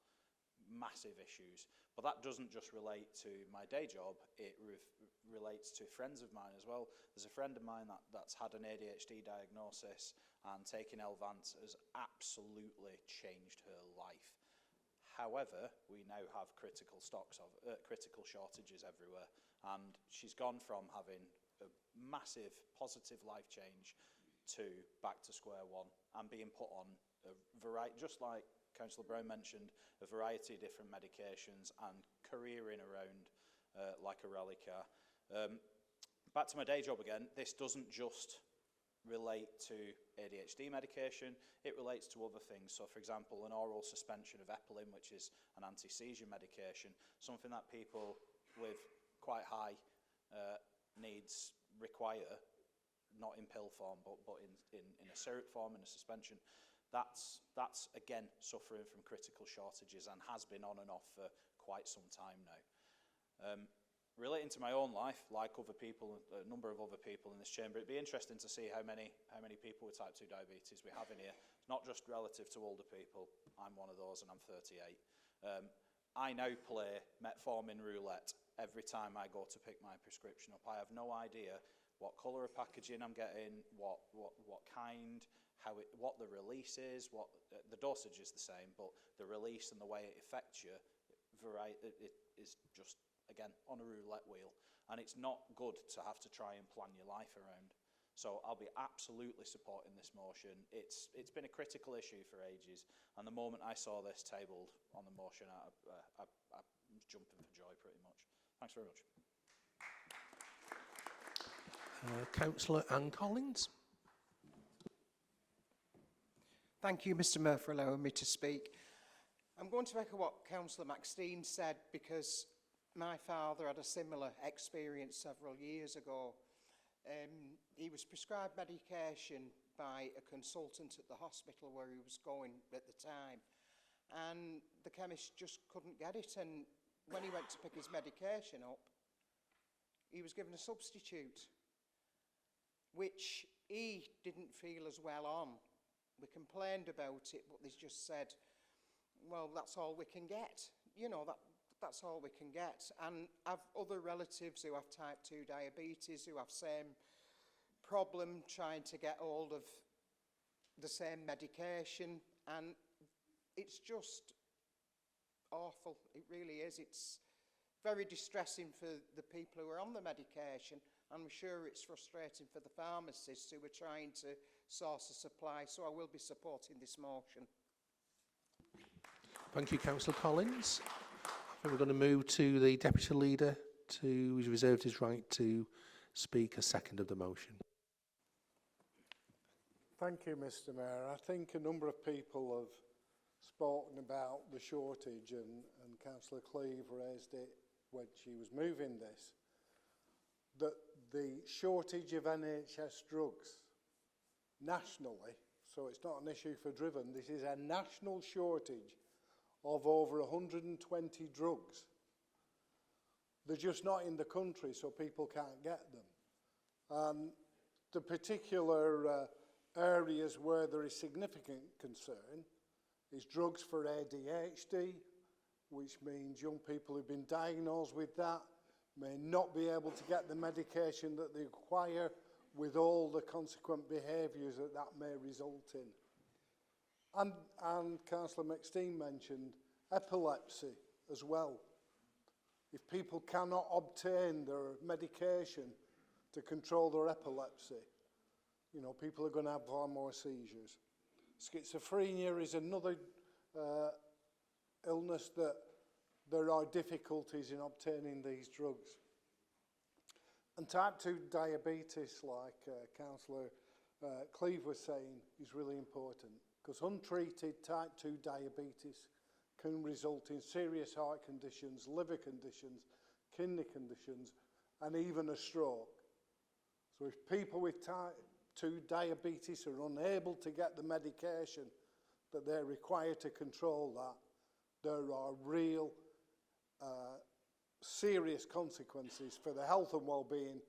massive issues, but that doesn't just relate to my day job, it relates to friends of mine as well. There's a friend of mine that's had an ADHD diagnosis, and taking Elvance has absolutely changed her life. However, we now have critical shortages everywhere, and she's gone from having a massive positive life change to back to square one and being put on a variety, just like Councillor Brown mentioned, a variety of different medications and careering around like a rally car. Back to my day job again, this doesn't just relate to ADHD medication, it relates to other things. So for example, an oral suspension of Epilin, which is an anti-seizure medication, something that people with quite high needs require, not in pill form, but in a syrup form, in a suspension. That's again suffering from critical shortages and has been on and off for quite some time now. Relating to my own life, like other people, a number of other people in this chamber, it'd be interesting to see how many people with type 2 diabetes we have in here. It's not just relative to older people. I'm one of those and I'm 38. I now play metformin roulette every time I go to pick my prescription up. I have no idea what colour of packaging I'm getting, what kind, what the release is, the dosage is the same, but the release and the way it affects you, it is just, again, on a roulette wheel. And it's not good to have to try and plan your life around. So I'll be absolutely supporting this motion. It's been a critical issue for ages, and the moment I saw this tabled on the motion, I was jumping for joy pretty much. Thanks very much. Councillor Anne Collins. Thank you, Mr Mayor, for allowing me to speak. I'm going to echo what Councillor Maxine said, because my father had a similar experience several years ago. He was prescribed medication by a consultant at the hospital where he was going at the time, and the chemist just couldn't get it, and when he went to pick his medication up, he was given a substitute, which he didn't feel as well on. We complained about it, but they just said, well, that's all we can get. You know, that's all we can get. And I've other relatives who have type 2 diabetes, who have same problem trying to get hold of the same medication, and it's just awful. It really is. It's very distressing for the people who are on the medication. I'm sure it's frustrating for the pharmacists who are trying to source a supply, so I will be supporting this motion. Thank you, Councillor Collins. I think we're going to move to the Deputy Leader, who's reserved his right to speak a second of the motion. Thank you, Mr Mayor. I think a number of people have spoken about the shortage, and Councillor Cleave raised it when she was moving this, that the shortage of NHS drugs nationally, so it's not an issue for Driven, this is a national shortage of over 120 drugs. They're just not in the country, so people can't get them. The particular areas where there is significant concern is drugs for ADHD, which means young people who've been diagnosed with that may not be able to get the medication that they require, with all the consequent behaviours that may result in. And Councillor McSteen mentioned epilepsy as well. If people cannot obtain their medication to control their epilepsy, you know, people are going to have far more seizures. Schizophrenia is another illness that there are difficulties in obtaining these drugs. And type 2 diabetes, like Councillor Cleave was saying, is really important, because untreated type 2 diabetes can result in serious heart conditions, liver conditions, kidney conditions, and even a stroke. So if people with type 2 diabetes are unable to get the medication that they're required to control that, there are real serious consequences for their health and well-being,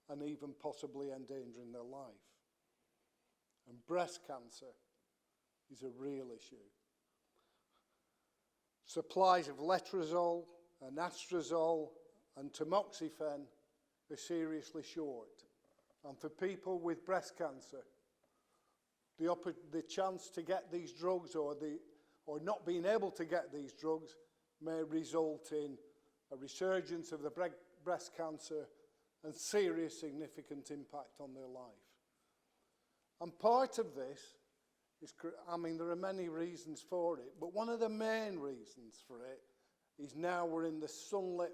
and even possibly endangering their life. And breast cancer is a real issue. Supplies of letrozole, anastrozole and tamoxifen are seriously short. And for people with breast cancer, the chance to get these drugs or not being able to get these drugs may result in a resurgence of the breast cancer and serious significant impact on their life. And part of this is, I mean, there are many reasons for it, but one of the main reasons for it is now we're in the sunlit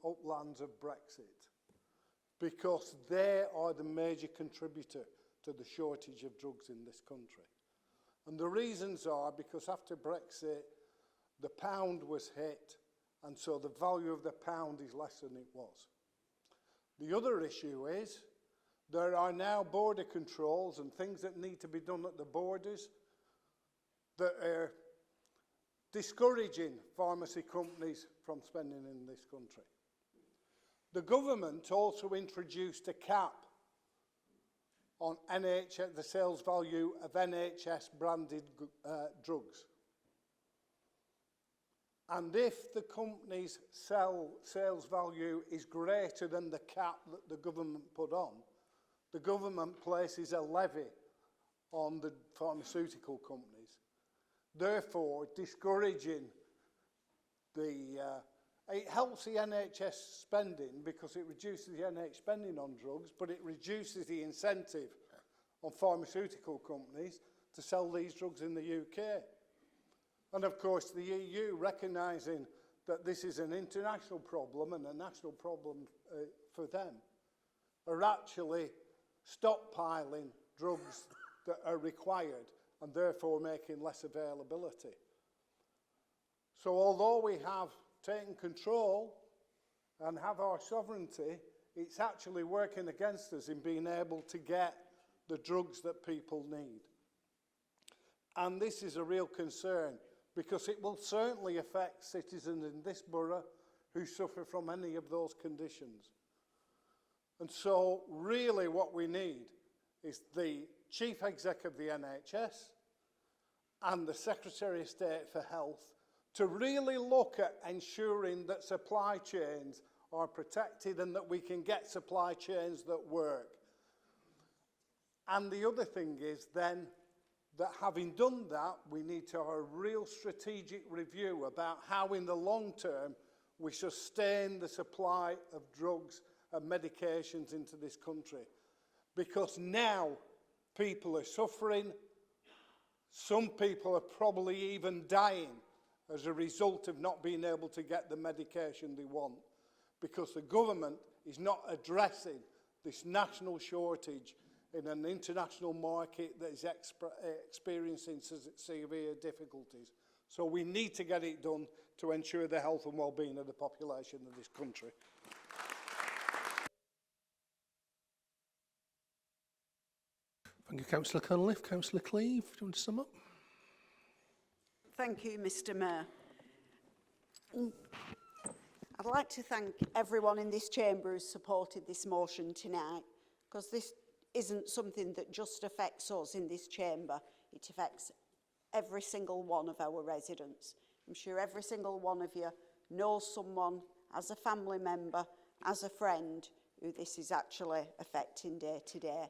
uplands of Brexit, because they are the major contributor to the shortage of drugs in this country. And the reasons are because after Brexit, the pound was hit, and so the value of the pound is less than it was. The other issue is there are now border controls and things that need to be done at the borders that are discouraging pharmacy companies from spending in this country. The government also introduced a cap on the sales value of NHS branded drugs. And if the company's sales value is greater than the cap that the government put on, the government places a levy on the pharmaceutical companies, therefore discouraging it helps the NHS spending because it reduces the NHS spending on drugs, but it reduces the incentive on pharmaceutical companies to sell these drugs in the UK. And of course the EU, recognising that this is an international problem and a national problem for them, are actually stockpiling drugs that are required and therefore making less availability. So although we have taken control and have our sovereignty, it's actually working against us in being able to get the drugs that people need. And this is a real concern because it will certainly affect citizens in this borough who suffer from any of those conditions. And so really what we need is the Chief Exec of the NHS and the Secretary of State for Health to really look at ensuring that supply chains are protected and that we can get supply chains that work. And the other thing is then that having done that, we need to have a real strategic review about how in the long term we sustain the supply of drugs and medications into this country. Because now people are suffering, some people are probably even dying as a result of not being able to get the medication they want, because the government is not addressing this national shortage in an international market that is experiencing severe difficulties. So we need to get it done to ensure the health and well-being of the population of this country. Thank you, Councillor Cunliffe. Councillor Cleave, do you want to sum up? Thank you, Mr. Mayor. I'd like to thank everyone in this chamber who supported this motion tonight, because this isn't something that just affects us in this chamber. It affects every single one of our residents. I'm sure every single one of you knows someone, as a family member, as a friend, who this is actually affecting day to day.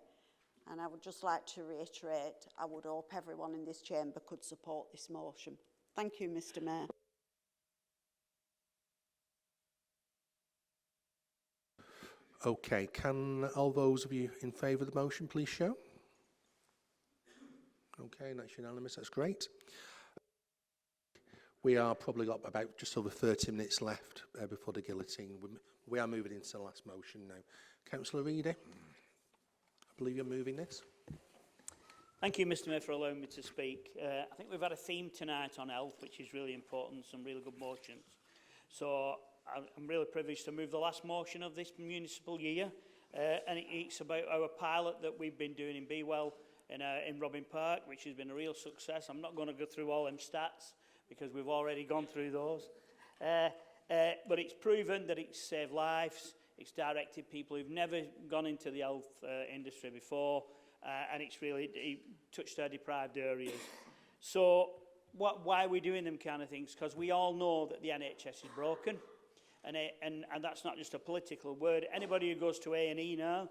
And I would just like to reiterate, I would hope everyone in this chamber could support this motion. Thank you, Mr. Mayor. Okay, can all those of you in favour of the motion please show? Okay, that's unanimous, that's great. We are probably got about just over 30 minutes left before the guillotine. We are moving into the last motion now. Councillor Reedy, I believe you're moving this. Thank you, Mr. Mayor, for allowing me to speak. I think we've had a theme tonight on health, which is really important, some really good motions. So I'm really privileged to move the last motion of this municipal year, and it's about our pilot that we've been doing in Bewell in Robin Park, which has been a real success. I'm not going to go through all them stats because we've already gone through those. But it's proven that it's saved lives, it's directed people who've never gone into the health industry before, and it's really touched our deprived areas. So why are we doing them kind of things? Because we all know that the NHS is broken, and that's not just a political word. Anybody who goes to A&E now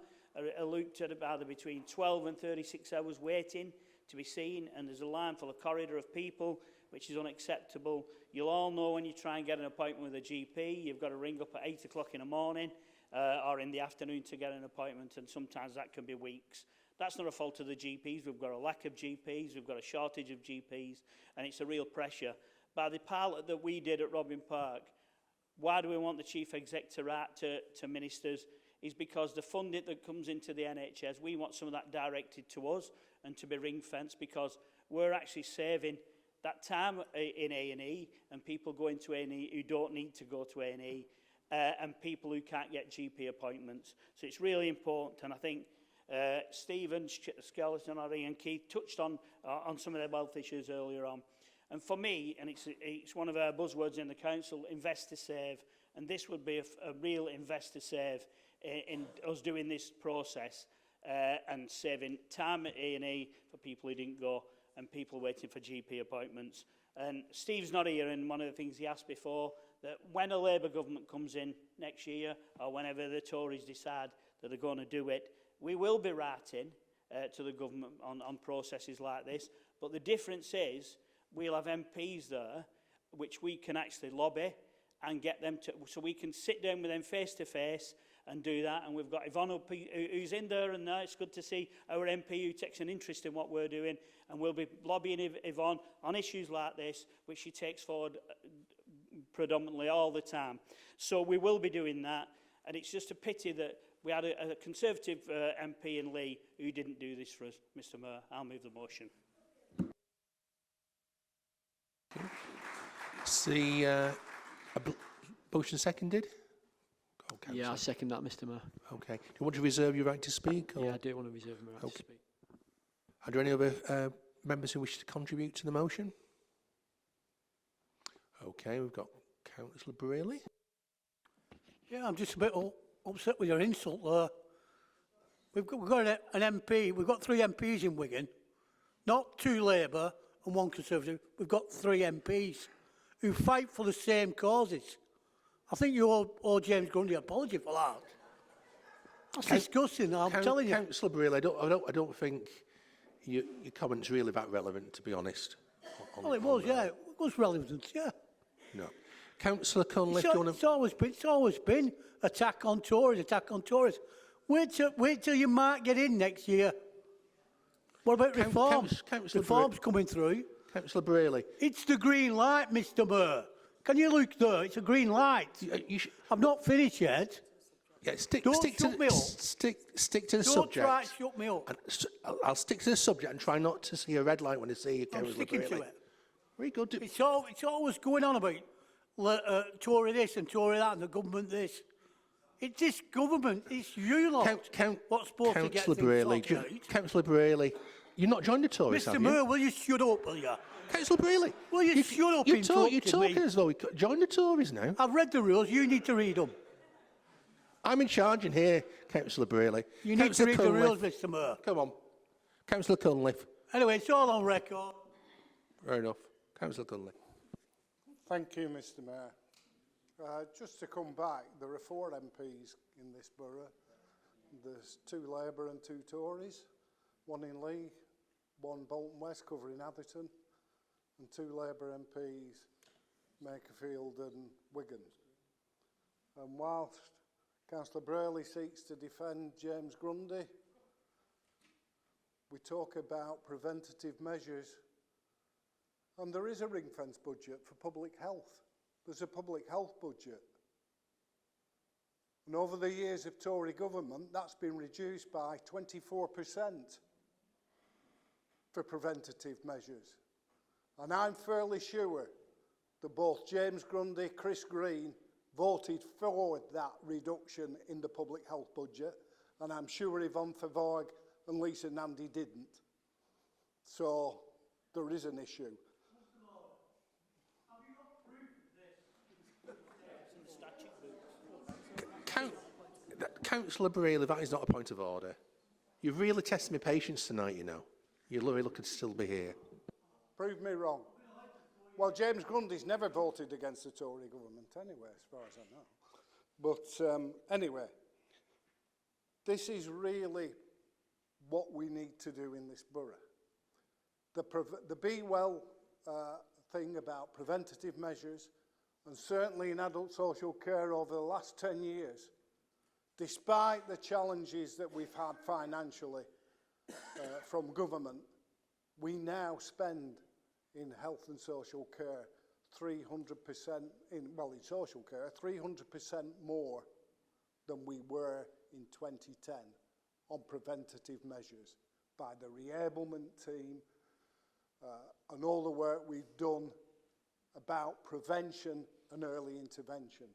are looked at either between 12 and 36 hours waiting to be seen, and there's a line full of corridor of people, which is unacceptable. You'll all know when you try and get an appointment with a GP, you've got to ring up at 8 o'clock in the morning or in the afternoon to get an appointment, and sometimes that can be weeks. That's not a fault of the GPs. We've got a lack of GPs, we've got a shortage of GPs, and it's a real pressure. By the pilot that we did at Robin Park, why do we want the Chief Exec to write to ministers? Is because the funding that comes into the NHS, we want some of that directed to us and to be ring-fenced, because we're actually saving that time in A&E and people going to A&E who don't need to go to A&E and people who can't get GP appointments. So it's really important, and I think Stephen Skeleton or Ian Keith touched on some of the wealth issues earlier on. And for me, and it's one of our buzzwords in the council, invest to save. And this would be a real invest to save in us doing this process and saving time at A&E for people who didn't go and people waiting for GP appointments. And Steve's not here, and one of the things he asked before, that when a Labour government comes in next year, or whenever the Tories decide that they're going to do it, we will be writing to the government on processes like this. But the difference is we'll have MPs there, which we can actually lobby and get them to, so we can sit down with them face to face and do that. And we've got Yvonne who's in there, and it's good to see our MP who takes an interest in what we're doing, and we'll be lobbying Yvonne on issues like this, which she takes forward predominantly all the time. So we will be doing that, and it's just a pity that we had a Conservative MP in Lee who didn't do this for us. Mr Mayor, I'll move the motion. See, motion seconded? Yeah, I second that, Mr Mayor. Okay. Do you want to reserve your right to speak? Or? Yeah, I do want to reserve my right to speak. Are there any other members who wish to contribute to the motion? Okay, we've got Councillor Braley. Yeah, I'm just a bit upset with your insult there. We've got an MP, we've got 3 MPs in Wigan, not 2 Labour and 1 Conservative. We've got 3 MPs who fight for the same causes. I think you owe James Grundy an apology for that. That's disgusting, I'm telling you. Councillor Braley, I don't think your comment's really that relevant, to be honest. Well, it was, yeah. It was relevant, yeah. No. Councillor Cunliffe, it's always been attack on Tories. Wait till you might get in next year. What about reforms? Reforms coming through. Councillor Braley. It's the green light, Mr Mayor. Can you look there? It's a green light. I've not finished yet. Yeah, stick Don't to shut me up. Stick to the Don't subject. try to shut me up. I'll stick to the subject and try not to see a red light when I see you, I'm Councillor sticking Braley. to it. Very good. It's always going on about Tory this and Tory that and the government this. It's this government, it's you lot what's supposed to get things sorted out. Councillor Braley, you've not joined the Tories, have Mr you? Mayor, will you shut up, will you? Councillor Braley. Will you shut up You're interrupting talking me? as though we joined the Tories now. I've read the rules, you need to read them. I'm in charge in here, Councillor Braley. You need to read the rules, Mr Mayor. Come on. Councillor Cunliffe. Anyway, it's all on record. Fair enough. Councillor Cunliffe. Thank you, Mr Mayor. Just to come back, there are 4 MPs in this borough. There's 2 Labour and 2 Tories, 1 in Lee, 1 Bolton West covering Atherton, and 2 Labour MPs, Makerfield and Wigan. And whilst Councillor Braley seeks to defend James Grundy, we talk about preventative measures, and there is a ring-fence budget for public health. There's a public health budget. And over the years of Tory government, that's been reduced by 24% for preventative measures. And I'm fairly sure that both James Grundy, Chris Green voted for that reduction in the public health budget, and I'm sure Yvonne Favorg and Lisa Nandy didn't. So there is an issue. Councillor Braley, that is not a point of order. You've really tested my patience tonight, you know. You're really looking to still be here. Prove me wrong. Well, James Grundy's never voted against the Tory government anyway, as far as I know. But anyway, this is really what we need to do in this borough. The Be Well thing about preventative measures, and certainly in adult social care over the last 10 years, despite the challenges that we've had financially from government, we now spend in health and social care 300% in social care 300% more than we were in 2010 on preventative measures by the reablement team and all the work we've done about prevention and early intervention.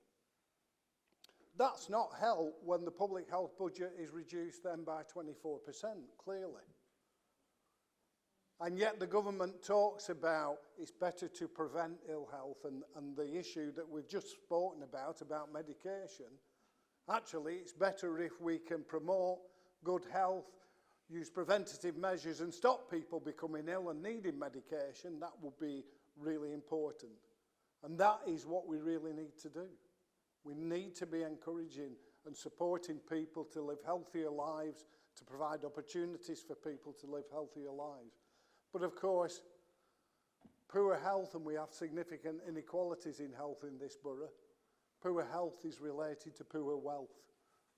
That's not help when the public health budget is reduced then by 24%, clearly. And yet the government talks about it's better to prevent ill health and the issue that we've just spoken about medication. Actually, it's better if we can promote good health, use preventative measures and stop people becoming ill and needing medication. That would be really important. And that is what we really need to do. We need to be encouraging and supporting people to live healthier lives, to provide opportunities for people to live healthier lives. But of course, poor health, and we have significant inequalities in health in this borough, poor health is related to poor wealth.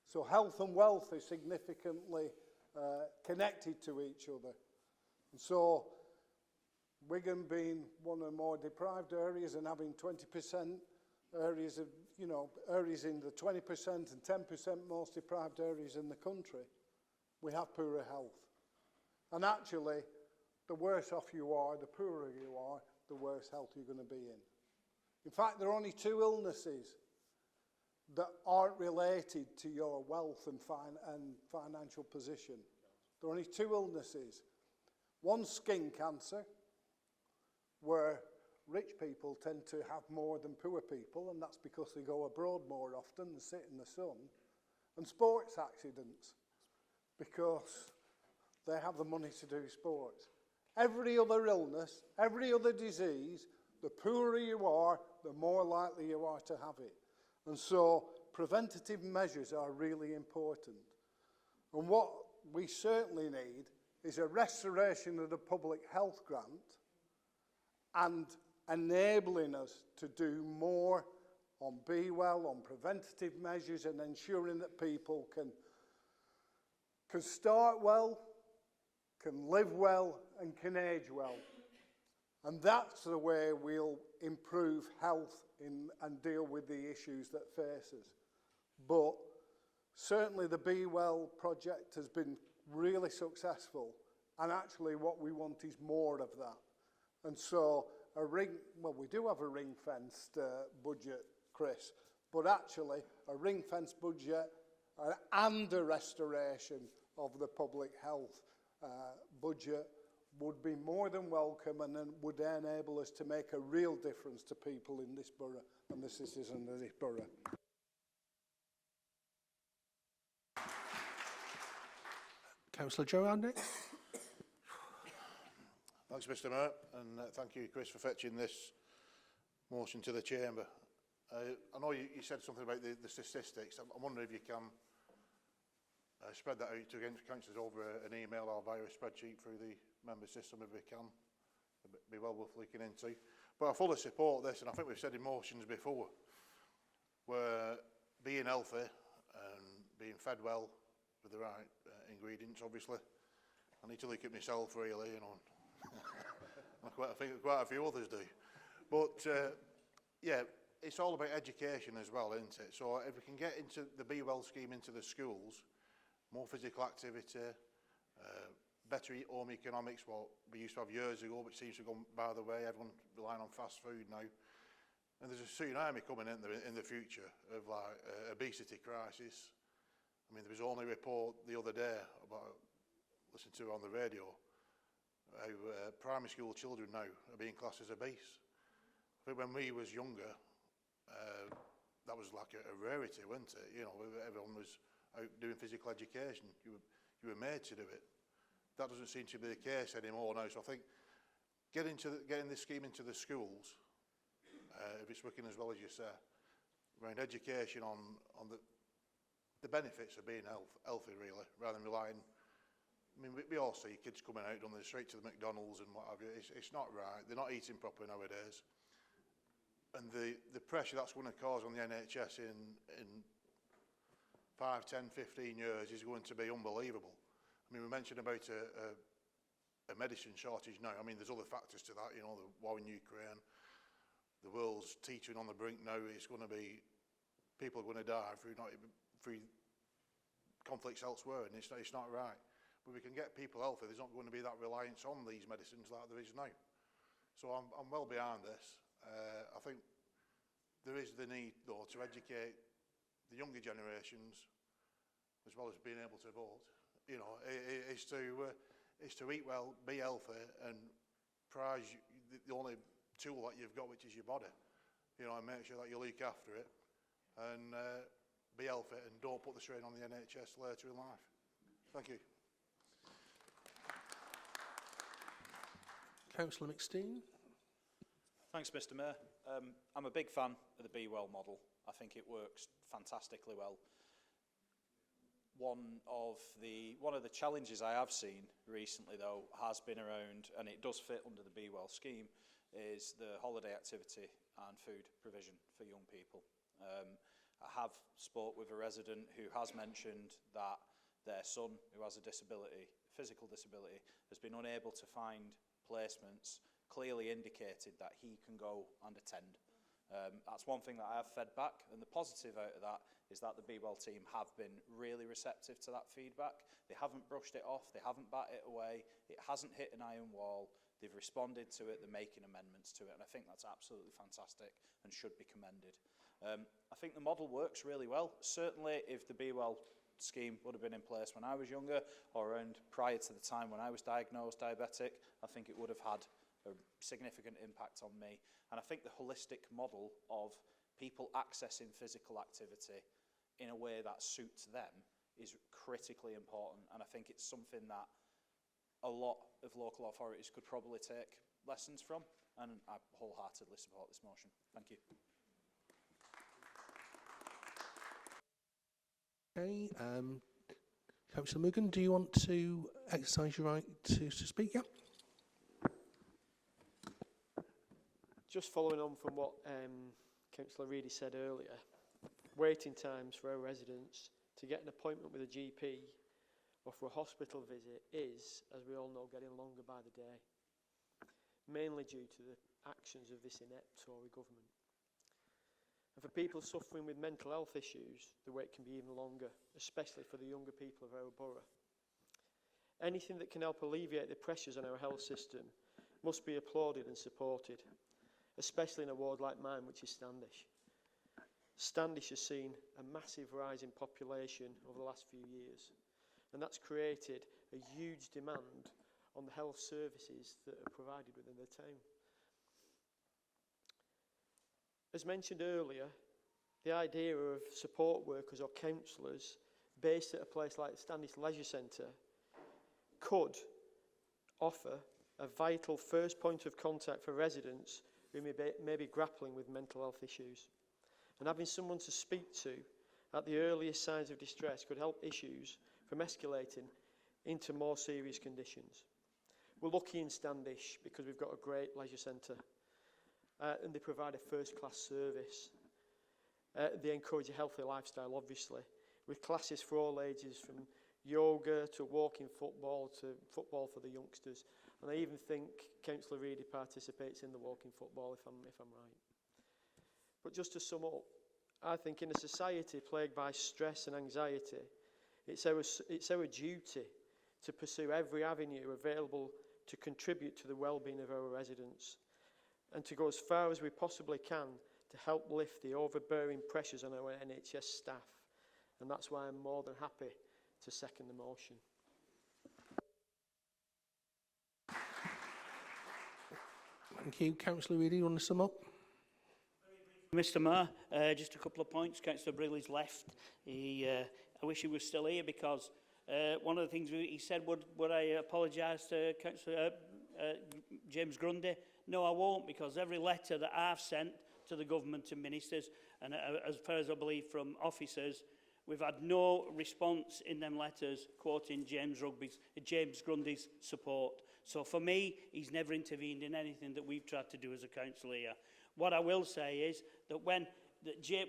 So health and wealth are significantly connected to each other. And so Wigan being one of the more deprived areas and having 20% areas of, areas in the 20% and 10% most deprived areas in the country, we have poorer health. And actually, the worse off you are, the poorer you are, the worse health you're going to be in. In fact, there are only 2 illnesses that aren't related to your wealth and financial position. There are only 2 illnesses. One, skin cancer, where rich people tend to have more than poor people, and that's because they go abroad more often and sit in the sun. And sports accidents, because they have the money to do sports. Every other illness, every other disease, the poorer you are, the more likely you are to have it. And so preventative measures are really important. And what we certainly need is a restoration of the public health grant and enabling us to do more on Be Well, on preventative measures, and ensuring that people can start well, can live well, and can age well. And that's the way we'll improve health and deal with the issues that face us. But certainly the Be Well project has been really successful, and actually what we want is more of that. And so we do have a ring-fenced budget, Chris, but actually a ring-fenced budget and a restoration of the public health budget would be more than welcome, and then would enable us to make a real difference to people in this borough and the citizens of this borough. Councillor Gerard next. Thanks, Mr Mayor, and thank you, Chris, for fetching this motion to the Chamber. I know you said something about the statistics. I'm wondering if you can spread that out to councillors over an email or via a spreadsheet through the member system if we can. It'd be well worth looking into. But I fully support this, and I think we've said in motions before, where being healthy and being fed well with the right ingredients, obviously. I need to look at myself really, I think quite a few others do. But yeah, it's all about education as well, isn't it? So if we can get into the Be Well scheme into the schools, more physical activity, better home economics, what we used to have years ago, but seems to have gone by the way. Everyone's relying on fast food now. And there's a tsunami coming in the future of like obesity crisis. I mean, there was only a report the other day about, listened to on the radio, how primary school children now are being classed as obese. I think when we was younger, that was like a rarity, wasn't it? You know, everyone was out doing physical education. You were made to do it. That doesn't seem to be the case anymore now. So I think getting this scheme into the schools, if it's working as well as you say, around education on the benefits of being healthy, really, rather than relying. I mean, we all see kids coming out on the straight to the McDonald's and what have you. It's not right. They're not eating properly nowadays. And the pressure that's going to cause on the NHS in 5, 10, 15 years is going to be unbelievable. I mean, we mentioned about a medicine shortage now. I mean, there's other factors to that, you know, the war in Ukraine, the world's teetering on the brink now. It's going to be, people are going to die through conflicts elsewhere, and it's not right. But we can get people healthy. There's not going to be that reliance on these medicines like there is now. So I'm well behind this. I think there is the need, though, to educate the younger generations, as well as being able to vote, you know, is to eat well, be healthy, and prize the only tool that you've got, which is your body. You know, and make sure that you look after it, and be healthy, and don't put the strain on the NHS later in life. Thank you. Councillor McSteen. Thanks, Mr Mayor. I'm a big fan of the Be Well model. I think it works fantastically well. One of the challenges I have seen recently, though, has been around, and it does fit under the Be Well scheme, is the holiday activity and food provision for young people. I have spoke with a resident who has mentioned that their son, who has a disability, physical disability, has been unable to find placements clearly indicated that he can go and attend. That's one thing that I have fed back, and the positive out of that is that the Be Well team have been really receptive to that feedback. They haven't brushed it off, they haven't batted it away, it hasn't hit an iron wall, they've responded to it, they're making amendments to it, and I think that's absolutely fantastic and should be commended. I think the model works really well. Certainly if the Be Well scheme would have been in place when I was younger, or around prior to the time when I was diagnosed diabetic, I think it would have had a significant impact on me. And I think the holistic model of people accessing physical activity in a way that suits them is critically important, and I think it's something that a lot of local authorities could probably take lessons from, and I wholeheartedly support this motion. Thank you. Okay, Councillor Wigan, do you want to exercise your right to speak? Yeah. Just following on from what Councillor Reedy said earlier, waiting times for our residents to get an appointment with a GP or for a hospital visit is, as we all know, getting longer by the day, mainly due to the actions of this inept Tory government. And for people suffering with mental health issues, the wait can be even longer, especially for the younger people of our borough. Anything that can help alleviate the pressures on our health system must be applauded and supported, especially in a ward like mine, which is Standish. Standish has seen a massive rise in population over the last few years, and that's created a huge demand on the health services that are provided within the town. As mentioned earlier, the idea of support workers or counsellors based at a place like the Standish Leisure Centre could offer a vital first point of contact for residents who may be grappling with mental health issues. And having someone to speak to at the earliest signs of distress could help issues from escalating into more serious conditions. We're lucky in Standish because we've got a great leisure centre, and they provide a first-class service. They encourage a healthy lifestyle, obviously, with classes for all ages, from yoga to walking football to football for the youngsters. And I even think Councillor Reedy participates in the walking football, if I'm right. But just to sum up, I think in a society plagued by stress and anxiety, it's our duty to pursue every avenue available to contribute to the well-being of our residents, and to go as far as we possibly can to help lift the overbearing pressures on our NHS staff. And that's why I'm more than happy to second the motion. Thank you. Councillor Reedy, you want to sum up? Mr Mayor, just a couple of points. Councillor Brilley's left. I wish he was still here, because one of the things he said, would I apologise to Councillor James Grundy? No, I won't, because every letter that I've sent to the government and ministers, and as far as I believe from officers, we've had no response in them letters quoting James Grundy's support. So for me, he's never intervened in anything that we've tried to do as a council here. What I will say is that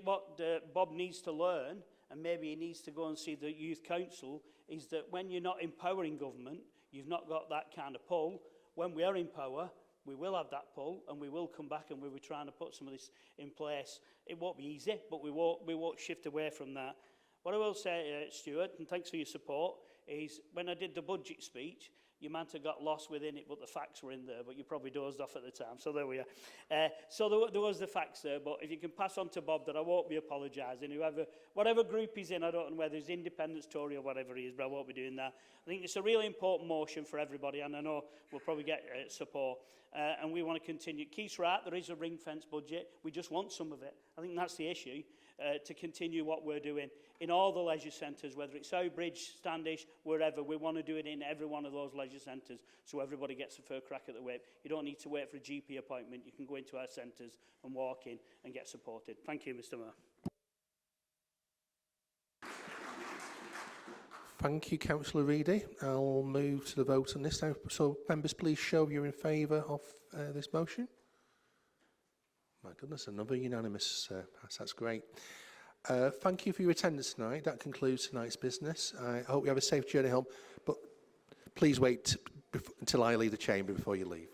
what Bob needs to learn, and maybe he needs to go and see the youth council, is that when you're not empowering government, you've not got that kind of pull. When we are in power, we will have that pull, and we will come back, and we were trying to put some of this in place. It won't be easy, but we won't shift away from that. What I will say, Stuart, and thanks for your support, is when I did the budget speech, You might have got lost within it, but the facts were in there, but you probably dozed off at the time. So there we are. So there was the facts there, but if you can pass on to Bob that I won't be apologising. Whatever group he's in, I don't know whether he's independent, Tory or whatever he is, but I won't be doing that. I think it's a really important motion for everybody, and I know we'll probably get support. And we want to continue. Keith's right, there is a ring-fence budget. We just want some of it. I think that's the issue, to continue what we're doing in all the leisure centres, whether it's Owbridge, Standish, wherever. We want to do it in every one of those leisure centres so everybody gets a fair crack at the whip. You don't need to wait for a GP appointment. You can go into our centres and walk in and get supported. Thank you, Mr Mayor. Thank you, Councillor Reedy. I'll move to the vote on this now. So, members, please show you're in favour of this motion. My goodness, another unanimous pass. That's great. Thank you for your attendance tonight. That concludes tonight's business. I hope you have a safe journey home, but please wait until I leave the chamber before you leave.